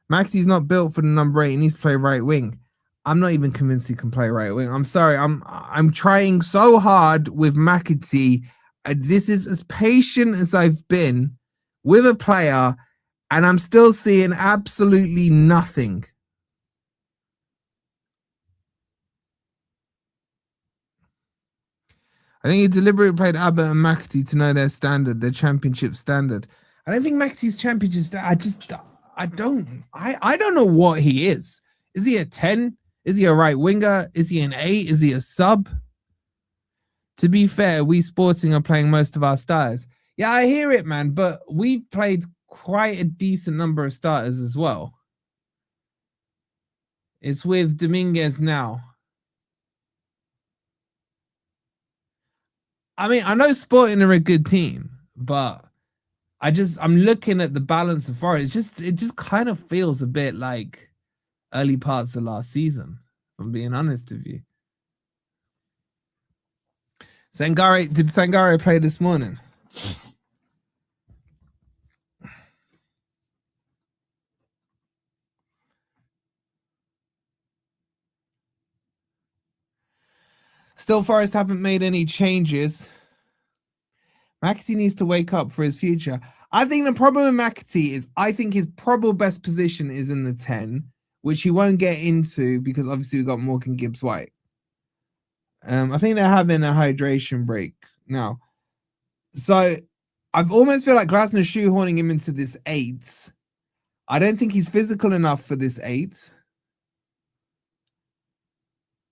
Maxi's not built for the number 8. He needs to play right wing. I'm not even convinced he can play right wing. I'm sorry. I'm trying so hard with McAtee. This is as patient as I've been with a player, and I'm still seeing absolutely nothing. I think he deliberately played Abbott and McAtee to know their standard, their championship standard. I don't think McAtee's championship. I don't know what he is. Is he a 10? Is he a right winger? Is he an 8? Is he a sub? To be fair, we Sporting are playing most of our starters. Yeah, I hear it, man, but we've played quite a decent number of starters as well. It's with Dominguez now. I mean, I know Sporting are a good team, but I'm looking at the balance of Forest. It just kind of feels a bit like early parts of last season, if I'm being honest with you. Did Sangare play this morning? Still, Forest haven't made any changes. McAtee needs to wake up for his future. I think the problem with McAtee is I think his probable best position is in the 10, which he won't get into because obviously we've got Morgan Gibbs-White. I think they're having a hydration break now. So I've almost feel like Glasner shoehorning him into this 8. I don't think he's physical enough for this 8.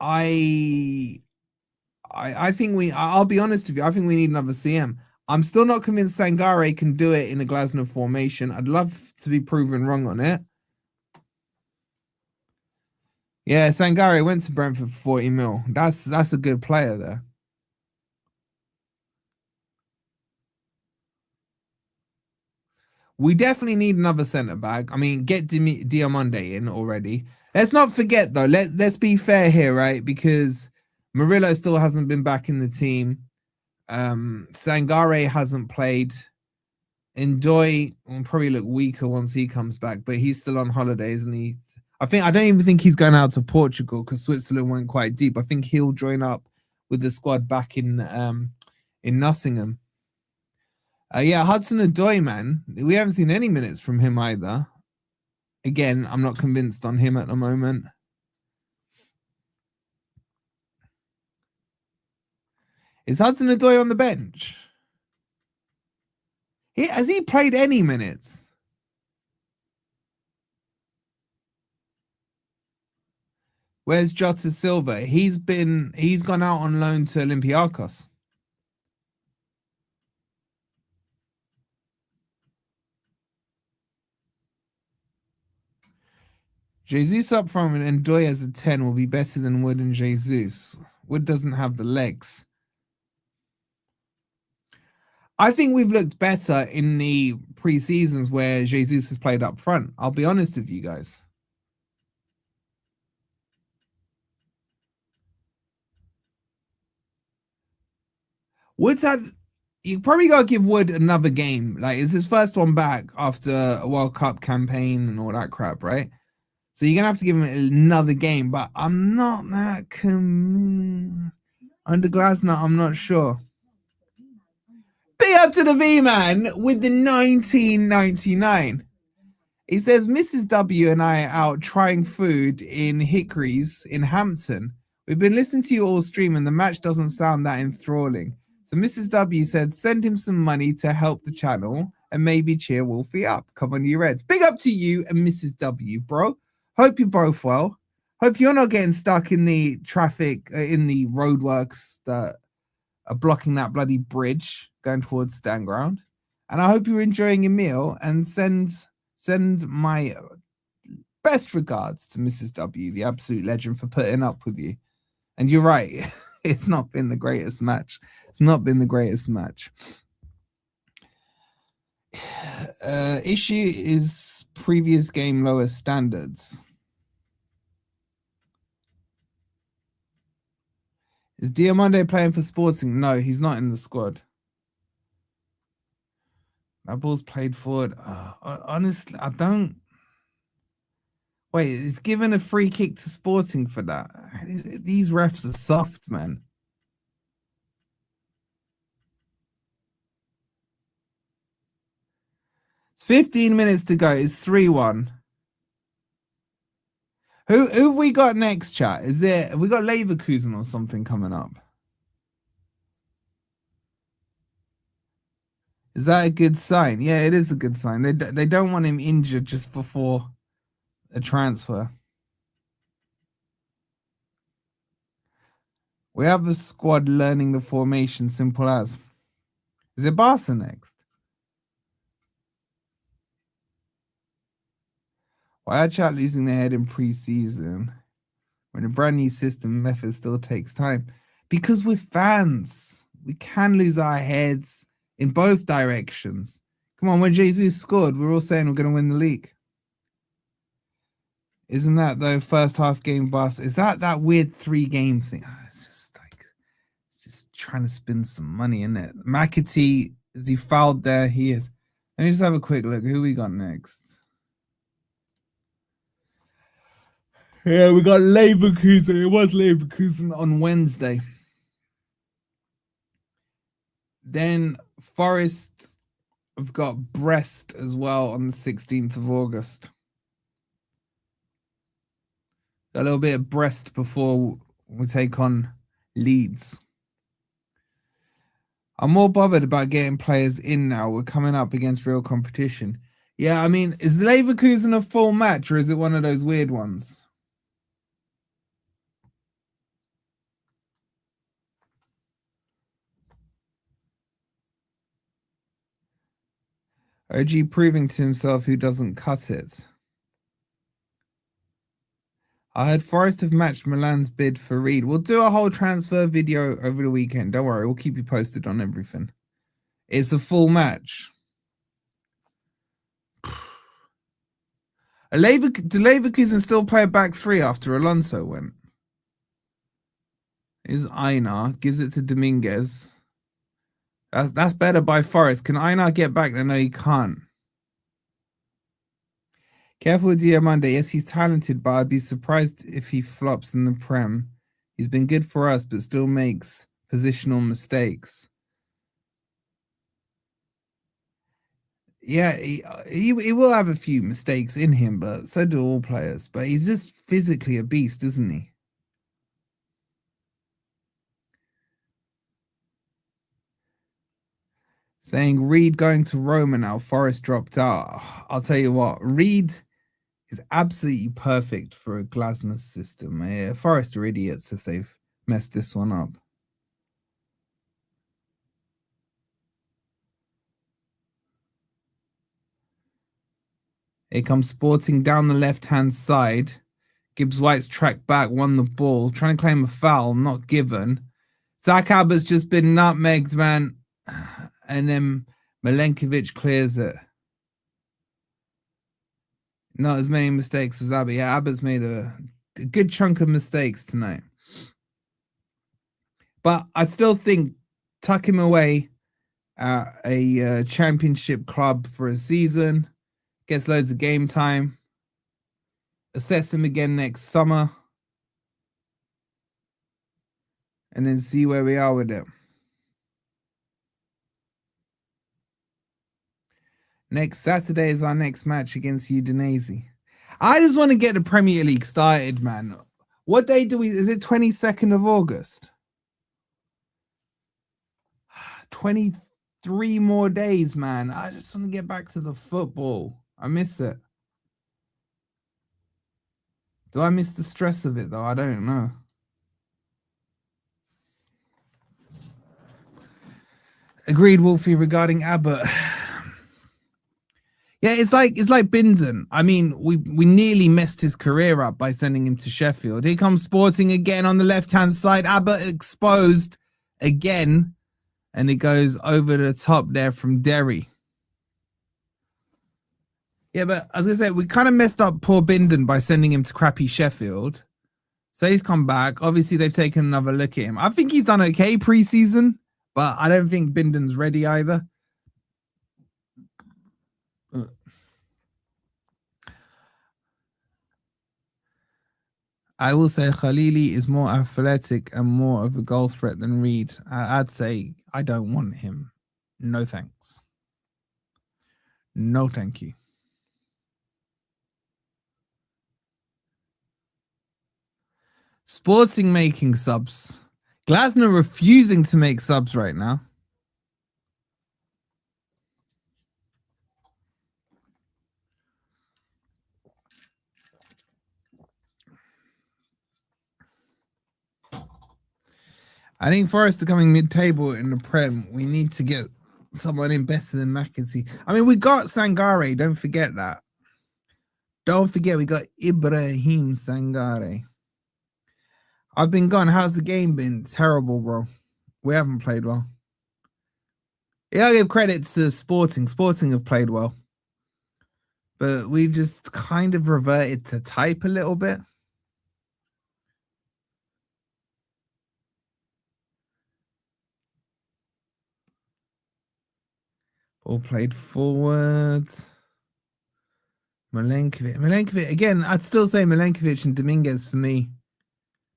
I I think I'll be honest with you, I think we need another CM. I'm still not convinced Sangare can do it in a Glasner formation. I'd love to be proven wrong on it. Yeah, Sangare went to Brentford for 40 mil. That's a good player there. We definitely need another centre back. I mean, get Diomande in already. Let's not forget though. Let's be fair here, right? Because Murillo still hasn't been back in the team. Sangare hasn't played. Ndoye will probably look weaker once he comes back, but he's still on holiday, isn't he? I don't even think he's going out to Portugal because Switzerland went quite deep. I think he'll join up with the squad back in Nottingham. Yeah, Hudson-Odoi, man. We haven't seen any minutes from him either. Again, I'm not convinced on him at the moment. Is Hudson-Odoi on the bench? Has he played any minutes? Where's Jota Silva? He's gone out on loan to Olympiacos. Jesus up front and Ndoye as a 10 will be better than Wood and Jesus. Wood doesn't have the legs. I think we've looked better in the pre-seasons where Jesus has played up front. I'll be honest with you guys. Wood's had... You probably got to give Wood another game. Like, it's his first one back after a World Cup campaign and all that crap, right? So you're going to have to give him another game. But I'm not that... Under Glasner, I'm not sure. Big up to the V-Man with the 1999. He says, Mrs. W and I are out trying food in Hickories in Hampton. We've been listening to you all stream and the match doesn't sound that enthralling. So Mrs. W said, send him some money to help the channel and maybe cheer Wolfie up. Come on, you Reds. Big up to you and Mrs. W, bro. Hope you're both well. Hope you're not getting stuck in the traffic, in the roadworks that are blocking that bloody bridge going towards Stand Ground. And I hope you're enjoying your meal and send my best regards to Mrs. W, the absolute legend, for putting up with you. And you're right, it's not been the greatest match. It's not been the greatest match. Issue is previous game lower standards. Is Diomande playing for Sporting? No, he's not in the squad. That ball's played forward. Honestly, I don't... Wait, it's given a free kick to Sporting for that. These refs are soft, man. It's 15 minutes to go. It's 3-1. Who have we got next, chat? Have we got Leverkusen or something coming up? Is that a good sign? Yeah, it is a good sign. They don't want him injured just before a transfer. We have the squad learning the formation, simple as. Is it Barca next? Why are chat losing their head in pre-season when a brand new system method still takes time? Because we're fans. We can lose our heads in both directions. Come on, when Jesus scored, we're all saying we're going to win the league. Isn't that the first half game bust? Is that weird 3-game thing? It's just like, it's just trying to spin some money in it. McAtee, is he fouled there? He is. Let me just have a quick look. Who we got next? Yeah, we got Leverkusen. It was Leverkusen on Wednesday. Then Forest have got Brest as well on the 16th of August. Got a little bit of Brest before we take on Leeds. I'm more bothered about getting players in now. We're coming up against real competition. Yeah, I mean, is Leverkusen a full match or is it one of those weird ones? OG proving to himself who doesn't cut it. I heard Forest have matched Milan's bid for Reed. We'll do a whole transfer video over the weekend. Don't worry, we'll keep you posted on everything. It's a full match. Do Leverkusen still play a back three after Alonso went? Is Einar, gives it to Dominguez. That's better by Forest. Can Einar get back? No, he can't. Careful with Diomande. Yes, he's talented, but I'd be surprised if he flops in the Prem. He's been good for us, but still makes positional mistakes. Yeah, he will have a few mistakes in him, but so do all players. But he's just physically a beast, isn't he? Saying Reed going to Roma now, Forest dropped out. I'll tell you what, Reed is absolutely perfect for a Glasner's system. Forest are idiots if they've messed this one up. Here comes Sporting down the left-hand side. Gibbs White's tracked back, won the ball. Trying to claim a foul, not given. Zach Abbott's just been nutmegged, man. And then Milenkovic clears it. Not as many mistakes as Abbott. Yeah, Abbott's made a good chunk of mistakes tonight. But I still think tuck him away at a championship club for a season. Gets loads of game time. Assess him again next summer. And then see where we are with it. Next Saturday is our next match against Udinese. I just want to get the Premier League started, man. What day do we... Is it 22nd of August? 23 more days, man. I just want to get back to the football. I miss it. Do I miss the stress of it, though? I don't know. Agreed, Wolfie, regarding Abbott. Yeah, it's like Bindon. I mean, we nearly messed his career up by sending him to Sheffield. Here comes Sporting again on the left-hand side. Abbott exposed again. And it goes over the top there from Derry. Yeah, but as I said, we kind of messed up poor Bindon by sending him to crappy Sheffield. So he's come back. Obviously, they've taken another look at him. I think he's done okay pre-season, but I don't think Bindon's ready either. I will say Khalili is more athletic and more of a goal threat than Reed. I'd say I don't want him. No thanks. No thank you. Sporting making subs. Glasner refusing to make subs right now. I think Forest are coming mid-table in the Prem. We need to get someone in better than McAtee. I mean, we got Sangare. Don't forget that. Don't forget we got Ibrahim Sangare. I've been gone. How's the game been? Terrible, bro. We haven't played well. Yeah, I give credit to Sporting. Sporting have played well. But we've just kind of reverted to type a little bit. All played forwards. Milenkovic. Again, I'd still say Milenkovic and Dominguez for me.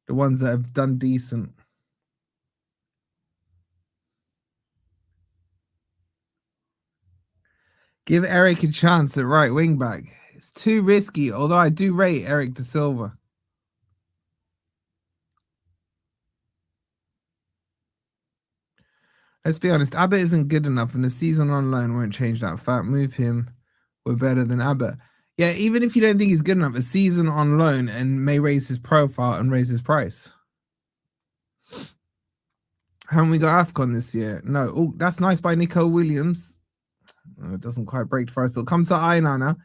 The ones that have done decent. Give Eric a chance at right wing back. It's too risky, although I do rate Eric Da Silva. Let's be honest, Abbott isn't good enough, and the season on loan won't change that fact. Move him. We're better than Abbott. Yeah, even if you don't think he's good enough, a season on loan and may raise his profile and raise his price. Haven't we got AFCON this year? No. Oh, that's nice by Nico Williams. It doesn't quite break Forest. It'll come to Einar now.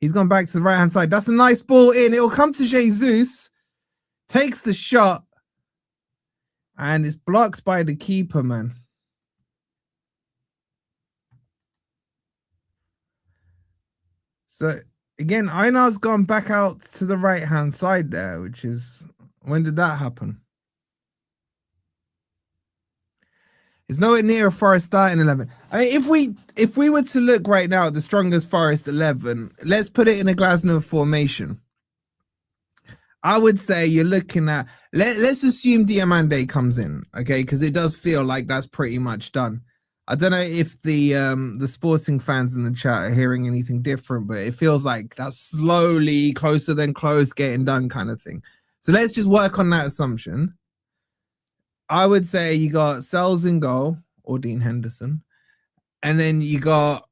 He's gone back to the right-hand side. That's a nice ball in. It'll come to Jesus. Takes the shot. And it's blocked by the keeper, man. So, again, Einar's gone back out to the right-hand side there, which is... When did that happen? It's nowhere near a Forest starting 11. I mean, if we were to look right now at the strongest Forest 11, let's put it in a Glasgow formation. I would say you're looking at... Let's assume Diomande comes in, okay? Because it does feel like that's pretty much done. I don't know if the sporting fans in the chat are hearing anything different, but it feels like that's slowly, closer than close, getting done kind of thing. So let's just work on that assumption. I would say you got Sells in goal, or Dean Henderson. And then you got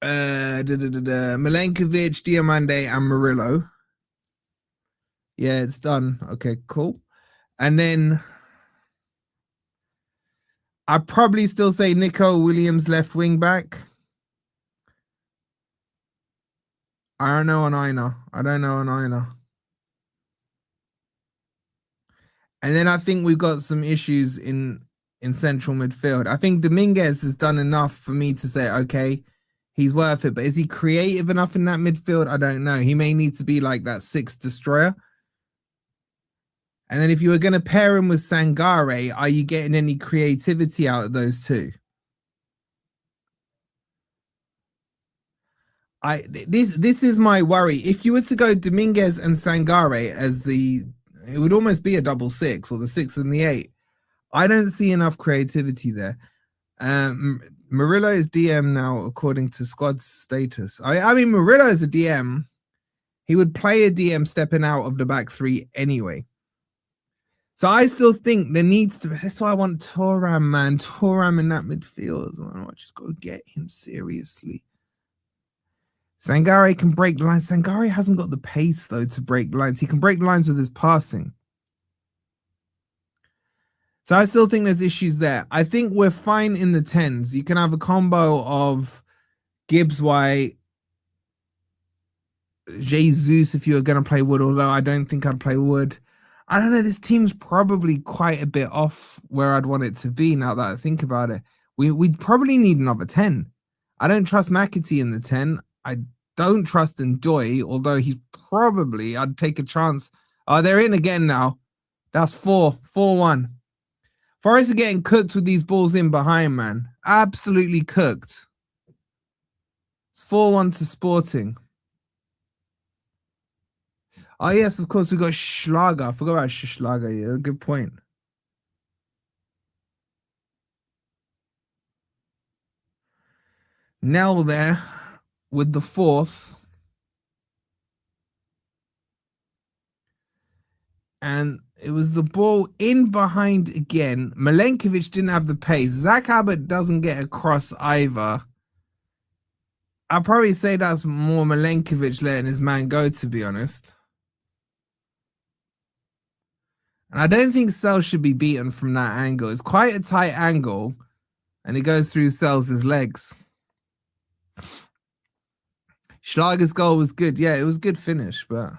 Milenkovic, Diomande, and Murillo. Yeah, it's done. Okay, cool. And then... I'd probably still say Nico Williams left wing back. I don't know on Einar. And then I think we've got some issues in central midfield. I think Dominguez has done enough for me to say, okay, he's worth it. But is he creative enough in that midfield? I don't know. He may need to be like that sixth destroyer. And then if you were going to pair him with Sangare, are you getting any creativity out of those two? This is my worry. If you were to go Dominguez and Sangare as it would almost be a double six or the 6 and the 8. I don't see enough creativity there. Murillo is DM now, according to squad status. I mean, Murillo is a DM. He would play a DM stepping out of the back three anyway. So I still think there needs to... That's why I want Thuram, man. Thuram in that midfield. I just got to get him seriously. Sangare can break lines. Sangare hasn't got the pace, though, to break lines. He can break lines with his passing. So I still think there's issues there. I think we're fine in the 10s. You can have a combo of Gibbs White, Jesus if you were going to play Wood, although I don't think I'd play Wood. I don't know, this team's probably quite a bit off where I'd want it to be now that I think about it. We'd probably need another 10. I don't trust McAtee in the 10. I don't trust Ndoye, although he's probably... I'd take a chance. Oh, they're in again now. That's 4-1. Forest are getting cooked with these balls in behind, man. Absolutely cooked. It's 4-1 to Sporting. Oh, yes, of course, we got Schlager. I forgot about Schlager. Yeah, good point. Nell there with the 4th. And it was the ball in behind again. Milenkovic didn't have the pace. Zach Abbott doesn't get across either. I'd probably say that's more Milenkovic letting his man go, to be honest. And I don't think Sells should be beaten from that angle. It's quite a tight angle. And it goes through Sells' legs. Schlager's goal was good. Yeah, it was a good finish, but...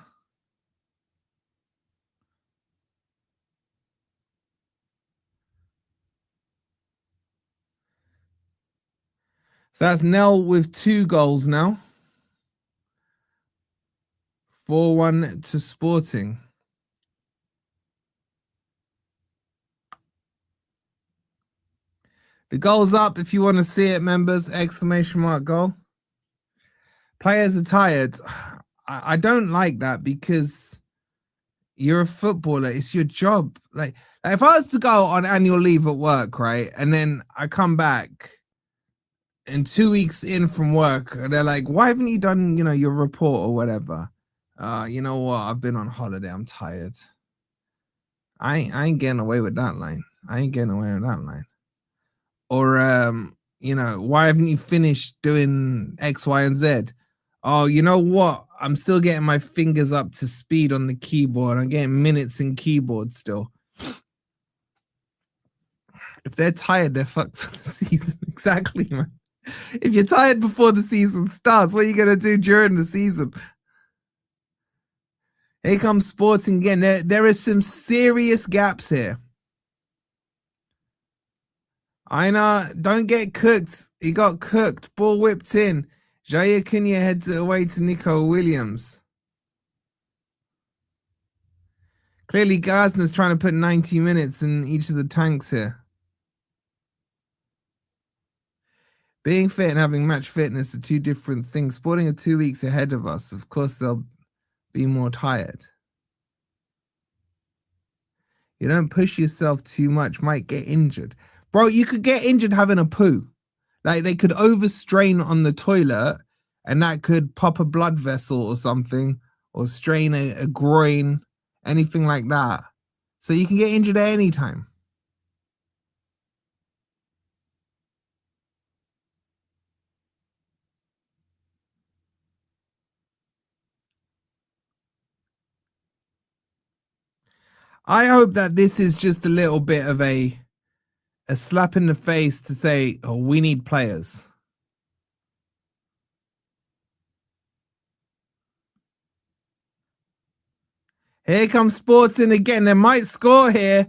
So that's Nell with 2 goals now. 4-1 to Sporting. The goal's up if you want to see it, members. Exclamation mark goal. Players are tired. I don't like that because you're a footballer. It's your job. Like if I was to go on annual leave at work, right, and then I come back and 2 weeks in from work, they're like, why haven't you done, your report or whatever? You know what? I've been on holiday. I'm tired. I ain't getting away with that line. Or, why haven't you finished doing X, Y, and Z? Oh, you know what? I'm still getting my fingers up to speed on the keyboard. I'm getting minutes in keyboard still. If they're tired, they're fucked for the season. Exactly, man. If you're tired before the season starts, what are you going to do during the season? Here comes Sporting again. There are some serious gaps here. I know. Don't get cooked. He got cooked. Ball whipped in. Jair Cunha heads it away to Nico Williams. Clearly, Gardner's trying to put 90 minutes in each of the tanks here. Being fit and having match fitness are two different things. Sporting are 2 weeks ahead of us. Of course, they'll be more tired. You don't push yourself too much, might get injured. Bro, you could get injured having a poo. Like, they could overstrain on the toilet and that could pop a blood vessel or something, or strain a groin, anything like that. So you can get injured at any time. I hope that this is just a little bit of a slap in the face to say, oh, we need players. Here comes Sporting again. They might score here.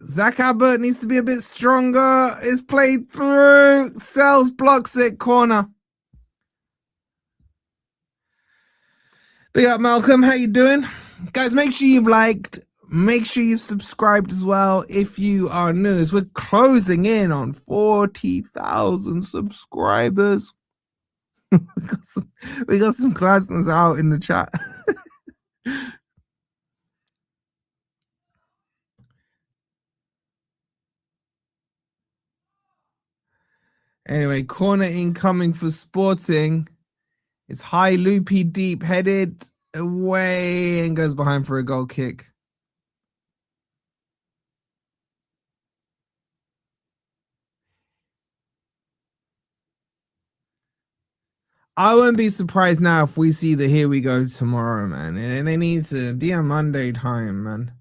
Zach Abbott needs to be a bit stronger. It's played through. Sells, blocks it, corner. Big up, Malcolm. How you doing? Guys, make sure you've liked. Make sure you've subscribed as well if you are new, as we're closing in on 40,000 subscribers. we got some classmates out in the chat. Anyway, corner incoming for Sporting. It's high, loopy, deep, headed away and goes behind for a goal kick. I wouldn't be surprised now if we see the here we go tomorrow, man. And they need to Diomande time, man.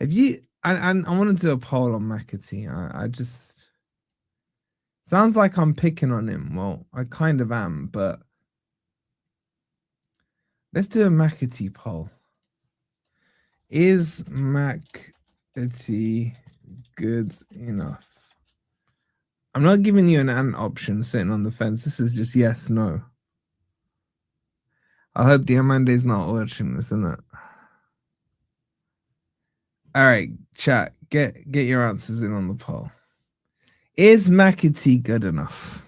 If you, I want to do a poll on McAtee. I just sounds like I'm picking on him. Well, I kind of am, but let's do a McAtee poll. Is McAtee good enough? I'm not giving you an option sitting on the fence. This is just yes, no. I hope Diamande's not watching this, isn't it? All right, chat. Get your answers in on the poll. Is McAtee good enough?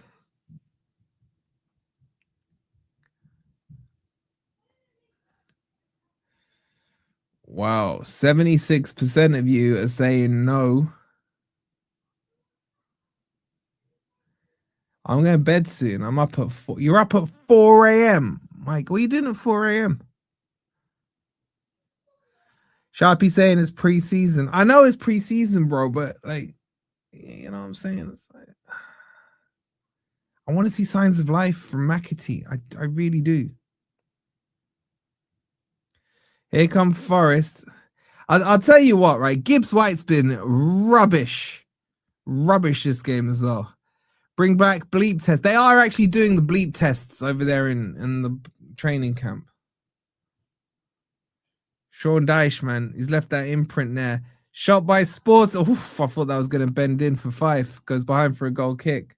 Wow, 76% of you are saying no. I'm going to bed soon. I'm up at 4. You're up at 4 a.m. Mike, what are you doing at 4 a.m.? Sharpie saying it's preseason. I know it's preseason, bro, but like, you know what I'm saying? It's like, I want to see signs of life from McAtee. I really do. Here come Forest. I'll tell you what, right? Gibbs White's been rubbish. Rubbish this game as well. Bring back bleep tests. They are actually doing the bleep tests over there in the training camp. Sean Dyche, man. He's left that imprint there. Shot by Sports. Oof, I thought that was going to bend in for 5. Goes behind for a goal kick.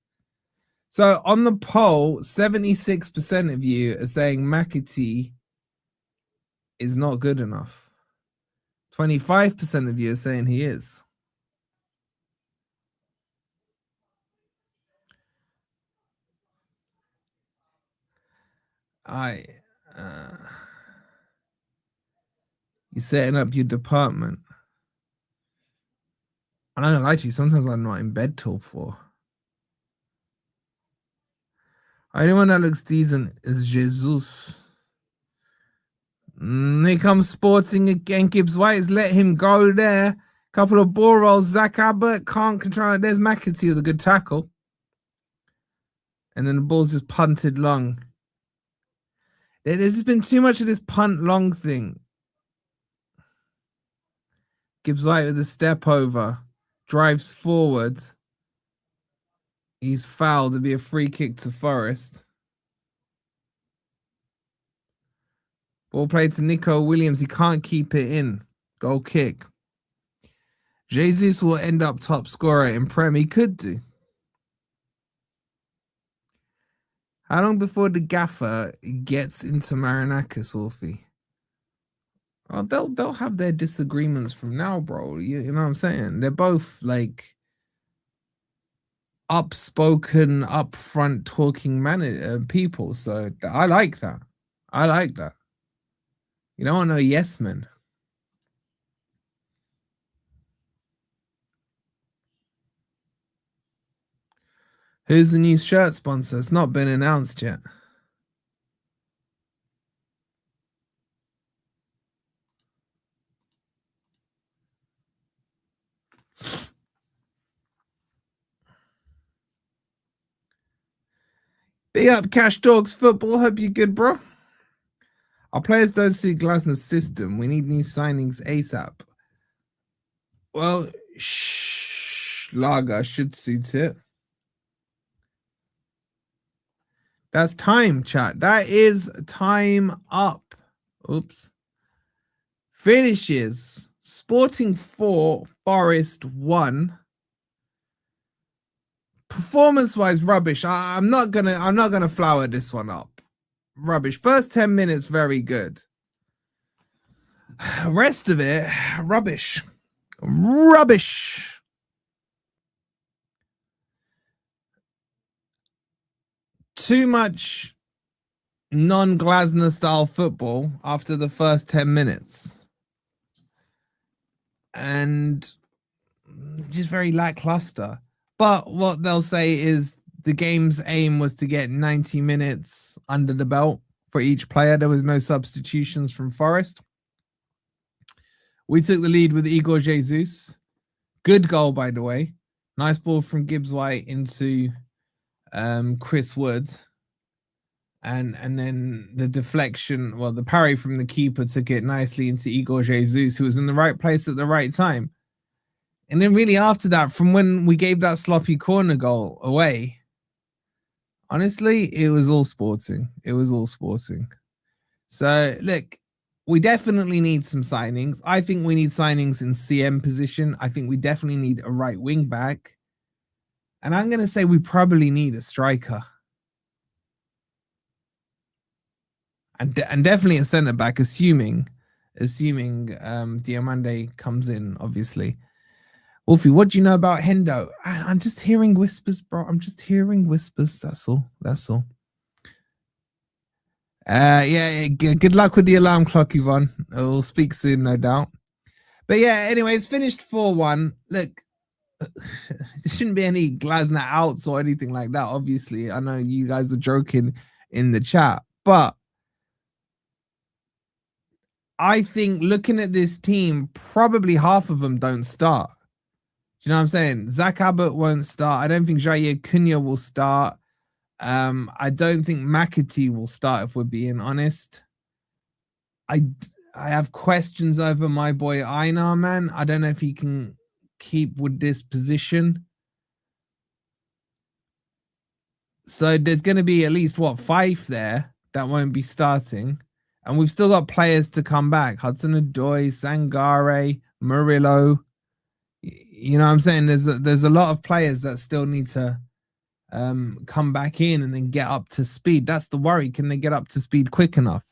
So on the poll, 76% of you are saying McAtee is not good enough. 25% of you are saying he is. You're setting up your department. I'm not gonna lie to you, sometimes I'm not in bed till 4. Anyone that looks decent is Jesus. Here comes Sporting again. Gibbs White, let him go there. Couple of ball rolls. Zach Abbott can't control it. There's McAtee with a good tackle. And then the ball's just punted long. There's just been too much of this punt long thing. Gibbs White with a step over, drives forward. He's fouled. It'll be a free kick to Forest. Ball played to Nico Williams. He can't keep it in. Goal kick. Jesus will end up top scorer in Prem. He could do. How long before the gaffer gets into Marinakis, Wolfie? Oh, they'll have their disagreements from now, bro. You know what I'm saying? They're both like upspoken, upfront talking people. So I like that. I like that. You don't want no yes men. Who's the new shirt sponsor? It's not been announced yet. Big up Cash Dogs Football. Hope you're good, bro. Our players don't suit Glasner's system. We need new signings ASAP. Well, Lager should suit it. That's time, chat. That is time up. Oops. Finishes. Sporting 4, Forest 1. Performance-wise, rubbish. I'm not gonna flower this one up. Rubbish. First 10 minutes, very good. Rest of it, rubbish. Rubbish. Too much non-Glasner style football after the first 10 minutes. And just very lackluster. But what they'll say is the game's aim was to get 90 minutes under the belt for each player. There was no substitutions from Forest. We took the lead with Igor Jesus. Good goal, by the way. Nice ball from Gibbs White into Chris Woods. And then the deflection, well, the parry from the keeper took it nicely into Igor Jesus, who was in the right place at the right time. And then really after that, from when we gave that sloppy corner goal away, honestly, it was all sporting. It was all sporting. So, look, we definitely need some signings. I think we need signings in CM position. I think we definitely need a right wing back. And I'm going to say we probably need a striker. And definitely a centre back, assuming Diomande comes in, obviously. Wolfie, what do you know about Hendo? I'm just hearing whispers, bro. I'm just hearing whispers. That's all. That's all. Yeah, good luck with the alarm clock, Yvonne. We'll speak soon, no doubt. But yeah, anyways, finished 4-1. Look, there shouldn't be any Glasner outs or anything like that, obviously. I know you guys are joking in the chat, but I think looking at this team, probably half of them don't start. Do you know what I'm saying? Zach Abbott won't start. I don't think Jair Cunha will start. I don't think McAtee will start, if we're being honest. I have questions over my boy Einar, man. I don't know if he can keep with this position. So there's going to be at least, 5 there that won't be starting. And we've still got players to come back. Hudson-Odoi, Sangare, Murillo. You know what I'm saying? There's a lot of players that still need to come back in and then get up to speed. That's the worry. Can they get up to speed quick enough?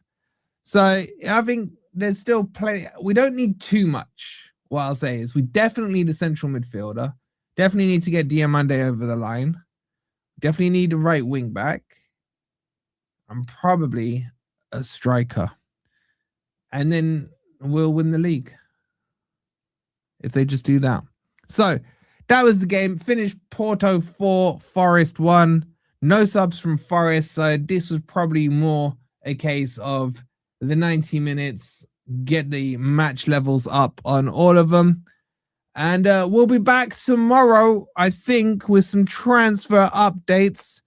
So I think there's still play. We don't need too much. What I'll say is we definitely need a central midfielder. Definitely need to get Diomande over the line. Definitely need a right wing back. And probably a striker. And then we'll win the league. If they just do that. So that was the game. Finished Porto 4, Forest 1. No subs from Forest. So this was probably more a case of the 90 minutes, get the match levels up on all of them. And we'll be back tomorrow, I think, with some transfer updates.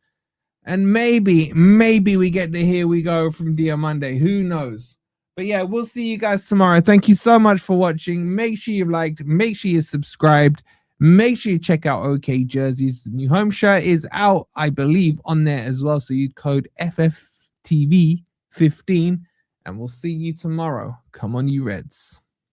And maybe we get the here we go from Diomande. Who knows? But yeah, we'll see you guys tomorrow. Thank you so much for watching. Make sure you've liked, make sure you're subscribed, make sure you check out OK Jerseys. The new home shirt is out, I believe, on there as well. So you code FFTV15, and we'll see you tomorrow. Come on, you Reds.